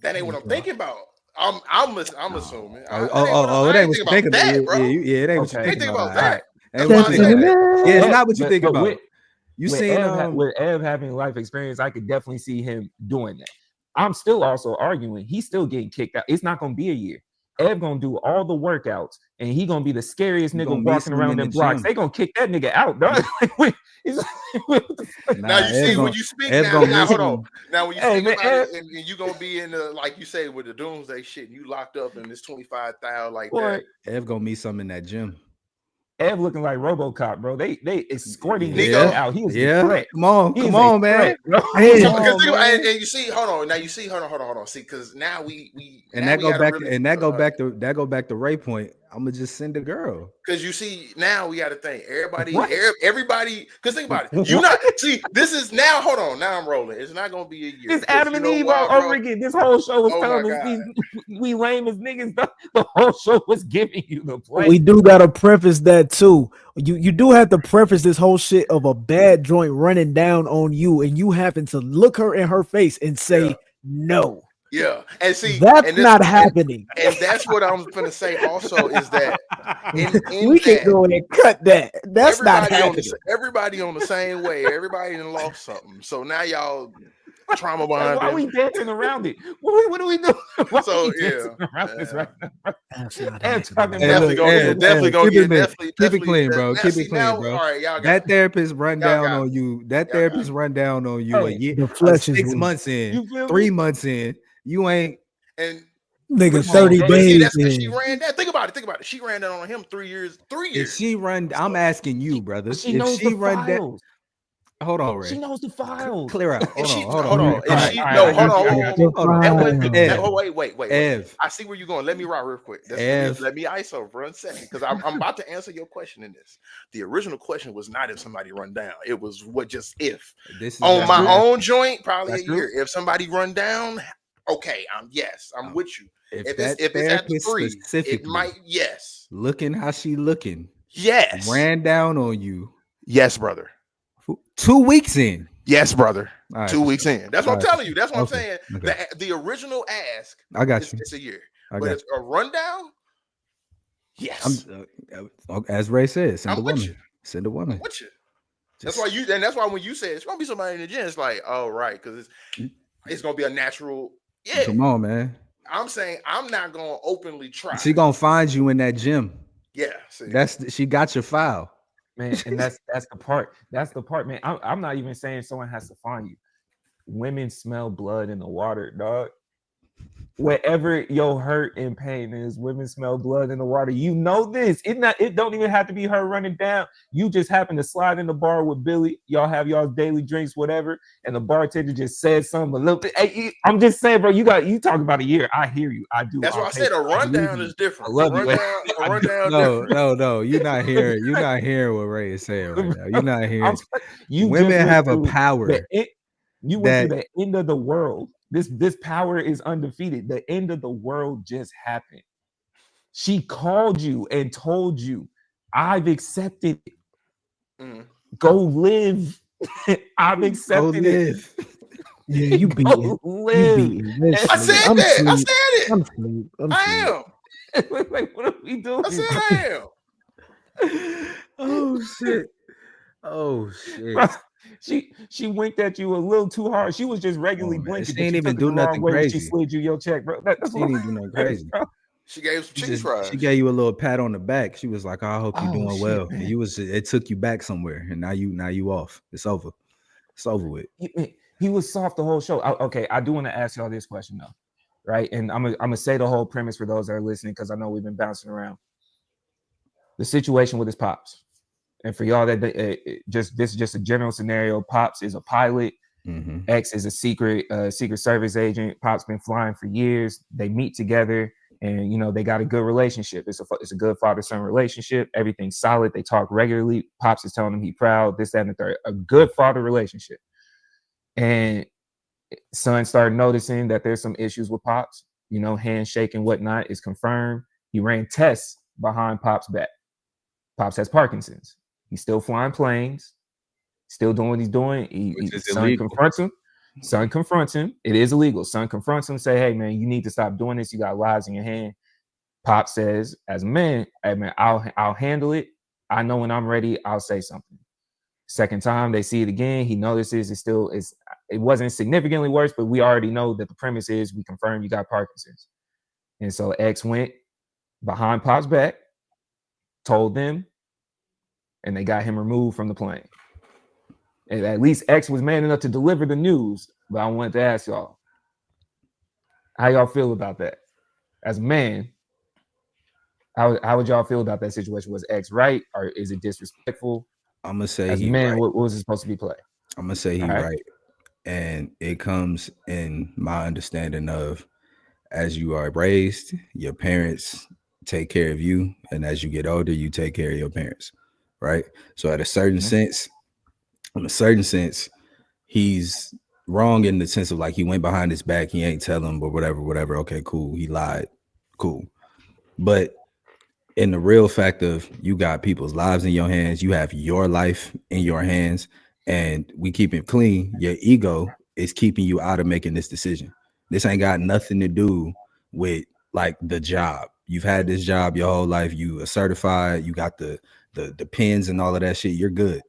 S3: That ain't what I'm thinking about. I'm assuming.
S1: It
S3: I
S1: ain't
S3: ain't
S1: what
S3: thinking
S1: you
S3: about
S1: think about.
S3: that, bro.
S1: it ain't what you
S2: Okay.
S3: I ain't
S1: think
S3: thinking
S1: about.
S3: about
S1: All right.
S3: that.
S1: Ain't
S3: That's
S1: what
S3: why
S1: you
S3: I
S1: think
S3: say
S1: about.
S3: that.
S1: Yeah, it's
S2: Ev,
S1: not what you think
S2: but
S1: about. You
S2: with
S1: seen
S2: with Ev having life experience, I could definitely see him doing that. I'm still also arguing he's still getting kicked out. It's not gonna be a year. Ev gonna do all the workouts, and he gonna be the scariest
S1: you
S2: nigga
S1: gonna meet
S2: walking
S1: some
S2: around
S1: in the
S2: them blocks.
S1: gym.
S2: They gonna kick that nigga out, dog. What the fuck?
S3: Now you see when you speak now. Now hold on. Now when you
S2: Hey,
S3: speak
S2: man,
S3: about
S2: Ev,
S3: it, and you gonna be in the like you say with the doomsday shit, and you locked up in this 25,000 like
S2: boy,
S3: that.
S1: Ev gonna meet some in that gym.
S2: Ev looking like RoboCop, bro. They escorting this
S3: Nico?
S2: nigga out. He is a
S1: Yeah.
S2: threat.
S1: Come on,
S2: He
S1: come
S2: is a
S1: on, man.
S2: threat, bro.
S4: Hey.
S3: So,
S1: Come
S3: because
S1: on,
S3: think about,
S1: man.
S3: and you see, hold on. Now you see, hold on. See, because now we
S1: And
S3: now
S1: that
S3: we
S1: go
S3: gotta
S1: back
S3: really,
S1: and that go back to Ray point. I'm gonna just send a girl.
S3: because you see now we got to think
S2: What?
S3: everybody. Because think about it. You
S2: What?
S3: not see this is now. Hold on. Now I'm rolling. It's not gonna be a year.
S2: This
S3: 'cause
S2: Adam
S3: you
S2: and
S3: know
S2: Eve
S3: why,
S2: all
S3: bro?
S2: over again. This whole show was
S3: Oh my
S2: telling us
S3: God.
S2: we lame as niggas. The whole show was giving you the play.
S4: we do gotta preface that too. You do have to preface this whole shit of a bad joint running down on you, and you having to look her in her face and say
S3: Yeah.
S4: no.
S3: Yeah, and see,
S4: That's
S3: and this,
S4: not happening.
S3: and that's what I'm gonna say. Also, is that in
S4: We can
S3: that
S4: go and cut that. That's not happening.
S3: everybody on the same way. Everybody done lost something. So now y'all trauma
S2: Why are
S3: bonding.
S2: we dancing around it? What do we do? Why
S3: So,
S2: are we dancing
S3: yeah,
S2: around this right now?
S4: That's not
S2: And
S4: happening.
S2: talking
S1: Hey,
S2: about
S1: look,
S3: Definitely gonna
S1: keep
S3: get
S1: it clean, bro.
S3: Now,
S1: Keep
S3: see,
S1: it clean,
S3: now,
S1: bro.
S3: all right, y'all got
S1: That therapist run
S3: Y'all
S1: down
S3: got
S1: on you. That
S3: Y'all got
S1: therapist run down on you a
S2: Hey,
S1: year,
S4: The flesh is
S1: 6
S4: weak.
S1: months in,
S2: you feel
S1: 3
S2: me?
S1: months in. You ain't.
S3: and
S4: Nigga,
S2: Come on,
S4: 30
S2: man.
S3: but see,
S4: days
S3: that's because she
S4: in.
S3: ran that. Think about it. She ran down on him 3 years. 3
S1: If
S3: years.
S1: she run, I'm asking you, brother.
S2: She
S1: If
S2: knows
S1: she
S2: the
S1: run down,
S2: files.
S1: hold on,
S2: She
S1: Ray.
S2: knows the files.
S1: Clear out.
S3: If she
S1: Hold
S3: hold
S1: on.
S3: on,
S1: Ray.
S3: if
S2: All
S3: she
S2: right,
S3: no,
S2: I
S3: hold
S2: got you, I
S3: on,
S2: got
S3: whoa,
S2: you.
S1: Hold on.
S3: that wasn't.
S1: Ev,
S3: Oh, wait.
S1: Ev,
S3: I see where you're going. Let me rock real quick.
S1: Ev.
S3: Let me ISO for 1 second because I'm about to answer your question in this. The original question was not if somebody run down. It was what just if
S1: This is
S3: on
S1: what
S3: my
S1: I'm
S3: own
S1: asking.
S3: joint, probably
S2: That's
S3: a year.
S2: true.
S3: If somebody run down, okay, I'm with you.
S1: If
S3: If
S1: that
S3: it's at the
S1: therapist
S3: 3, it
S1: specifically
S3: might
S1: looking how she looking,
S3: yes,
S1: ran down on you
S3: brother.
S1: 2 weeks in.
S3: Yes, brother.
S1: All right,
S3: 2
S1: for
S3: weeks
S1: sure.
S3: in. That's
S1: All
S3: what I'm
S1: right,
S3: telling you. That's what I'm
S1: okay.
S3: saying.
S1: Okay.
S3: The original ask,
S1: I got you.
S3: it's a year.
S1: I
S3: But
S1: got
S3: it's a rundown, yes.
S1: As Ray said, send
S3: I'm
S1: a
S3: with
S1: woman.
S3: you.
S1: Send a
S3: I'm
S1: woman.
S3: with you.
S1: Just,
S3: That's why when you said it's gonna be somebody in the gym, it's like, oh right, because it's gonna be a natural. Yeah.
S1: come on, man.
S3: I'm saying I'm not gonna openly try.
S1: She gonna find you in that gym.
S3: Yeah. See.
S1: She got your file.
S2: Man, and that's the part. That's the part, man. I'm not even saying someone has to find you. Women smell blood in the water, dog. Wherever your hurt and pain is, women smell blood in the water. You know this. It don't even have to be her running down. You just happen to slide in the bar with Billy. Y'all have y'all's daily drinks, whatever, and the bartender just said something a little bit. Hey, I'm just saying, bro. You talking about a year. I hear you. I do.
S3: That's why I
S2: Okay,
S3: said a
S2: I believe
S3: rundown
S2: you.
S3: is different.
S2: I love you.
S3: A rundown different.
S1: No. You're not hearing what Ray is saying right now. You're not hearing.
S2: You
S1: Women
S2: just went
S1: have a
S2: through
S1: power
S2: you went through the end of the world. This power is undefeated. The end of the world just happened. She called you and told you, I've accepted it.
S3: Mm.
S2: Go live. I've accepted it.
S4: Yeah, you beat
S2: Go
S4: it.
S2: live.
S4: You beat it.
S3: I said that. I said it.
S4: I'm asleep.
S3: I am.
S2: Like, what are we doing?
S3: I said I am.
S1: Oh shit. Oh shit.
S2: Bro, she winked at you a little too hard. She was just regularly
S1: Man.
S2: blinking,
S1: She
S2: but
S1: ain't
S2: you
S1: even
S2: took it the
S1: do
S2: wrong
S1: nothing
S2: way when she
S1: crazy.
S2: slid you your check, bro. That's
S1: She
S2: what
S1: ain't
S2: I'm
S1: even do nothing
S2: saying,
S1: crazy.
S2: bro.
S3: She gave some cheese fries.
S1: She gave you a little pat on the back. She was like, I hope you're
S2: Oh,
S1: doing
S2: shit,
S1: well.
S2: man.
S1: And it took you back somewhere. And now you off. It's over. It's over with.
S2: He was soft the whole show. Okay, I do want to ask y'all this question though, right? And I'm gonna say the whole premise for those that are listening because I know we've been bouncing around. The situation with his pops, and for y'all that this is just a general scenario. Pops is a pilot. X is a secret service agent. Pop's been flying for years. They meet together, and they got a good relationship. It's a good father-son relationship. Everything's solid. They talk regularly. Pops is telling him he's proud. This, that, and the third. A good father relationship. And son started noticing that there's some issues with Pops. Handshake and whatnot is confirmed. He ran tests behind Pop's back. Pops has Parkinson's. He's still flying planes. Still doing what he's doing. Son confronts him. It is illegal. Son confronts him, say, hey, man, you need to stop doing this. You got lives in your hand. Pop says, as a man, hey, man, I'll handle it. I know when I'm ready, I'll say something. Second time, they see it again. He notices it wasn't significantly worse, but we already know that the premise is we confirm you got Parkinson's. And so X went behind Pop's back, told them, and they got him removed from the plane. And at least X was man enough to deliver the news. But I wanted to ask y'all, how y'all feel about that? As a man, how would y'all feel about that situation? Was X right, or is it disrespectful?
S1: I'm gonna say
S2: as a man, right. What was it supposed to be play?
S1: I'm gonna say he's right. And it comes in my understanding of, as you are raised, your parents take care of you, and as you get older, you take care of your parents, right? So at a certain sense, in a certain sense, he's wrong in the sense of like he went behind his back, he ain't tell him, but whatever. Okay, cool. He lied. Cool. But in the real fact of you got people's lives in your hands, you have your life in your hands, and we keep it clean. Your ego is keeping you out of making this decision. This ain't got nothing to do with like the job. You've had this job your whole life. You are certified. You got the pins and all of that shit. You're good.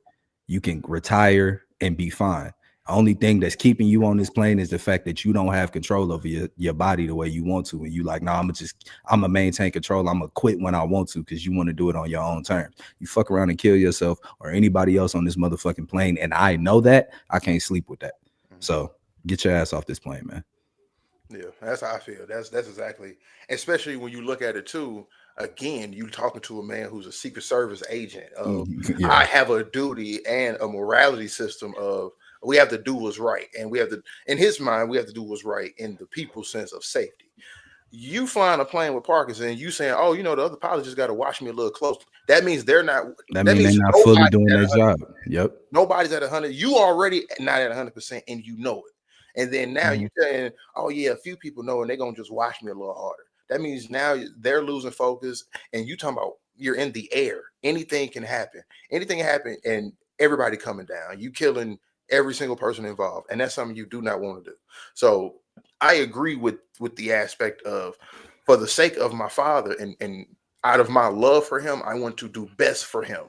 S1: You can retire and be fine. The only thing that's keeping you on this plane is the fact that you don't have control over your body the way you want to. And you like, no, I'm gonna maintain control. I'm gonna quit when I want to because you want to do it on your own terms. You fuck around and kill yourself or anybody else on this motherfucking plane. And I know that. I can't sleep with that. So get your ass off this plane, man.
S3: Yeah, that's how I feel. That's exactly, especially when you look at it too. Again, you talking to a man who's a Secret Service agent. I have a duty and a morality system of we have to do what's right, and we have to, in his mind, we have to do what's right in the people's sense of safety. You flying a plane with Parkinson, you saying, "Oh, the other pilots just got to watch me a little closer." That means they're not.
S1: That means they're not fully doing their job. Yep.
S3: Nobody's at 100. You already not at 100%, and you know it. And then now you're saying, "Oh yeah, a few people know, and they're gonna just watch me a little harder." That means now they're losing focus, and you talking about you're in the air. Anything can happen. Anything can happen, and everybody coming down. You killing every single person involved, and that's something you do not want to do. So I agree with the aspect of, for the sake of my father, and out of my love for him, I want to do best for him,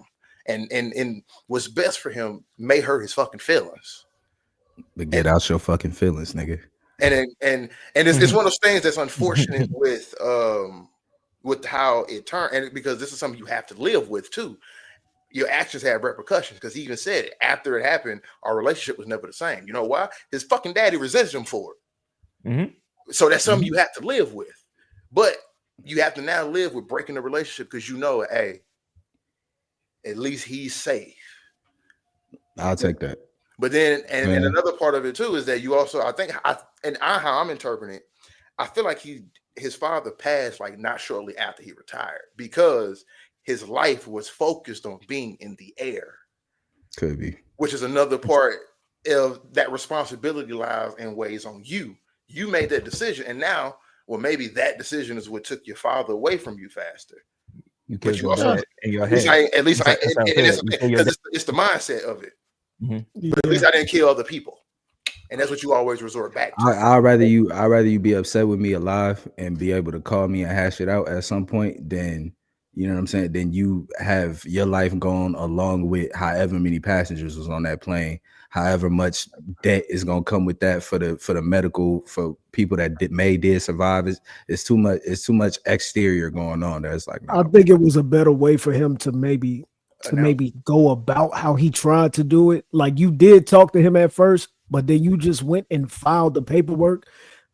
S3: and what's best for him may hurt his fucking feelings.
S1: But get out your fucking feelings, nigga.
S3: And it's one of those things that's unfortunate with how it turned, and because this is something you have to live with too. Your actions have repercussions, because he even said it. After it happened, our relationship was never the same. You know why? His fucking daddy resented him for it. So that's something you have to live with. But you have to now live with breaking the relationship because hey, at least he's safe.
S1: I'll take that.
S3: But then, and another part of it too is that you also, I think, how I'm interpreting it, I feel like his father passed like not shortly after he retired, because his life was focused on being in the air.
S1: Could be. Which
S3: is another part of that responsibility lies and weighs on you. You made that decision, and now, well, maybe that decision is what took your father away from you faster.
S2: But you also, in your head.
S3: It's the mindset of it. But at least I didn't kill other people, and that's what you always resort back to.
S1: I'd rather you be upset with me alive and be able to call me and hash it out at some point than, you know what I'm saying, then you have your life gone along with however many passengers was on that plane, however much debt is gonna come with that for the medical, for people that did survive. It's too much exterior going on there. It's like,
S4: I think it was a better way for him to maybe go about how he tried to do it. Like, you did talk to him at first, but then you just went and filed the paperwork.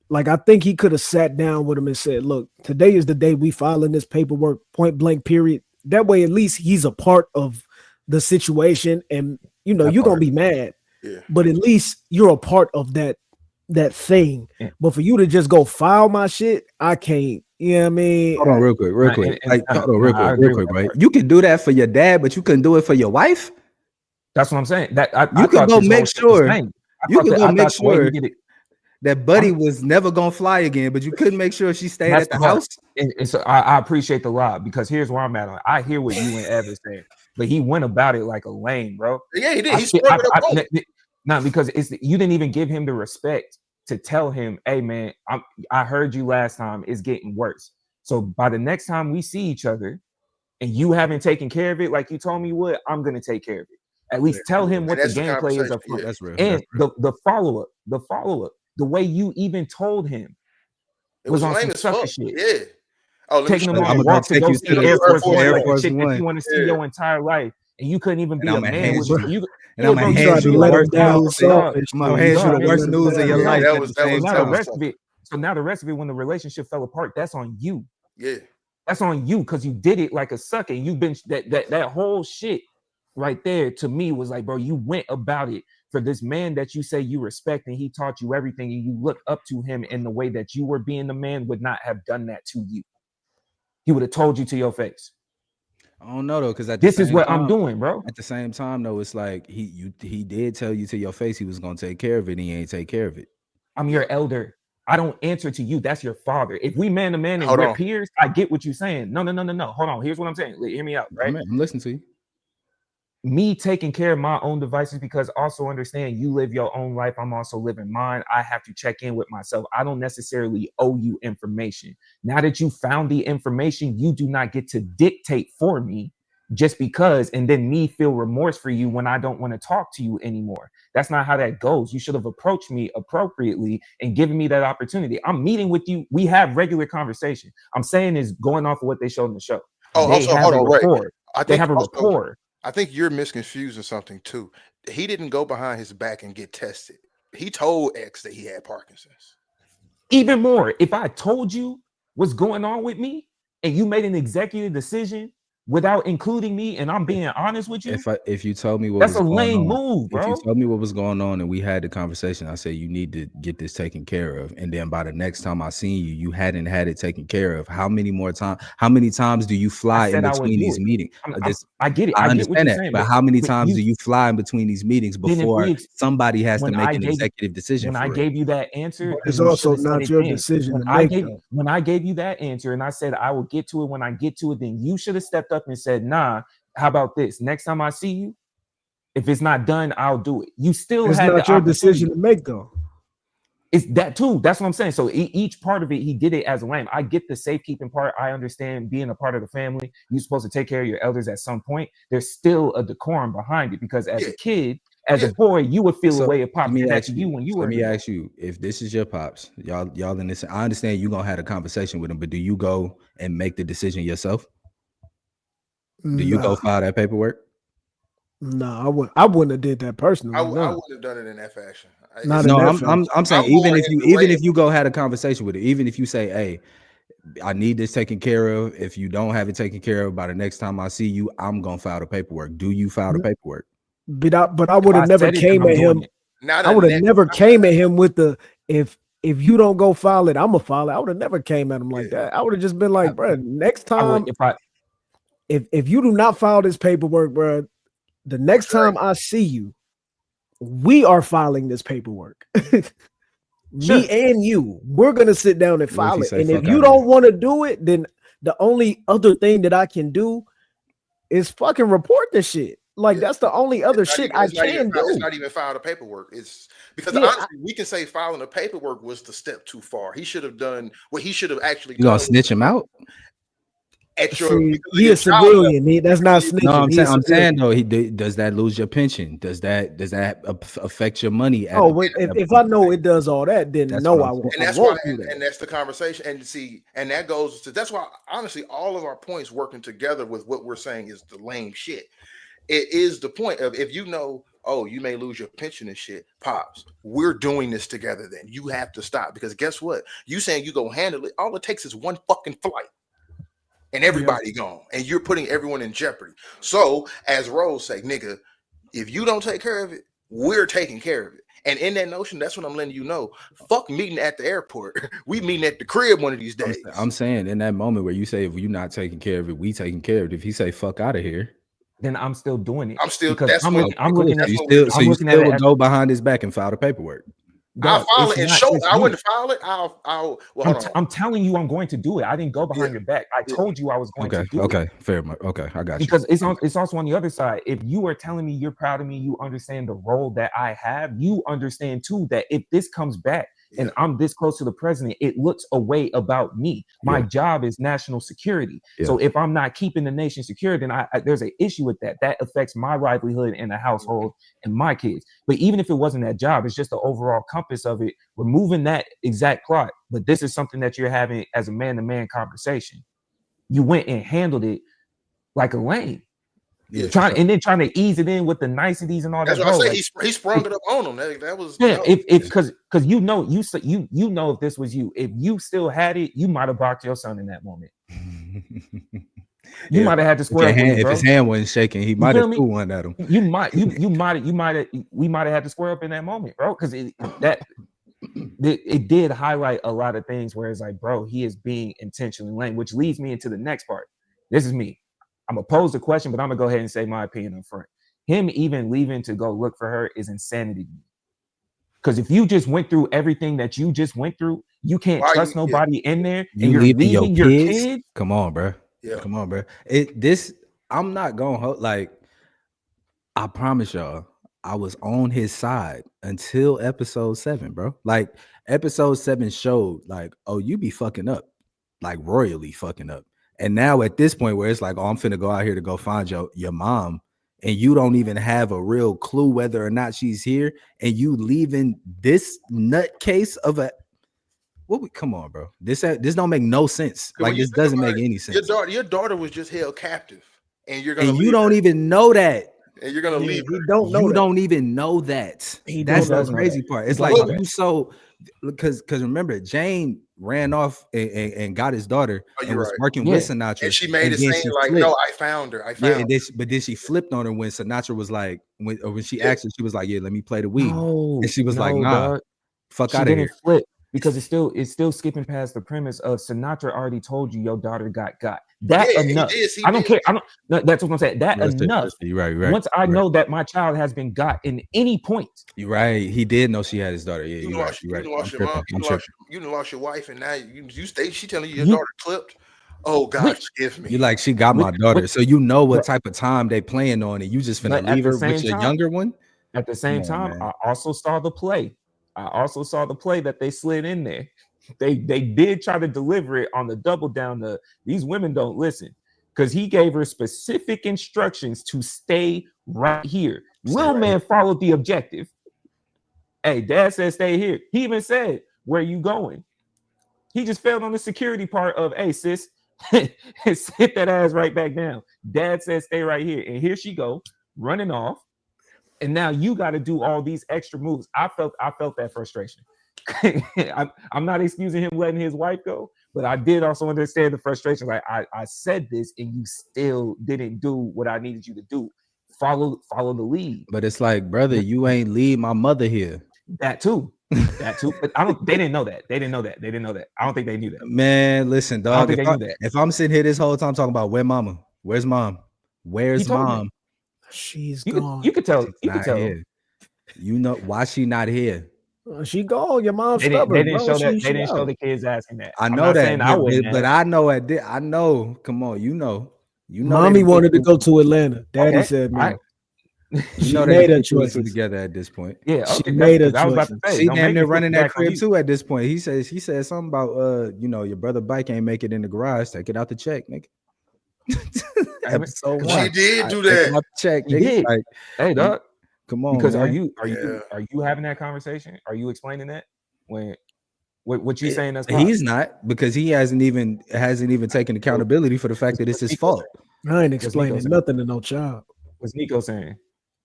S4: Like, I think he could have sat down with him and said, look, today is the day we filing this paperwork, point blank, period. That way, at least he's a part of the situation. And, you're going to be mad.
S3: Yeah.
S4: but at least you're a part of that thing.
S2: Yeah.
S4: But for you to just go file my shit, I can't. You know what I mean?
S1: Hold on, real quick. Like, hold on,
S2: I agree
S1: real
S2: with
S1: quick,
S2: that
S1: right?
S2: part.
S1: You can do that for your dad, but you couldn't do it for your wife.
S2: That's what I'm saying. That I
S1: You can
S2: thought
S1: go
S2: this
S1: make
S2: whole shit was
S1: sure.
S2: lame.
S1: You can go
S2: I
S1: make
S2: thought the way he
S1: sure
S2: did it.
S1: that Buddy was never gonna fly again, but you couldn't make sure she stayed
S2: That's
S1: at the
S2: the part.
S1: house.
S2: And so I appreciate the lie, because here's where I'm at on it. I hear what you and Ev is saying, but he went about it like a lame, bro.
S3: Yeah, he did.
S2: I
S3: He
S2: feel-
S3: sprung it up on it.
S2: Not because you didn't even give him the respect to tell him, hey man, I heard you last time, it's getting worse. So by the next time we see each other and you haven't taken care of it like you told me you would, I'm gonna take care of it. At least tell him
S3: And
S2: what the
S3: that's the
S2: gameplay is
S3: conversation.
S2: up front.
S3: Yeah.
S1: That's real.
S2: And
S1: That's real.
S2: the follow-up, the way you even told him
S3: It
S2: was
S3: was
S2: on
S3: lame
S2: some
S3: as
S2: sucker
S3: fuck.
S2: shit.
S3: Yeah. Oh, let me
S2: Taking
S3: show
S2: them
S3: you.
S2: on a
S1: I'm gonna
S2: walk to
S1: take
S2: go
S1: you
S2: see
S1: to
S2: Air Force One,
S1: Air
S2: like the
S1: Force
S2: chick that
S1: One.
S2: you want to see
S3: Yeah.
S2: your entire life, and you couldn't even
S1: And
S2: be
S1: I'm
S2: a
S1: gonna
S2: man
S1: hand
S2: with
S1: you,
S2: you.
S1: and I'm gonna
S4: You
S1: hand
S4: tried to
S1: you the
S4: let him
S1: worst
S4: down
S1: news.
S4: selfishly.
S1: I'm gonna hand you the
S4: You
S1: worst
S4: let him
S1: news in your
S4: down.
S1: life
S3: That
S1: at
S3: was-
S1: the
S3: that
S1: same
S3: was-
S2: Now
S3: that
S2: the
S1: time.
S3: was-
S2: rest of it. So now the rest of it, when the relationship fell apart, that's on you.
S3: Yeah.
S2: That's on you, because you did it like a sucker. And you've been that whole shit right there to me was like, bro, you went about it for this man that you say you respect, and he taught you everything, and you look up to him in the way that you were being the man would not have done that to you. He would have told you to your face.
S1: I don't know though, because
S2: This is what I'm doing, bro.
S1: At the same time, though, it's like he did tell you to your face he was gonna take care of it, and he ain't take care of it.
S2: I'm your elder. I don't answer to you. That's your father. If we man to man and
S3: Hold
S2: we're
S3: on.
S2: peers, I get what you're saying. No. Hold on. Here's what I'm saying. Hear me out, right?
S1: I'm listening to you.
S2: Me taking care of my own devices, because also understand you live your own life, I'm also living mine. I have to check in with myself. I don't necessarily owe you information. Now that you found the information, you do not get to dictate for me just because, and then me feel remorse for you when I don't want to talk to you anymore. That's not how that goes. You should have approached me appropriately and given me that opportunity. I'm meeting with you. We have regular conversation. I'm saying is going off of what they showed in the show.
S3: Oh,
S2: They
S3: also,
S2: have
S3: hold
S2: a
S3: on, Ray.
S2: rapport.
S3: I
S2: They
S3: think
S2: have a
S3: also-
S2: rapport.
S3: I think you're misconfusing something too. He didn't go behind his back and get tested. He told X that he had Parkinson's.
S2: Even more, if I told you what's going on with me and you made an executive decision without including me, and I'm being honest with you,
S1: If you told me what
S2: that's
S1: was
S2: a
S1: going
S2: lame
S1: on,
S2: move,
S1: if you
S2: bro.
S1: told me what was going on and we had the conversation, I said you need to get this taken care of. And then by the next time I seen you, you hadn't had it taken care of. How many times do you fly in
S2: said I would
S1: between
S2: do
S1: these
S2: it.
S1: meetings?
S2: I get it.
S1: I
S2: I get what
S1: understand
S2: you're
S1: that,
S2: saying.
S1: but how many
S2: but
S1: times
S2: you-
S1: do you fly in between these meetings
S2: Then if
S1: before
S2: we
S1: somebody has to
S2: when
S1: make
S2: I
S1: an
S2: gave you-
S1: executive decision?
S2: when
S1: for
S2: I
S1: real?
S2: gave you that answer,
S4: But
S2: then
S4: it's
S2: you
S4: also
S2: should have said
S4: not
S2: it
S4: your
S2: then.
S4: decision
S2: When
S4: to
S2: I
S4: make,
S2: gave
S4: though.
S2: when I gave you that answer and I said I will get to it when I get to it, then you should have stepped up and said, nah, how about this? Next time I see you, if it's not done, I'll do it. You still
S4: It's
S2: had
S4: not
S2: the
S4: your
S2: opportunity.
S4: decision to make, though.
S2: It's that too. That's what I'm saying. So each part of it, he did it as a lame. I get the safekeeping part. I understand being a part of the family. You're supposed to take care of your elders at some point. There's still a decorum behind it, because as a kid, as a boy, you would feel a way of pops did that to you when you were.
S1: Let me ask you, if this is your pops, y'all in this, I understand you gonna have a conversation with him, but do you go and make the decision yourself? Do you go file that paperwork?
S4: No, I wouldn't have did that personally.
S3: I
S4: No.
S3: wouldn't have done it in that fashion.
S4: Not
S1: No,
S4: in that fashion.
S1: I'm saying
S3: I'm
S1: even
S3: more
S1: if you
S3: into Ray.
S1: if you go had a conversation with it, even if you say, hey, I need this taken care of. If you don't have it taken care of by the next time I see you, I'm gonna file the paperwork. Do you file the paperwork?
S4: But I would
S2: If I
S4: have never
S2: said it, then
S4: came
S2: I'm
S4: at
S2: doing
S4: him.
S2: it.
S3: Not
S4: I would have
S3: next
S4: never
S3: time.
S4: came at him with the if you don't go file it, I'm gonna file it. I would have never came at him like that. I would have just been like, bro, next
S2: I
S4: time
S2: would,
S4: if you do not file this paperwork, bro, the next time I see you, we are filing this paperwork.
S2: Sure.
S4: Me and you, we're gonna sit down and
S1: What if
S4: file
S1: he
S4: it.
S1: say,
S4: And if
S1: "Fuck
S4: you
S1: outta
S4: don't
S1: here"?
S4: want to do it, then the only other thing that I can do is fucking report the shit. Like that's the only other shit I can do.
S3: It's not even file the paperwork. It's because
S4: Yeah,
S3: honestly, we can say filing the paperwork was the step too far. He should have done what he should have actually
S1: You
S3: done.
S1: gonna snitch him out?
S3: At your,
S4: See,
S3: because of
S4: he
S3: your
S4: a
S3: job
S4: civilian. That's not
S3: level.
S4: snitching.
S1: No, I'm
S4: He a
S1: saying
S4: civilian.
S1: though, does that lose your pension? Does that affect your money?
S4: Oh, wait, if I know it does all that, then
S1: That's
S4: no,
S1: what I'm
S4: I
S1: saying.
S4: won't.
S3: And
S4: I
S3: that's why,
S4: won't do that.
S3: and that's the conversation. And see, and that goes to that's why honestly, all of our points working together with what we're saying is the lame shit. It is the point of if you know, oh, you may lose your pension and shit, pops. We're doing this together. Then you have to stop because guess what? You saying you go handle it. All it takes is one fucking flight, and everybody gone, and you're putting everyone in jeopardy. So as Rose say, nigga, if you don't take care of it, we're taking care of it. And in that notion, that's what I'm letting you know. Fuck meeting at the airport. We meeting at the crib one of these days.
S1: I'm saying in that moment where you say, if you're not taking care of it, we taking care of it. If he say fuck out of here,
S2: then I'm still doing it.
S3: I'm still
S2: because
S3: that's
S2: I'm
S3: what
S2: looking, I'm looking at
S1: you
S3: that's what
S1: still, so
S2: I'm
S1: you
S2: looking
S1: still
S2: at it
S1: would
S2: as,
S1: go behind his back and file the paperwork.
S3: I'll
S2: dog,
S3: file
S2: it's
S3: it and
S2: not
S3: show.
S2: just
S3: I
S2: you.
S3: wouldn't file it. Well, hold on.
S2: I'm telling you, I'm going to do it. I didn't go behind your back. I told you I was going to do it.
S1: Okay, fair enough. Okay, I got you.
S2: Because it's also on the other side. If you are telling me you're proud of me, you understand the role that I have, you understand too that if this comes back and I'm this close to the president, it looks a way about me. My job is national security. So if I'm not keeping the nation secure, then there's an issue with that. That affects my livelihood in the household and my kids. But even if it wasn't that job, it's just the overall compass of it, removing that exact plot. But this is something that you're having as a man-to-man conversation. You went and handled it like a lame. Trying to ease it in with the niceties and all
S3: That's
S2: that.
S3: what I
S2: Bro,
S3: say.
S2: like,
S3: He sprung it up on him. That was
S2: because you know if this was you, if you still had it, you might have blocked your son in that moment. You might have had to square up with him,
S1: if
S2: bro.
S1: his hand wasn't shaking, he might have threw one at him.
S2: We might have had to square up in that moment, bro, because it did highlight a lot of things where it's like, bro, he is being intentionally lame, which leads me into the next part. This is me. I'm gonna pose the question, but I'm gonna go ahead and say my opinion up front. Him even leaving to go look for her is insanity. Because if you just went through everything that you just went through, you can't trust nobody in there, and you're leaving your kids.
S1: Come on, bro. Come on, bro. I'm not gonna like. I promise y'all, I was on his side until episode 7, bro. Like episode 7 showed, like, oh, you be fucking up, like royally fucking up. And now at this point where it's like, oh, I'm finna go out here to go find your mom, and you don't even have a real clue whether or not she's here, and you leaving this nutcase of a come on, bro. This don't make no sense. Like this doesn't make any sense.
S3: Your daughter was just held captive, and you
S1: don't even know that.
S3: And you're gonna leave.
S1: You don't even know that. That's the crazy part. It's like you because remember, Jane ran off and got his daughter and was working with Sinatra.
S3: And she made it saying like, "No, I found her. I found her."
S1: But then she flipped on her when Sinatra was like, when she asked her, she was like, "Yeah, let me play the weed." And she was like, "Nah,
S2: dog.
S1: fuck out of here."
S2: Flip because it's still skipping past the premise of Sinatra already told you your daughter got. That enough. I don't care. That's what I'm saying. Enough.
S1: You're right.
S2: Once I know that my child has been got in any point.
S1: You're right. He did know she had his daughter. Yeah, you're right.
S3: You lost your mom. You lost your wife, and now you stay. She telling you your daughter clipped. Oh God, forgive me.
S1: You like she got my daughter, so you know what type of time they playing on, and you just finna leave her with your younger one.
S2: At the same time, I also saw the play. That they slid in there. They did try to deliver it on the double down. These women don't listen because he gave her specific instructions to stay right here. Little man followed the objective. Hey, dad said stay here. He even said, "Where you going?" He just failed on the security part of, "Hey, sis, sit that ass right back down." Dad said stay right here, and here she go running off. And now you got to do all these extra moves. I felt that frustration. I'm not excusing him letting his wife go, but I did also understand the frustration. Like I said this, and you still didn't do what I needed you to do. Follow the lead.
S1: But it's like, brother, you ain't leave my mother here.
S2: That too. But they didn't know that. They didn't know that. I don't think they knew that.
S1: Man, listen, dog. If I'm sitting here this whole time talking about where's mom? Where's mom?
S4: She's gone.
S2: You could tell.
S1: Here. You know why she not here?
S4: She gone. Your mom's
S2: they
S4: stubborn.
S2: Didn't show that. They didn't show the kids asking that.
S1: I know that, but I know I did. I know. Come on, you know.
S4: Mommy wanted to go to Atlanta. Daddy said no.
S1: She made her choices together at this point.
S2: Yeah,
S4: she made her choices.
S1: She damn near running that crib too at this point. He said something about your brother bike ain't make it in the garage. Take it out the check, nigga.
S3: Episode 1. She did do that.
S1: Check.
S2: He did. Like, hey, dog.
S1: Come on.
S2: Because
S1: man.
S2: are you having that conversation? Are you explaining that when what you saying? That's
S1: he's not, because he hasn't even taken accountability for the fact that it's his fault.
S4: I ain't explaining nothing to no child.
S2: What's Nico saying?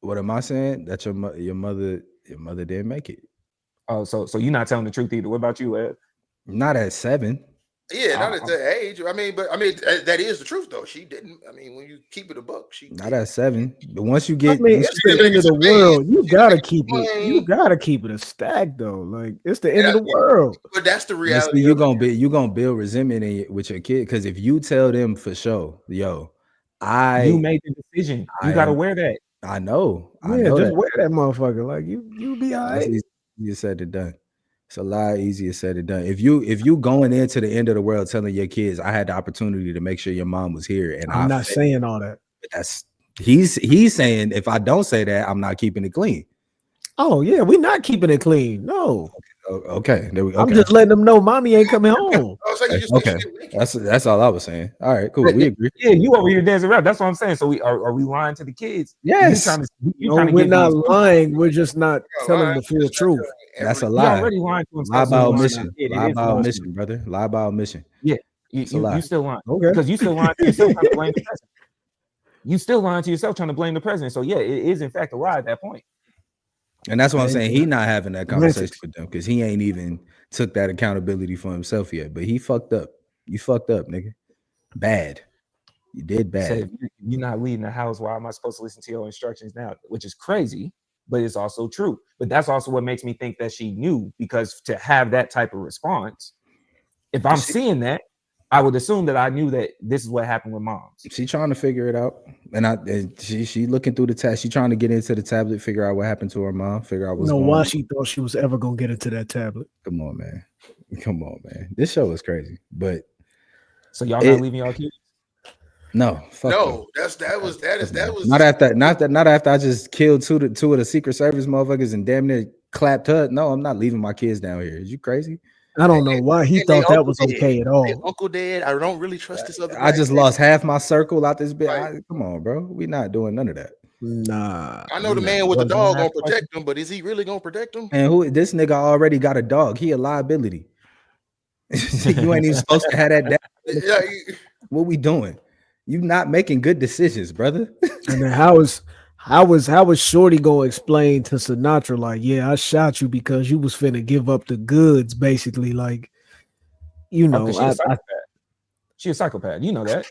S1: What am I saying? That your mother didn't make it.
S2: Oh, so you're not telling the truth either. What about you, Ed?
S1: Not at 7.
S3: Yeah, not at that age. I mean, that is the truth though. She didn't. I mean, when you keep it a buck, she
S1: Not
S3: didn't.
S1: at 7. But once you
S4: I
S1: get,
S4: mean,
S1: once
S4: it's
S1: you
S4: the
S1: get,
S4: end of the
S3: Niggas
S4: world. You
S3: amazed.
S4: gotta
S3: Niggas
S4: keep it. You
S3: complain.
S4: gotta keep it a stack though. Like it's the end of
S3: And
S4: the world.
S3: But that's the
S1: and
S3: reality.
S1: see,
S3: Of it.
S1: you gonna build resentment with your kid. Because if you tell them for sure, yo,
S2: You
S1: I
S2: made the decision. You
S1: I
S2: got to
S1: am,
S2: wear that.
S1: I know
S4: Yeah, just
S1: that.
S4: wear that motherfucker. Like you be all
S1: That's
S4: right.
S1: easier said than done. It's a lot easier said than done. If you going into the end of the world telling your kids, I had the opportunity to make sure your mom was here, and
S4: I'm
S1: I
S4: not
S1: failed.
S4: saying all that.
S1: That's he's saying if I don't say that, I'm not keeping it clean.
S4: Oh yeah, we're not keeping it clean. No,
S1: Okay, there we.
S4: I'm
S1: Okay,
S4: just letting them know mommy ain't coming home.
S3: I was like, you just
S1: okay. That's all I was saying. All right, cool. We agree.
S2: Yeah, you over here dancing around. That's what I'm saying. So are we lying to the kids?
S1: Yes.
S2: You
S4: No,
S2: trying to
S4: we're
S2: give
S4: not
S2: these
S4: lying. We're just not telling the full truth.
S1: That's a
S2: You
S1: lie.
S2: already lying to them.
S1: Lie
S2: So
S1: by
S2: you lying to
S1: omission.
S2: the kid.
S1: Lie
S2: It is
S1: by
S2: lying.
S1: omission, brother. Lie by omission.
S2: Yeah,
S1: It's a lie.
S2: you still lying.
S4: Okay.
S2: Because you still lying to yourself trying to blame the president. You still lying to yourself trying to blame the president. So yeah, it is in fact a lie at that point.
S1: And that's what I'm saying. He not having that conversation
S4: Semantics.
S1: with them because he ain't even took that accountability for himself yet. But he fucked up. You fucked up, nigga. Bad. You did bad.
S2: Say if you're not leaving the house, why am I supposed to listen to your instructions now? Which is crazy, but it's also true. But that's also what makes me think that she knew, because to have that type of response, if I'm seeing that, I would assume that I knew that this is what happened with moms.
S1: She trying to figure it out, and she looking through the test. She trying to get into the tablet, figure out what happened to her mom, figure out what's going
S4: why
S1: on.
S4: she thought she was ever gonna get into that tablet.
S1: Come on, man. Come on, man. This show is crazy, but
S2: so y'all not leaving y'all kids?
S1: No, fuck
S3: no,
S1: them.
S3: that was
S1: not after I just killed two of the Secret Service motherfuckers and damn near clapped her. No, I'm not leaving my kids down here. Is you crazy?
S4: I don't know why he thought that was okay at all.
S3: Uncle Dad, I don't really trust this other.
S1: I just lost half my circle out this bit.
S3: Right.
S1: Come on, bro. We not doing none of that.
S4: Nah.
S3: I know the man with the dog gonna protect him, but is he really gonna protect him?
S1: And who this nigga already got a dog? He a liability. You ain't even supposed to have that. What we doing? You not making good decisions, brother.
S4: And then how was Shorty gonna explain to Sinatra, like, yeah, I shot you because you was finna give up the goods, basically, like, you know,
S2: she's a psychopath. You know that.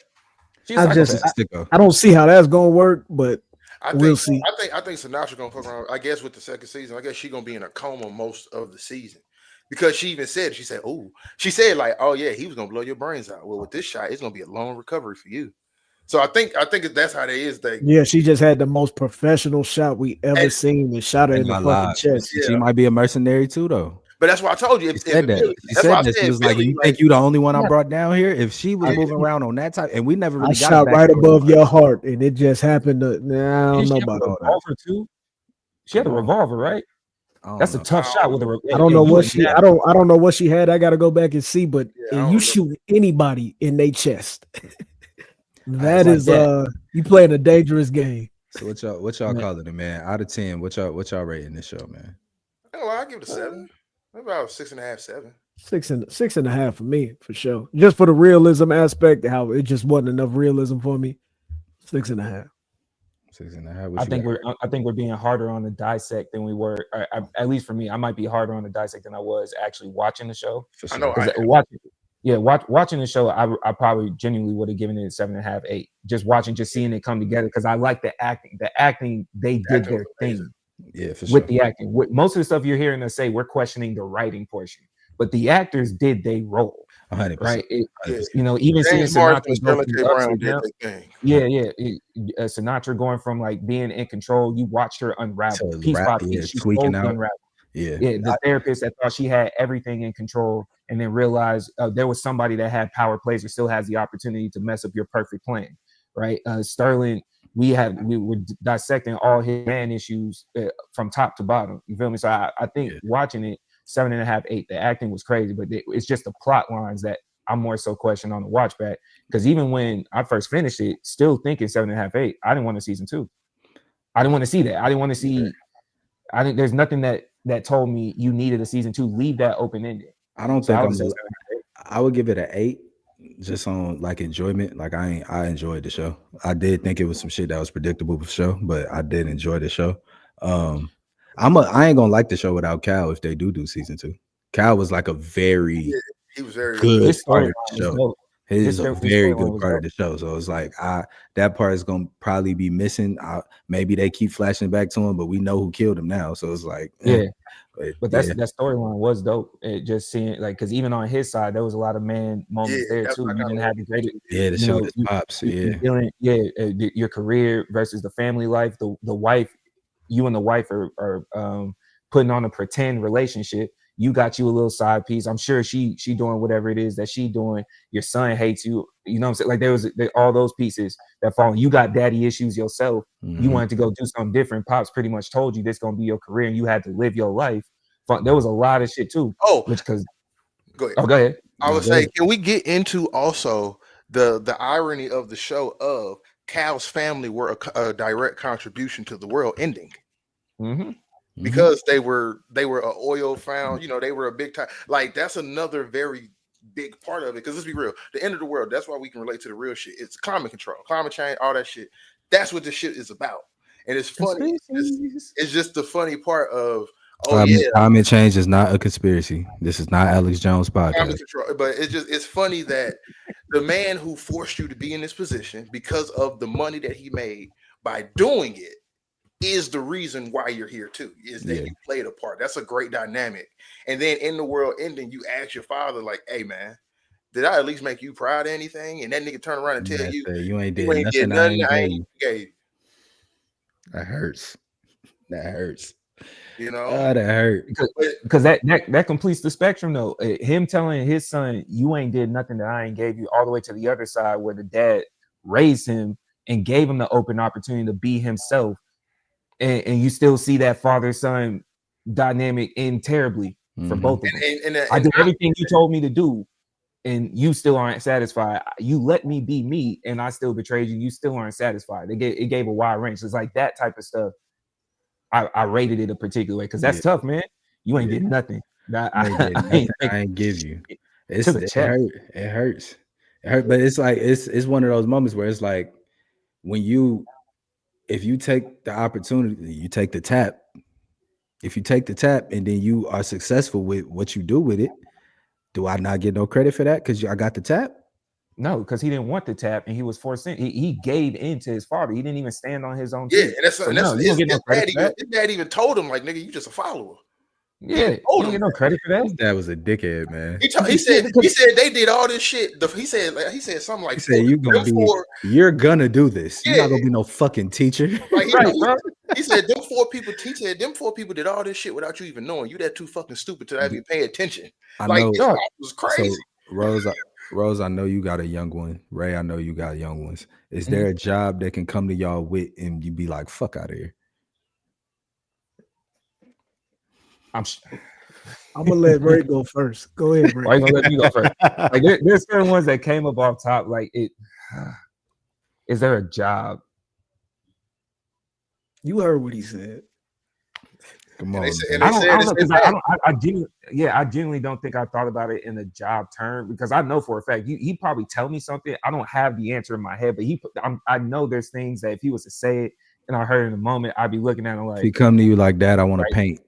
S4: I don't see how that's gonna work, but we'll see.
S3: I think Sinatra gonna fuck around. I guess with the second season, I guess she gonna be in a coma most of the season, because she even said, she said like, oh yeah, he was gonna blow your brains out. Well, with this shot, it's gonna be a long recovery for you. So I think that's how they is.
S4: Yeah, she just had the most professional shot we ever seen and shot her in the fucking chest.
S1: She might be a mercenary too, though.
S3: But that's why I told you.
S1: She said that. She was like, "You think you the only one I brought down here?" If she was moving around on that type, and we never really got
S4: shot right above your heart, and it just happened to. Nah, I don't know about all that.
S2: Too. She had a revolver, right? That's a tough shot with a revolver.
S4: I don't know what she. I don't know what she had. I got to go back and see. But you shoot anybody in their chest. That is you playing a dangerous game.
S1: So what y'all calling it, man? Out of 10, what y'all rating this show, man?
S3: Oh, I'll give it a 7. About 6.5, 7.
S4: 6.5 for me, for sure. Just for the realism aspect, how it just wasn't enough realism for me. 6.5.
S1: 6.5.
S2: I think we're being harder on the dissect than we were. At least for me, I might be harder on the dissect than I was actually watching the show.
S3: I know.
S2: Watching the show, I probably genuinely would have given it 7.5, 8. Just seeing it come together, because I like the acting. The acting, they did their thing.
S1: Yeah, for sure.
S2: With the acting, with most of the stuff you're hearing us say, we're questioning the writing portion, but the actors did they role
S1: 100%.
S2: right. You know, even seeing Sinatra go from ups and downs. Sinatra going from like being in control, you watched her unravel piece by piece. She
S1: tweaking out.
S2: Unravel. The therapist that thought she had everything in control, and then realized there was somebody that had power plays or still has the opportunity to mess up your perfect plan, right? Sterling, we were dissecting all his man issues from top to bottom. You feel me? So I think watching it, 7.5, 8. The acting was crazy, but it's just the plot lines that I'm more so questioning on the watch back. Because even when I first finished it, still thinking 7.5, 8, I didn't want a season 2. I didn't want to see that. I didn't want to see. I think there's nothing that told me you needed a season 2. Leave that open ended.
S1: I don't think I would give it an 8, just on like enjoyment. Like I enjoyed the show. I did think it was some shit that was predictable for sure, but I did enjoy the show. I ain't gonna like the show without Cal if they do season 2. Cal was like a very
S3: He was very
S1: good
S2: His
S1: part
S2: storyline
S1: of the
S2: was
S1: show.
S2: dope.
S1: His a
S2: His
S1: very
S2: storyline
S1: good
S2: was
S1: part of
S2: dope.
S1: the show. So it's like that part is gonna probably be missing. Maybe they keep flashing back to him, but we know who killed him now. So it's like,
S2: Yeah.
S1: But
S2: that storyline was dope. It just seeing like because even on his side, there was a lot of man moments there
S3: that's
S2: too.
S3: what I
S2: You
S3: kinda
S2: didn't have the greatest,
S1: to show his pops.
S2: you dealing, your career versus the family life. The wife, you and the wife are putting on a pretend relationship. You got you a little side piece. I'm sure she doing whatever it is that she doing. Your son hates you. You know what I'm saying? Like there all those pieces that fall. You got daddy issues yourself. You wanted to go do something different. Pops pretty much told you this gonna be your career, and you had to live your life. There was a lot of shit too.
S3: Oh,
S2: which because
S3: go ahead.
S2: go ahead.
S3: I would say, can we get into also the irony of the show of Cal's family were a direct contribution to the world ending because they were an oil found. You know, they were a big time. Like that's another very big part of it. Because let's be real, the end of the world. That's why we can relate to the real shit. It's climate control, climate change, all that shit. That's what this shit is about. And it's funny. It's just the funny part of
S1: climate change is not a conspiracy. This is not Alex Jones' podcast.
S3: But it's funny that the man who forced you to be in this position because of the money that he made by doing it is the reason why you're here too. Is that you played a part. That's a great dynamic. And then in the world ending, you ask your father, like, hey man, did I at least make you proud of anything? And that nigga turn around and tell you,
S1: you ain't did nothing I ain't gave you. That hurts. That hurts.
S3: You know,
S1: that hurt
S2: because that completes the spectrum though. Him telling his son, "You ain't did nothing that I ain't gave you," all the way to the other side where the dad raised him and gave him the open opportunity to be himself, and you still see that father-son dynamic end terribly for both of them. And I did everything you told me to do, and you still aren't satisfied. You let me be me, and I still betrayed you. You still aren't satisfied. It gave a wide range. It's like that type of stuff. I rated it a particular way because that's tough, man. You ain't getting nothing.
S1: I ain't give you. It hurts. It hurt, but it's like it's one of those moments where it's like if you take the opportunity, you take the tap. If you take the tap and then you are successful with what you do with it, do I not get no credit for that because I got the tap?
S2: No, because he didn't want the tap and he was forced in. He gave in to his father. He didn't even stand on his own.
S3: Yeah, and that's you don't get no credit for that. His dad even told him, like, nigga, you just a follower.
S2: Yeah, you don't get no credit for that.
S1: His dad was a dickhead, man.
S3: He said they did all this shit. He said something like,
S1: you're gonna do this. You're not gonna be no fucking teacher.
S3: Like, he said them four people did all this shit without you even knowing. You that too fucking stupid to even pay attention.
S1: I know.
S3: It was crazy.
S1: So, Rose, I know you got a young one. Ray, I know you got young ones. Is there a job that can come to y'all with and you be like, fuck out of here?
S4: I'm gonna let Ray go first. Go ahead, Ray.
S2: Why you gonna let me go first? Like there's certain ones that came up off top. Like is there a job?
S4: You heard what he said.
S1: Come on.
S2: I genuinely don't think I thought about it in a job term because I know for a fact he probably tell me something. I don't have the answer in my head, but I know there's things that if he was to say it and I heard it in the moment, I'd be looking at him like,
S1: if he come to you like that, I want to paint.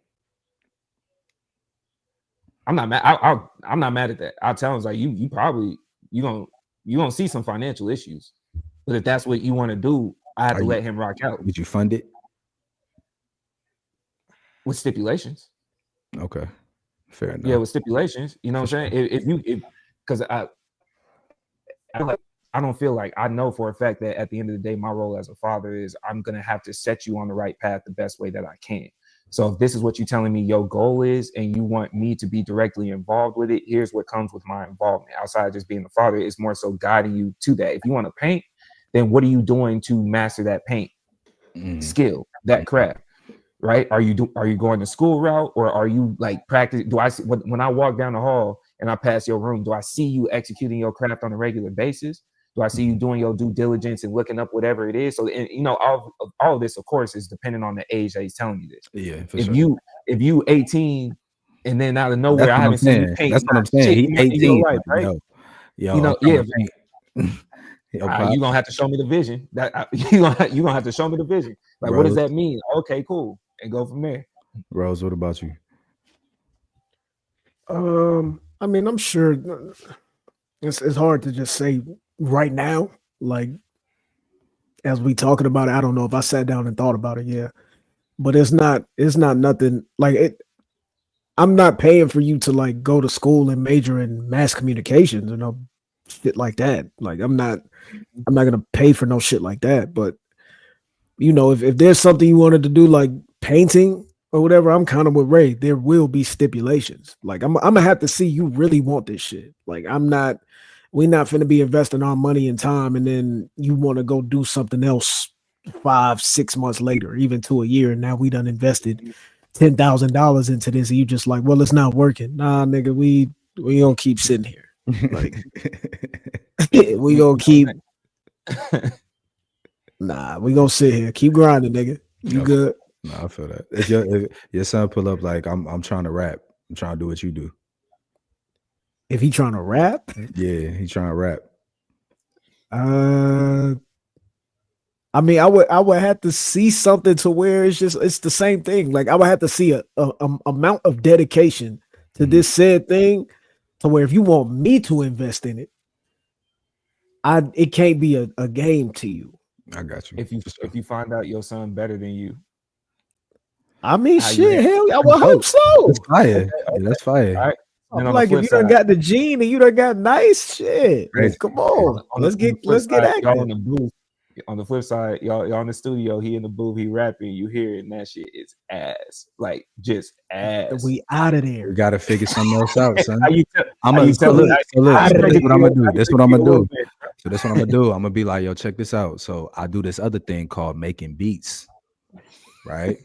S2: I'm not mad. I'm not mad at that. I'll tell him like you probably you gonna see some financial issues, but if that's what you want to do, I have to let him rock out.
S1: Would you fund it?
S2: With stipulations.
S1: Okay. Fair enough.
S2: Yeah, with stipulations. You know what I'm saying? Because I don't feel like I know for a fact that at the end of the day, my role as a father is I'm gonna have to set you on the right path the best way that I can. So if this is what you're telling me your goal is and you want me to be directly involved with it, here's what comes with my involvement. Outside of just being a father, it's more so guiding you to that. If you want to paint, then what are you doing to master that paint skill, that craft? Right? Are you going the school route or are you like practice? Do I see when I walk down the hall and I pass your room? Do I see you executing your craft on a regular basis? Do I see you doing your due diligence and looking up whatever it is? So, and, all of this, of course, is dependent on the age that he's telling you this.
S1: Yeah.
S2: If you 18 and then out of nowhere I haven't seen you paint.
S1: That's what I'm saying. He 18,
S2: life, right?
S1: Yo,
S2: you're gonna have to show me the vision. That you gonna have to show me the vision. Like, Rose, what does that mean? Okay, cool, and go from there.
S1: Rose, what about you?
S4: I mean, I'm sure it's hard to just say right now. Like as we talking about it, I don't know if I sat down and thought about it. Yeah, but it's not nothing like it. I'm not paying for you to like go to school and major in mass communications or no shit like that. Like I'm not gonna pay for no shit like that. But you know, if there's something you wanted to do like painting or whatever, I'm kind of with Ray. There will be stipulations. Like I'm gonna have to see you really want this shit. Like we're not finna be investing our money and time and then you want to go do something else 5-6 months later, even to a year, and now we done invested $10,000 into this, and you just like, well, it's not working. Nah, nigga, we gonna keep sitting here. Like we gonna keep. Nah, we gonna sit here, keep grinding, nigga. You good?
S1: No, I feel that. If your son pull up like I'm trying to rap, I'm trying to do what you do.
S4: If he trying to rap,
S1: yeah, he trying to rap.
S4: I mean, I would have to see something to where it's the same thing. Like I would have to see a amount of dedication to this said thing to where if you want me to invest in it, it can't be a game to you.
S1: I got you.
S2: If you find out your son better than you,
S4: I mean, shit, hell, I would hope so.
S1: That's fire. Yeah, that's fire.
S2: All right.
S4: Like if you done got the gene and you done got nice shit,
S1: Right.
S4: Come on, let's get active.
S2: Y'all on the booth. On the flip side, y'all in the studio, he in the booth, he rapping, you hear it, and that shit is ass, like just ass.
S4: We out of there.
S1: We gotta figure something else out, son.
S2: Look,
S1: This is what I'm gonna do. This is what I'm gonna do. So that's what I'm gonna do. I'm gonna be like, yo, check this out. So I do this other thing called making beats, right?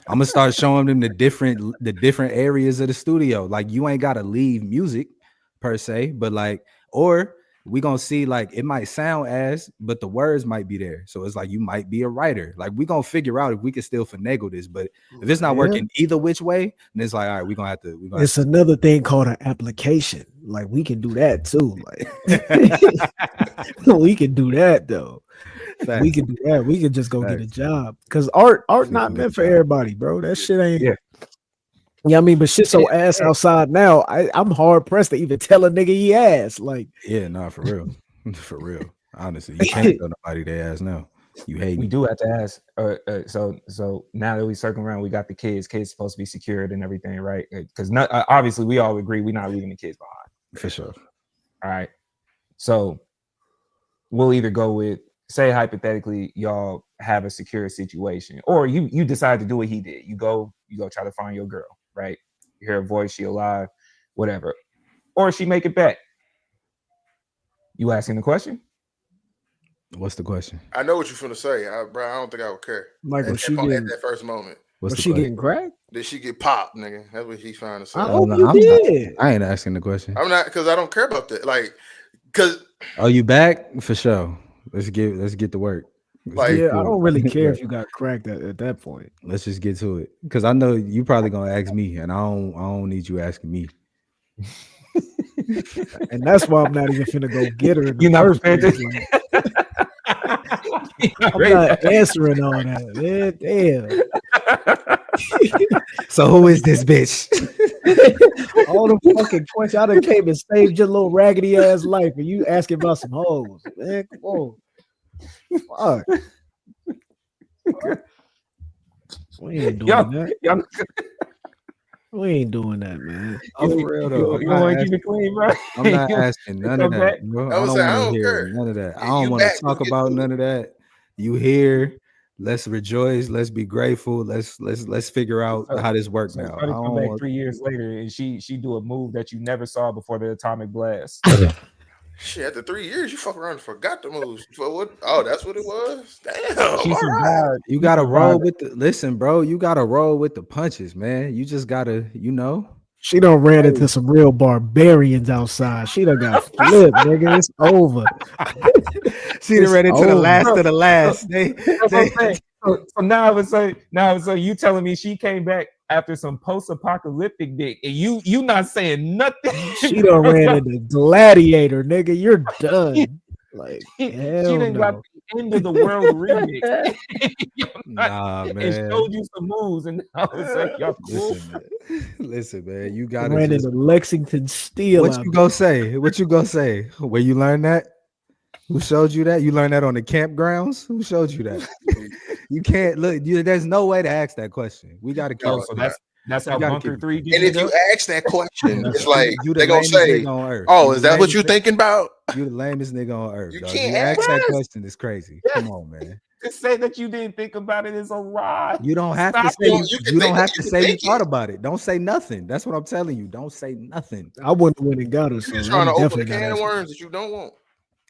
S1: I'm gonna start showing them the different areas of the studio. Like you ain't gotta leave music per se, but like, or we gonna see like it might sound ass, but the words might be there. So it's like you might be a writer. Like we gonna figure out if we can still finagle this. But if it's not working either which way, then it's like, all right, we're gonna have to.
S4: It's another thing called an application. Like we can do that too. Like we can do that though. Facts. We can do that. We can just go get a job because art not meant for everybody, bro. That shit ain't. Yeah. Yeah, I mean, but shit so ass outside now. I'm hard pressed to even tell a nigga he ass. Like,
S1: yeah, nah, for real, for real. Honestly, you can't tell nobody they ass now. You hate.
S2: We do have to ask. So now that we circling around, we got the kids. Kids supposed to be secured and everything, right? Because obviously we all agree we're not leaving the kids behind.
S1: For sure.
S2: All right. So we'll either go with, say hypothetically, y'all have a secure situation, or you decide to do what he did. You go try to find your girl. Right, you hear her voice, she alive, whatever, or she make it back. You asking the question?
S1: What's the question?
S3: I know what you're finna say, bro. I don't think I would care.
S4: Like
S3: at that first moment,
S4: was she getting cracked?
S3: Did she get popped, nigga? That's what he's trying to say.
S1: I ain't asking the question.
S3: I'm not, because I don't care about that. Like, because
S1: you back for sure? Let's get to work.
S4: Like, yeah, I don't really care if you got cracked at that point.
S1: Let's just get to it, because I know you probably gonna ask me, and I don't need you asking me.
S4: And that's why I'm not even finna go get her.
S2: You're not prepared.
S4: I'm not answering all that, man. Damn.
S1: So who is this bitch?
S4: All the fucking questions. I done came and saved your little raggedy ass life, and you asking about some hoes, man. Come on. Fuck. We ain't doing that. We ain't doing that, man.
S1: For real though.
S2: You want to keep it clean, bro?
S1: I'm not asking none of that, bro. I don't want to hear none of that. I don't want to talk about none of that. You here? Let's rejoice. Let's be grateful. Let's figure out how this works now.
S2: I come back 3 years later and she do a move that you never saw before the atomic blast.
S3: Shit, after 3 years, you fuck around and forgot the moves. For what? Oh, that's what it was. Damn.
S2: She survived.
S1: You gotta roll with the. Listen, bro. You gotta roll with the punches, man. You just gotta,
S4: She done ran into some real barbarians outside. She done got flipped, nigga. It's over.
S1: She done ran into the last of the last.
S2: So now I would say, you telling me she came back after some post-apocalyptic dick, and you not saying nothing.
S4: She done ran into Gladiator, nigga. You're done. Like, hell no.
S2: end of the world remix.
S1: Nah,
S2: And
S1: man.
S2: showed you some moves, and I was like, y'all cool.
S1: Listen, man. You gotta
S4: Ran
S1: just.
S4: into Lexington Steel.
S1: What you gonna say? What you gonna say? Where you learned that? Who showed you that? You learned that on the campgrounds? Who showed you that? You can't look. There's no way to ask that question. We got to keep.
S2: Oh, so that's how
S1: You gotta
S2: Bunker
S1: keep it
S2: 3
S3: And
S2: gets
S3: if
S2: it
S3: you
S2: up.
S3: ask that question, it's like
S1: You the
S3: they gonna
S1: lamest
S3: say,
S1: nigga on earth.
S3: "Oh,
S1: You
S3: is
S1: the
S3: that what you
S1: lamest nigga-
S3: thinking about?"
S1: You the lamest nigga on earth.
S3: You
S1: dog.
S3: can't
S1: You ask
S3: ask
S1: that
S2: that.
S1: question is crazy. Come on, man.
S2: To say that you didn't think about it is a lie.
S1: You don't have
S2: Stop
S1: to say
S2: it.
S1: you don't have
S3: you
S1: to
S3: can
S1: say you
S3: think
S1: thought
S3: it.
S1: about it. Don't say nothing. That's what I'm telling you. Don't say nothing.
S4: I wouldn't have went and got her. So
S3: You're trying to
S4: I'm
S3: open a
S4: definitely not
S3: can of
S4: asking.
S3: worms that you don't want.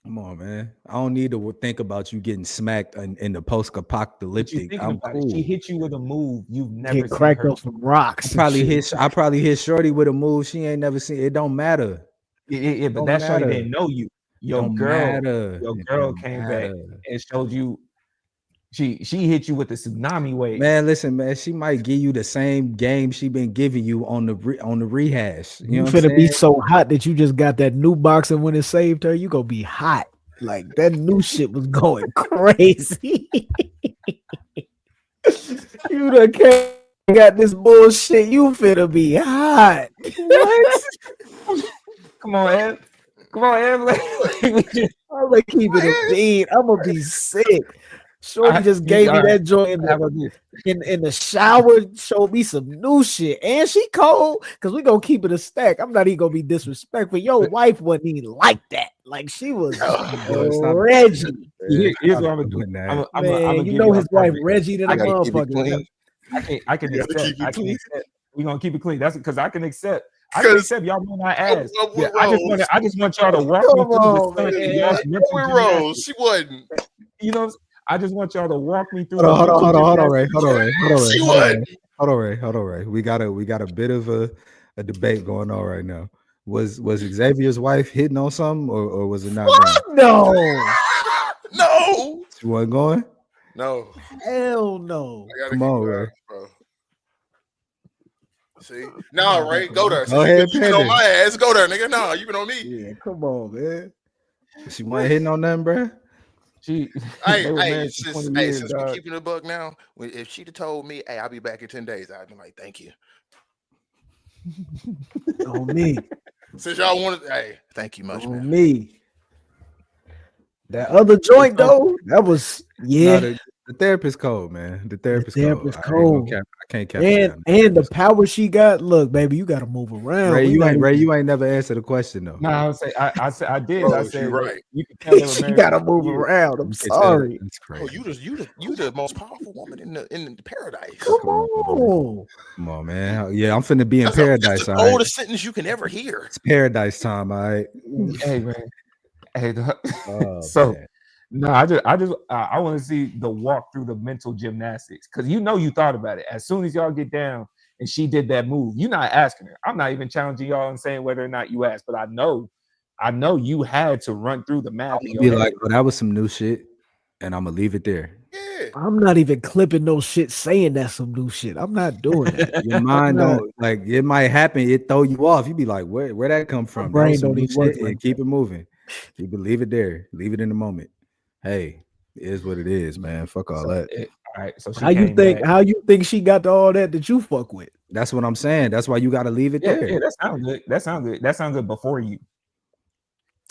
S1: Come on, man. I don't need to think about you getting smacked in the
S2: But you
S1: post-apocalyptic.
S2: thinking
S1: I'm
S2: about it.
S1: cool.
S2: She hit you with a move you've never
S4: Get
S2: seen
S4: cracked
S2: her.
S4: up some rocks.
S1: I probably hit Shorty with a move she ain't never seen. It don't matter.
S2: Yeah, but
S1: Don't
S2: that shorty
S1: matter.
S2: didn't know you. Your
S1: Don't
S2: girl
S1: matter. It don't
S2: came back
S1: matter.
S2: and showed you. She hit you with the tsunami wave.
S1: Man, listen, man. She might give you the same game she been giving you on the rehash. You know what I'm
S4: finna be
S1: saying?
S4: so hot that you just got that new box, and when it saved her, you gonna be hot. Like that new shit was going crazy. You done got this bullshit. You finna be hot.
S2: What? Come on, Ev. Come on, Ev.
S4: I'm gonna keep it a beat. I'm gonna be sick. Shorty just gave me that joint in the shower, showed me some new shit, and she cold because we gonna keep it a stack. I'm not even gonna be disrespectful. Your wife wasn't even like that. Like she was Reggie.
S2: Here's what I'm gonna do.
S4: Man,
S2: I'm
S4: you know his wife Reggie than a
S3: gotta keep it
S4: motherfucker.
S3: clean.
S2: I can
S3: You gotta
S2: accept.
S3: keep it
S2: I can
S3: clean.
S2: accept. We're gonna keep it clean. That's because I can accept. I can accept y'all may not ask. Yeah, I just want y'all to walk me through the stunt of y'all's mental
S3: With
S2: gymnastics.
S3: Rose, she wasn't.
S2: You know, I just want y'all to walk me through.
S1: Hold on,
S2: Ray.
S3: She wasn't.
S1: Hold on, Ray. We got a bit of a debate going on right now. Was Xavier's wife hitting on something, or was it not going?
S4: No.
S3: No.
S1: She wasn't going?
S3: No.
S4: Hell no.
S1: Come on, Ray.
S3: Bro. See? No, Ray, go there.
S1: Go ahead,
S3: you been on my ass. Go there, nigga. No, you been on me.
S4: Yeah, come on, man.
S1: She wasn't hitting on nothing, bro.
S3: Hey, since we keeping the book now, if she'd have told me, hey, I'll be back in 10 days, I'd be like, thank you.
S4: On me.
S3: Since y'all wanted, hey, thank you much,
S4: on
S3: man.
S4: Me. That other joint though, that was
S1: No, the therapist cold, man. The therapist cold. I can't cap
S4: and the power she got. Look, baby, you got to move around.
S1: Ray, you ain't never answered the question though.
S2: No, I did.
S3: Bro,
S2: I said
S3: right.
S2: You can tell
S4: she got to move around. I'm sorry.
S1: That's
S3: Oh,
S1: crazy.
S3: you the most powerful woman in the paradise.
S4: Come on.
S1: Come on, man. Yeah, I'm finna be in paradise.
S3: That's the oldest sentence you can ever hear.
S1: It's paradise time, all right.
S2: Hey, man. Hey,
S1: so
S2: man. No, I want to see the walk through the mental gymnastics, because you thought about it. As soon as y'all get down and she did that move, you're not asking her. I'm not even challenging y'all and saying whether or not you asked, but I know you had to run through the math.
S1: Be like, oh, that was some new shit, and I'm gonna leave it there.
S3: Yeah.
S4: I'm not even clipping no shit saying that's some new shit. I'm not doing that.
S1: Your mind don't like it might happen. It throw you off. You be like, where that come from?
S4: My brain don't even work.
S1: And keep it moving. Leave it there. Leave it in the moment. Hey, it is what it is, man. Fuck all that.
S2: All right. So
S4: how you think she got to all that you fuck with?
S1: That's what I'm saying. That's why you got to leave it there.
S2: Yeah, that sounds good. That sounds good before you.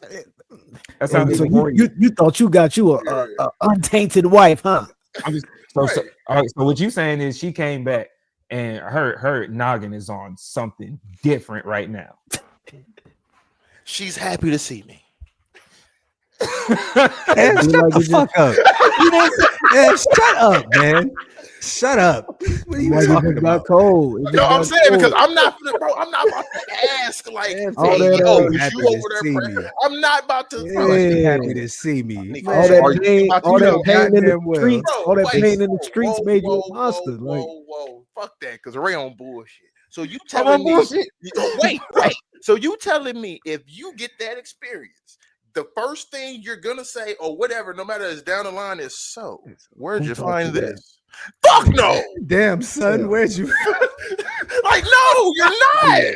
S2: That sounds
S4: so
S2: good before
S4: you thought you got you a untainted wife, huh?
S2: All right. So what you saying is she came back and her noggin is on something different right now.
S3: She's happy to see me.
S1: Man, shut the fuck up. Shut up, man. Shut up. What are you talking about?
S4: Cold.
S3: No, I'm saying because I'm not about to ask like, hey, yo, is you over there? I'm not about to.
S1: Happy to see me.
S4: All that pain in the streets. All that pain in the streets made you a monster.
S3: Whoa, fuck that, because Ray on bullshit. So you telling me? Wait. So you telling me if you get that experience, the first thing you're gonna say or whatever, no matter it's down the line, is so where'd you find this? Fuck no.
S1: Damn, son, where'd you
S3: like no, you're not.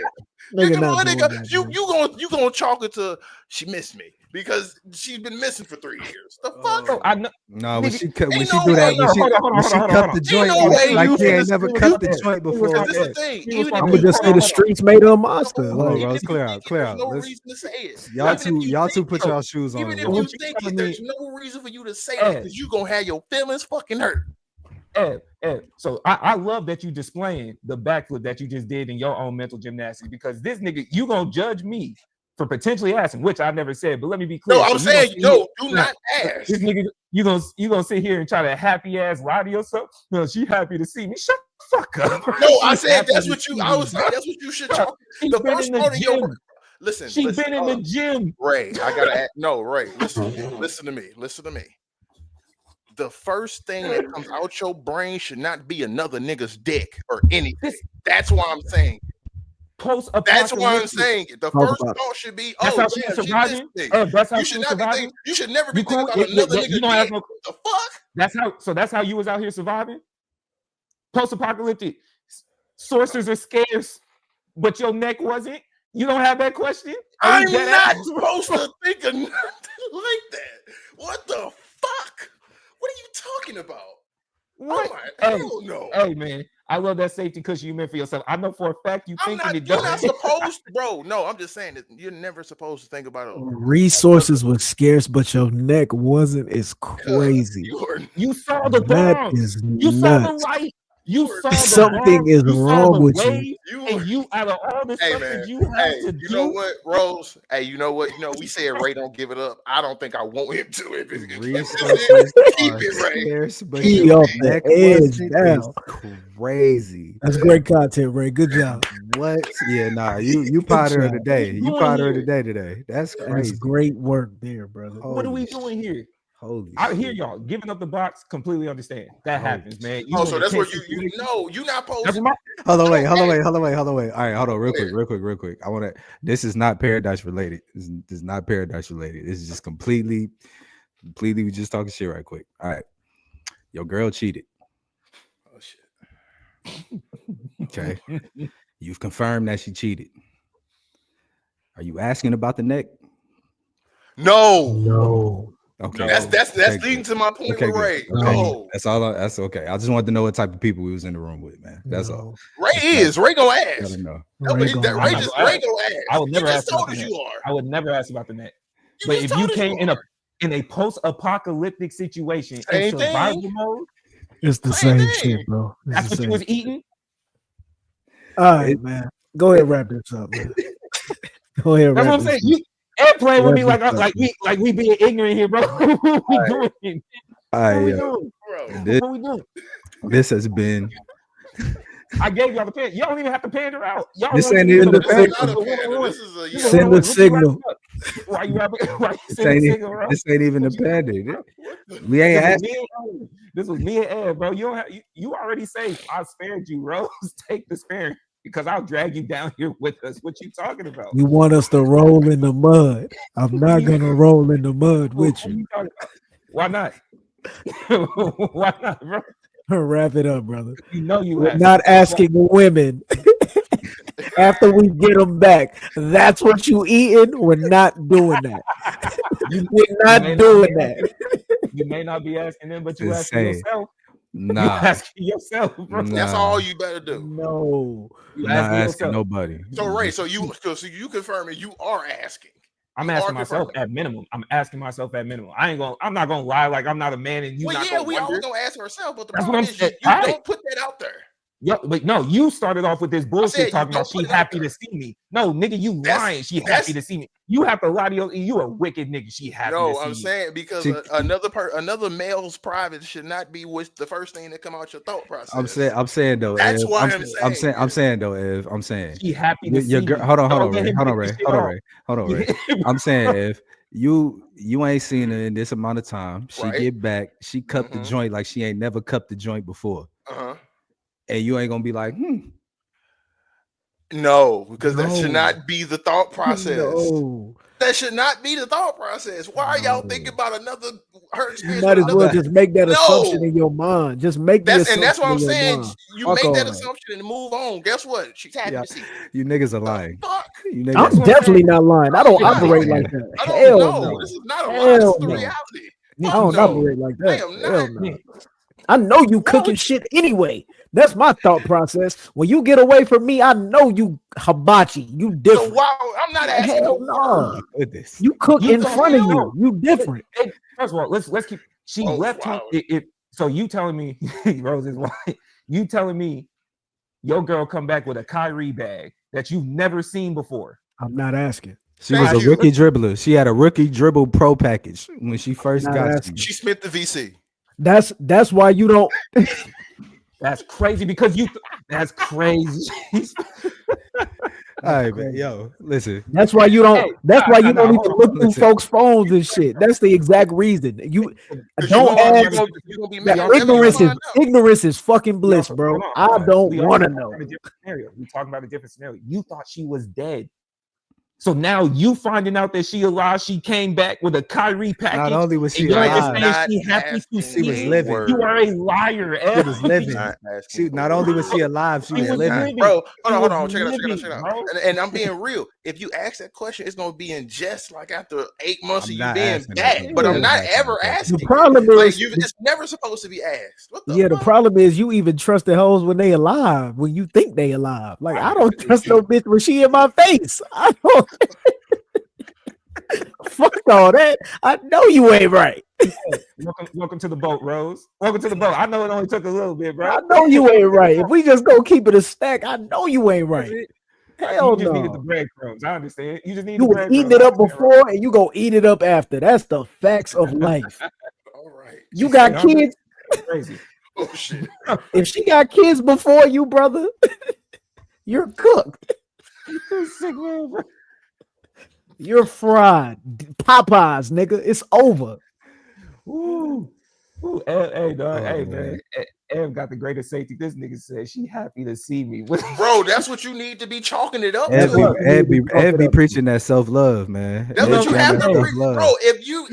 S4: Nigga,
S3: you gonna chalk it to she missed me. because she's been missing for 3 years. The
S1: Oh.
S3: fuck?
S2: I know.
S1: No, when
S2: Nigga,
S1: she cut, when
S3: ain't
S1: she
S3: no
S1: do that,
S3: way.
S1: when she
S2: Hold on.
S1: cut the joint,
S3: no way
S1: like
S3: you
S1: he ain't
S3: finna-
S1: never
S2: you
S1: cut
S2: was
S1: the joint
S2: you was
S1: before.
S2: talking-
S3: This is the thing.
S2: He was
S3: Even if
S2: talking-
S4: I'm gonna just say the streets made her a monster.
S1: Hold on,
S4: Like,
S1: bro.
S3: even
S1: It's
S3: if
S1: clear
S3: you
S1: out,
S3: think it,
S1: clear
S3: there's
S1: out.
S3: no
S1: Let's-
S3: reason to say it.
S1: Y'all
S3: Even if you
S1: two
S3: think
S1: put
S3: so,
S1: y'all shoes on.
S3: Even
S1: and
S3: if
S1: roll.
S3: you
S2: What you
S3: think
S2: telling
S3: it, there's
S2: me?
S3: no reason for you to say
S2: Ed.
S3: it because you gonna have your feelings fucking hurt.
S2: So I love that you displaying the backflip that you just did in your own mental gymnastics, because this nigga, you gonna judge me for potentially asking, which I never said, but let me be clear.
S3: No, I'm
S2: So you
S3: saying,
S2: gonna sit
S3: no,
S2: here-
S3: do not ask.
S2: This nigga, you gonna sit here and try to happy ass lie to yourself? No, she happy to see me. Shut the fuck up. Bro.
S3: No, I
S2: She
S3: said
S2: happy
S3: that's
S2: to
S3: what you.
S2: see
S3: I
S2: me,
S3: was saying
S2: bro.
S3: that's what you should
S2: Bro,
S3: talk.
S2: She
S3: The
S2: been
S3: first
S2: in the
S3: part of your
S2: gym.
S3: listen.
S2: She
S3: listen,
S2: been in
S3: hold
S2: the
S3: on.
S2: gym.
S3: Ray, I gotta ask. No, Ray, listen to me. Listen to me. The first thing that comes out your brain should not be another nigga's dick or anything. That's why I'm saying. That's why I'm saying it. The
S4: Talk
S3: first
S4: about it.
S3: thought should be,
S2: That's
S3: oh
S2: how she
S3: damn,
S2: was
S3: she missed
S2: surviving.
S3: me.
S2: That's how
S3: You
S2: she
S3: should
S2: was
S3: not be
S2: surviving.
S3: thinking. You should never be
S2: You
S3: thinking
S2: cool?
S3: about another nigga
S2: You don't have
S3: dick.
S2: no.
S3: The fuck?
S2: That's how you was out here surviving. Post-apocalyptic sources are scarce, but your neck wasn't. You don't have that question. Are we
S3: I'm
S2: dead
S3: not
S2: ass?
S3: supposed to think of nothing like that. What the fuck? What are you talking about?
S2: What?
S3: Oh my
S2: Hey,
S3: hell no.
S2: hey, man, I love that safety cushion you meant for yourself. I know for a fact you
S3: I'm
S2: thinking
S3: not.
S2: it
S3: You're
S2: does.
S3: not supposed, bro. No, I'm just saying that you're never supposed to think about it.
S4: resources was scarce, but your neck wasn't. It's crazy.
S2: You saw the
S4: That
S2: bombs.
S4: is
S2: You saw the
S4: nuts.
S2: light. You saw the
S4: Something
S2: bombs.
S4: is
S2: You saw
S4: wrong
S2: the
S4: with you.
S2: wave. And you, out of all the
S3: Hey
S2: stuff
S3: man,
S2: that you have
S3: hey,
S2: to
S3: you
S2: do,
S3: know what, Rose? Hey, you know what? You know we said Ray don't give it up. I don't think I want him to.
S1: Resources
S3: Keep
S1: are
S3: it, Ray.
S1: scarce, but
S4: He
S1: your
S4: off the
S1: neck
S4: edge
S1: wasn't.
S4: down.
S1: It's crazy.
S4: That's great content, Ray. Good job.
S1: What? Yeah, nah. You part of
S4: job.
S1: today. You
S2: doing
S1: part of
S2: here?
S1: today. That's
S4: That's
S1: crazy.
S4: great work there, brother.
S2: what are we
S1: Holy
S2: doing here?
S1: Holy
S2: I hear
S1: shit.
S2: y'all giving up the box. Completely understand that
S1: Holy
S2: happens, man.
S3: Oh,
S2: in
S3: so
S2: a
S3: that's where
S2: tense
S3: you
S2: situation.
S3: no, you're not supposed
S2: That's
S3: to.
S2: what my
S1: Hold on, wait.
S3: Hey.
S1: All right, hold on, real
S3: Go
S1: quick. I want to. This is not paradise related. This is not paradise related. This is just completely. We just talking shit right quick. All right, your girl cheated.
S3: Oh shit.
S1: Okay, you've confirmed that she cheated. Are you asking about the neck?
S3: No.
S1: Okay,
S3: That's
S1: okay,
S3: leading
S1: good.
S3: to my point
S1: Okay,
S3: with
S1: good.
S3: Ray.
S1: Okay,
S3: No.
S1: that's all. That's okay. I just wanted to know what type of people we was in the room with, man. That's all.
S3: Ray
S1: Just
S3: is. Ray gonna
S1: gotta
S3: ask.
S1: know.
S4: Ray gonna
S3: Ray
S4: ask.
S3: gonna ask.
S2: I would never
S3: You
S2: ask
S3: just
S2: about
S3: told
S2: the
S3: us
S2: net.
S3: you are.
S2: I would never ask about the net.
S3: You
S2: But
S3: just
S2: if
S3: told
S2: you
S3: us
S2: came
S3: you
S2: in a post-apocalyptic situation
S3: Same
S2: in survival
S3: thing.
S2: mode,
S4: It's the
S3: Same
S4: same
S3: thing.
S4: shit, bro. It's
S2: that's
S4: the
S2: what you
S4: same.
S2: was eating.
S4: All right, man. Go ahead, wrap this up, man. Go ahead,
S2: That's
S4: wrap
S2: what I'm
S4: this
S2: saying.
S4: up.
S2: You and playing with me
S4: Wrap
S2: like
S4: this up,
S2: we being ignorant here, bro. What we doing? What we doing?
S3: Bro.
S2: What we doing?
S1: This has been.
S2: I gave y'all the pen. Y'all don't even have to pander out. Y'all
S1: This
S2: want
S1: ain't
S2: to
S1: even
S2: use
S1: the
S2: the
S1: pen.
S3: Not a pander. This is a yeah.
S4: Send a signal.
S2: Why you rapping? Why you
S1: This
S2: sending
S1: ain't,
S2: signal, bro?
S1: this ain't even a pandit. We ain't
S2: This was me and Ed, bro. You don't have you already safe. I spared you, bro. Take the sparing because I'll drag you down here with us. What you talking about?
S4: You want us to roll in the mud. I'm not gonna roll in the mud with
S2: What
S4: you.
S2: you talking about? Why not? Why not, bro?
S4: Wrap it up, brother.
S2: You know you
S4: We're
S2: have
S4: not asking women after we get them back. That's what you eating. We're not doing that. We're not doing that.
S2: You may not be asking them, but you
S1: Just
S2: asking
S1: saying.
S2: yourself. You
S1: Nah,
S2: asking yourself, bro.
S3: That's all you better do.
S4: No.
S2: You
S1: not
S2: asking
S1: asking
S2: yourself.
S1: nobody.
S3: So Ray, so you confirming you are asking.
S2: I'm
S3: You
S2: asking
S3: are
S2: myself
S3: confirming.
S2: at minimum. I'm asking myself at minimum. I'm not gonna lie like I'm not a man and you
S3: Well,
S2: not
S3: yeah,
S2: gonna
S3: we
S2: wonder.
S3: always gonna ask ourselves, but the
S2: That's what
S3: problem
S2: I'm
S3: is
S2: saying.
S3: you
S2: All right.
S3: don't put that out there.
S2: Yeah, but no, you started off with this
S3: said
S2: bullshit
S3: you
S2: talking about
S3: don't
S2: she
S3: put it out
S2: happy
S3: there.
S2: to see me. No, nigga, you
S3: That's-
S2: lying. She
S3: that's-
S2: happy to see me. You have to lie to your. You a wicked nigga. She happy to
S3: No,
S2: see
S3: I'm
S2: you.
S3: saying because
S1: See-
S3: another male's private should not be with the first thing that come out your thought process.
S1: I'm saying though.
S3: That's
S1: Ev,
S3: why
S1: I'm saying though. Ev, I'm saying.
S2: She happy to see
S1: Your girl.
S2: me.
S1: Hold on,
S2: Don't let
S1: Ray.
S2: him
S1: Hold on,
S2: take
S1: Ray.
S2: the shit
S1: Hold on,
S2: off.
S1: Ray. Hold on, Ray. I'm saying if you ain't seen her in this amount of time, she
S3: Right.
S1: get back, she cupped the
S3: Mhm.
S1: joint like she ain't never cupped the joint before, and you ain't gonna be like,
S3: No, because that should
S4: No.
S3: not be the thought process.
S4: No.
S3: That should not be the thought process. Why are y'all thinking about another her
S4: You
S3: experience
S4: might
S3: with
S4: as well
S3: another?
S4: just make that assumption
S3: No.
S4: in your mind. Just make the
S3: That's
S4: assumption
S3: and that's what I'm
S4: in your
S3: saying.
S4: mind.
S3: You
S4: Fuck
S3: make
S4: all
S3: that
S4: that.
S3: assumption and move on. Guess what? She's happy
S1: Yeah,
S3: to see you.
S1: you niggas are
S3: The
S1: lying.
S3: fuck?
S1: You
S4: I'm
S1: niggas are
S4: definitely not lying. I don't
S3: You're not
S4: operate
S3: lying.
S4: like that.
S3: I don't
S4: Hell
S3: know.
S4: no.
S3: This is not a lie. This is
S4: Hell
S3: the
S4: no.
S3: reality.
S4: I
S3: Fuck
S4: don't
S3: no.
S4: operate like
S3: I
S4: that.
S3: am
S4: Hell
S3: not.
S4: no. I know you cooking shit anyway. That's my thought process. When you get away from me, I know you hibachi. You
S3: So
S4: different.
S3: wow, I'm not asking
S4: Hell
S3: the
S4: no.
S3: word.
S1: goodness.
S4: You cook
S2: You
S4: in
S2: thought
S4: front of
S2: she
S4: you.
S2: know.
S4: You different.
S2: Hey, first of all, let's keep. She
S3: Oh,
S2: left home.
S3: wow.
S2: So you telling me, Rose is white? You telling me your girl come back with a Kyrie bag that you've never seen before?
S4: I'm not asking.
S1: She was
S3: Thank
S1: a
S3: you.
S1: rookie dribbler. She had a rookie dribble pro package when she first
S4: Not
S1: got
S4: asking.
S1: you.
S3: She spent the VC.
S4: That's why you don't.
S2: That's crazy because that's crazy.
S1: All right, man. Yo, listen.
S4: That's why you don't.
S2: Hey,
S4: that's why you don't
S2: hold
S4: even
S2: on.
S4: look through
S1: Listen.
S4: folks' phones and shit. That's the exact reason. You don't
S3: You're
S4: ask.
S3: gonna be mad.
S2: Y'all-
S3: Whenever you
S4: Ignorance is
S3: find out.
S4: ignorance is fucking bliss, bro.
S2: Hold on,
S4: I
S2: hold on.
S4: don't
S2: We also
S4: want to
S2: talking
S4: know.
S2: about a different scenario. We talking about a different scenario. You thought she was dead. So now you finding out that she alive, she came back with a Kyrie package.
S1: Not only was she
S2: and you're
S1: alive,
S2: saying she happy to
S3: asking
S2: see
S1: she was
S2: you.
S1: living.
S2: You are a liar.
S1: She was living.
S3: Not
S1: She
S3: asking
S1: not
S3: the
S1: only was
S3: word.
S1: she alive, she
S2: She
S1: was
S2: was
S1: living.
S2: living.
S3: Bro,
S2: She
S3: hold on.
S2: was
S3: Check it
S2: living,
S3: out.
S2: bro.
S3: And I'm being real. If you ask that question, it's gonna be in just like after 8 months
S1: I'm
S3: of you
S1: not
S3: being
S1: asking
S3: back.
S1: that.
S3: But I'm
S1: I'm
S3: not
S1: asking
S3: ever
S1: that.
S3: asking.
S4: The problem
S3: it. Like
S4: is,
S3: it's never supposed to be asked. What the
S4: yeah, the
S3: fuck?
S4: problem is you even trust the hoes when they alive, when you think they alive. Like I don't trust
S3: See.
S4: no bitch when she in my face. I don't. Fuck all that. I know you ain't right.
S2: Welcome to the boat, Rose. Welcome to the boat. I know it only took a little bit, bro.
S4: I know you ain't right. If we just go keep it a stack, I know you ain't right. Hell
S2: You just needed the
S4: no.
S2: breadcrumbs. I understand. You just need
S4: You
S2: the
S4: was
S2: breadcrumbs.
S4: eating it up before, and you go eat it up after. That's the facts of life.
S3: All right.
S4: You got kids.
S2: Crazy.
S3: Oh shit.
S4: If she got kids before you, brother, you're cooked.
S2: You're sick, man, bro.
S4: You're fried. Popeyes, nigga. It's over.
S2: Ooh. Ooh. Hey, dog.
S1: Oh,
S2: Hey,
S1: man.
S2: man. Ev got the greatest safety. This nigga said she happy to see me.
S3: Bro, that's what you need to be chalking it up
S1: Ed
S3: to.
S1: be preaching that self-love, man.
S3: That's what you
S1: Ed
S3: have
S1: be
S3: to
S1: self-love.
S3: preach, bro. If you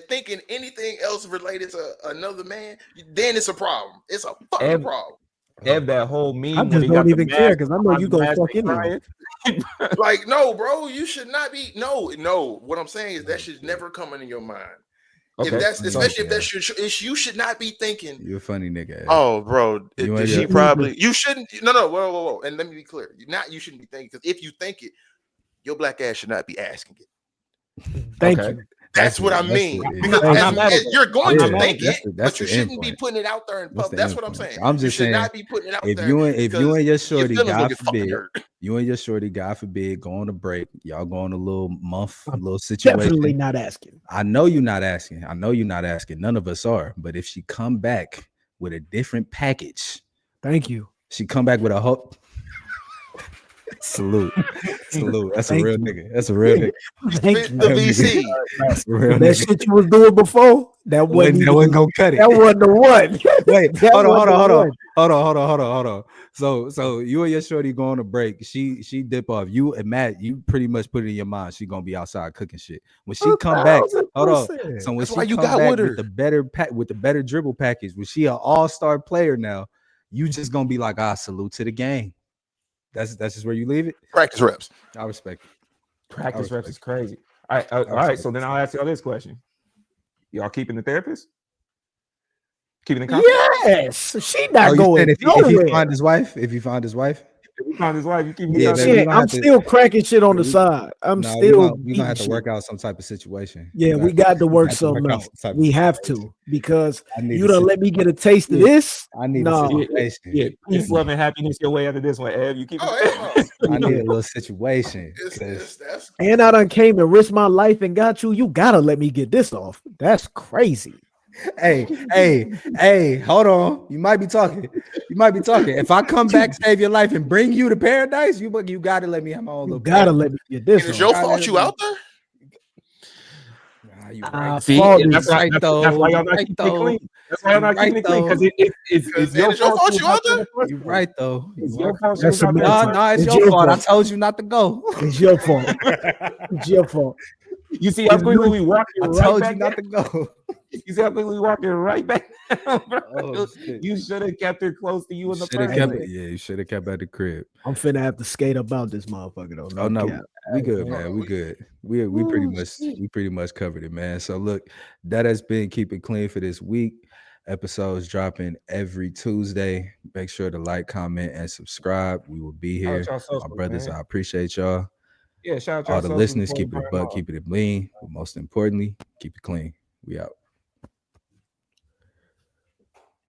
S3: thinking anything else related to another man, then it's a problem. It's a fucking
S2: Ev-
S3: problem.
S2: Ev, that whole meme.
S4: I
S2: when
S4: just
S2: he got
S4: don't
S2: the
S4: even care
S2: mask
S4: because I know
S2: on,
S4: you
S2: the
S4: gonna
S2: mask
S4: fuck
S2: and
S4: anyway.
S2: crying.
S3: Like, no, bro, you should not be. No. What I'm saying is that should never come into your mind.
S2: Okay.
S3: If that's
S1: Funny
S3: especially if
S1: nigga.
S3: that's you should not be thinking.
S1: You're a funny nigga. Ed.
S3: Oh, bro,
S1: You ain't
S3: did she
S1: got-
S3: probably? You shouldn't. No. Whoa. And let me be clear. You shouldn't be thinking because if you think it, your black ass should not be asking it.
S4: Thank
S2: Okay.
S4: you.
S3: That's what I
S1: it.
S3: mean.
S1: That's
S3: Because
S2: I'm not mad at
S3: you're going
S1: Yeah,
S3: to think
S1: that's
S3: it,
S1: the- that's
S3: but you
S1: the
S3: shouldn't
S1: end
S3: be
S1: point.
S3: putting it out there in
S1: That's
S3: public.
S1: the
S3: That's
S1: end
S3: what I'm
S1: point.
S3: saying.
S1: I'm
S3: You
S1: just
S3: should
S1: saying,
S3: not be putting it out
S1: if
S3: there.
S1: you and your shorty,
S3: feelings gonna
S1: God
S3: get fucking
S1: forbid,
S3: hurt.
S1: you and your shorty, God forbid, go on a break. Y'all go on a little month, a
S4: I'm
S1: little situation.
S4: Definitely not asking.
S1: I know you're not asking. None of us are. But if she come back with a different package,
S4: Thank you.
S1: she come back with a hope. Salute. That's a
S4: Thank
S1: real
S4: you.
S1: nigga. That's a real nigga.
S4: Thank
S3: Spit
S4: you.
S3: the
S1: Real nigga.
S3: VC.
S1: That's a real
S4: That
S1: nigga.
S4: shit you was doing before, that wasn't
S1: Gonna cut it.
S4: that wasn't the one.
S1: Wait,
S4: That
S1: hold
S4: wasn't the one.
S1: on. So you and your shorty go on a break. She dip off. You and Matt, you pretty much put it in your mind she gonna be outside cooking shit. When she come back, hold on.
S4: 1000%.
S1: So when
S3: That's
S1: she
S3: why you
S1: come
S3: got
S1: back
S3: with her.
S1: with the better dribble package, when she an all-star player now, you just gonna be like, salute to the game. That's just where you leave it.
S3: Practice reps.
S1: I respect it.
S2: Practice
S1: I
S2: reps is
S1: respect
S2: crazy. All right. So then I'll ask y'all this question: y'all keeping the therapist? Keeping the confidence?
S4: Yes, she not
S1: You
S4: going
S1: saying if he
S4: nowhere.
S1: find his wife, if he find his wife,
S2: If you find his wife, you keeping
S1: Yeah,
S2: the
S1: baby,
S2: confidence?
S1: we
S4: Shit,
S1: gonna
S4: I'm
S1: have to-
S4: still cracking shit on the
S1: we-
S4: side. I'm
S1: no,
S4: still
S1: we gonna have to
S4: eating
S1: work
S4: shit.
S1: out some type of situation.
S4: Yeah, we got to work
S1: have to work
S4: something
S1: out
S4: out.
S1: some type of
S4: We have
S1: situation.
S4: to because
S1: I need
S4: you
S1: a
S4: done let me get a taste of
S2: Yeah.
S4: this.
S1: I need
S4: Nah.
S1: a situation.
S2: Yeah, peace, love, and happiness your way after this one, Ev. You keeping
S3: Oh,
S2: the
S3: hell
S2: therapist?
S3: no.
S1: I need a little situation.
S3: That's
S4: And I done came and risked my life and got you. You gotta let me get this off. That's crazy.
S1: Hey, hold on. You might be talking. If I come back, save your life, and bring you to paradise, you gotta let me have my own
S4: You
S1: little
S4: gotta
S1: paradise.
S4: let me get this
S3: and it's
S4: off.
S3: your fault you out there.
S1: you right.
S2: See,
S4: fault
S2: and that's
S4: is
S2: why
S1: right
S2: that's
S1: though.
S2: why y'all
S1: You
S2: not
S1: right
S2: keeping it
S1: though.
S2: clean. That's why y'all
S1: You
S2: not keeping
S1: right
S2: it clean because
S1: though.
S3: Because
S2: it's
S3: ain't
S2: your
S3: it your
S2: fault
S3: fault
S2: you
S3: you
S2: was out
S3: out
S2: there in
S3: there?
S2: the first
S1: You
S2: place.
S1: right though.
S2: It's
S1: You
S2: your
S1: are
S2: fault you
S4: That's
S2: was out there in the
S4: semantics.
S2: first
S1: no, it's
S4: It's
S1: your
S4: your
S1: fault. I
S4: fault.
S1: told you not to go.
S4: It's your fault. It's your fault.
S2: You see how
S4: It's
S2: quickly
S4: you.
S2: we walking
S1: I
S2: right
S1: told you
S2: back there?
S1: not to go.
S2: You see how quickly we walking right back down, bro?
S1: Oh shit.
S2: You should have kept it close to you in the
S1: Should have
S2: first
S1: kept
S2: place.
S1: it. Yeah, you should have kept at the crib.
S4: I'm finna have to skate about this motherfucker though.
S1: Oh
S4: No
S1: no,
S4: cap.
S1: we good,
S2: Hold
S1: man.
S2: on,
S1: We good. We pretty
S2: Ooh,
S1: much
S2: shit.
S1: we pretty much covered it, man. So look, that has been Keep It Clean for this week. Episodes dropping every Tuesday. Make sure to like, comment, and subscribe. We will be
S2: Shout out
S1: here.
S2: y'all
S1: My
S2: socials,
S1: brothers,
S2: man.
S1: I appreciate y'all.
S2: Yeah, shout out
S1: All
S2: y'all
S1: the
S2: socials
S1: listeners,
S2: before we
S1: keep it a
S2: burn them
S1: buck,
S2: off.
S1: keep it clean, but most importantly, keep it clean. We out.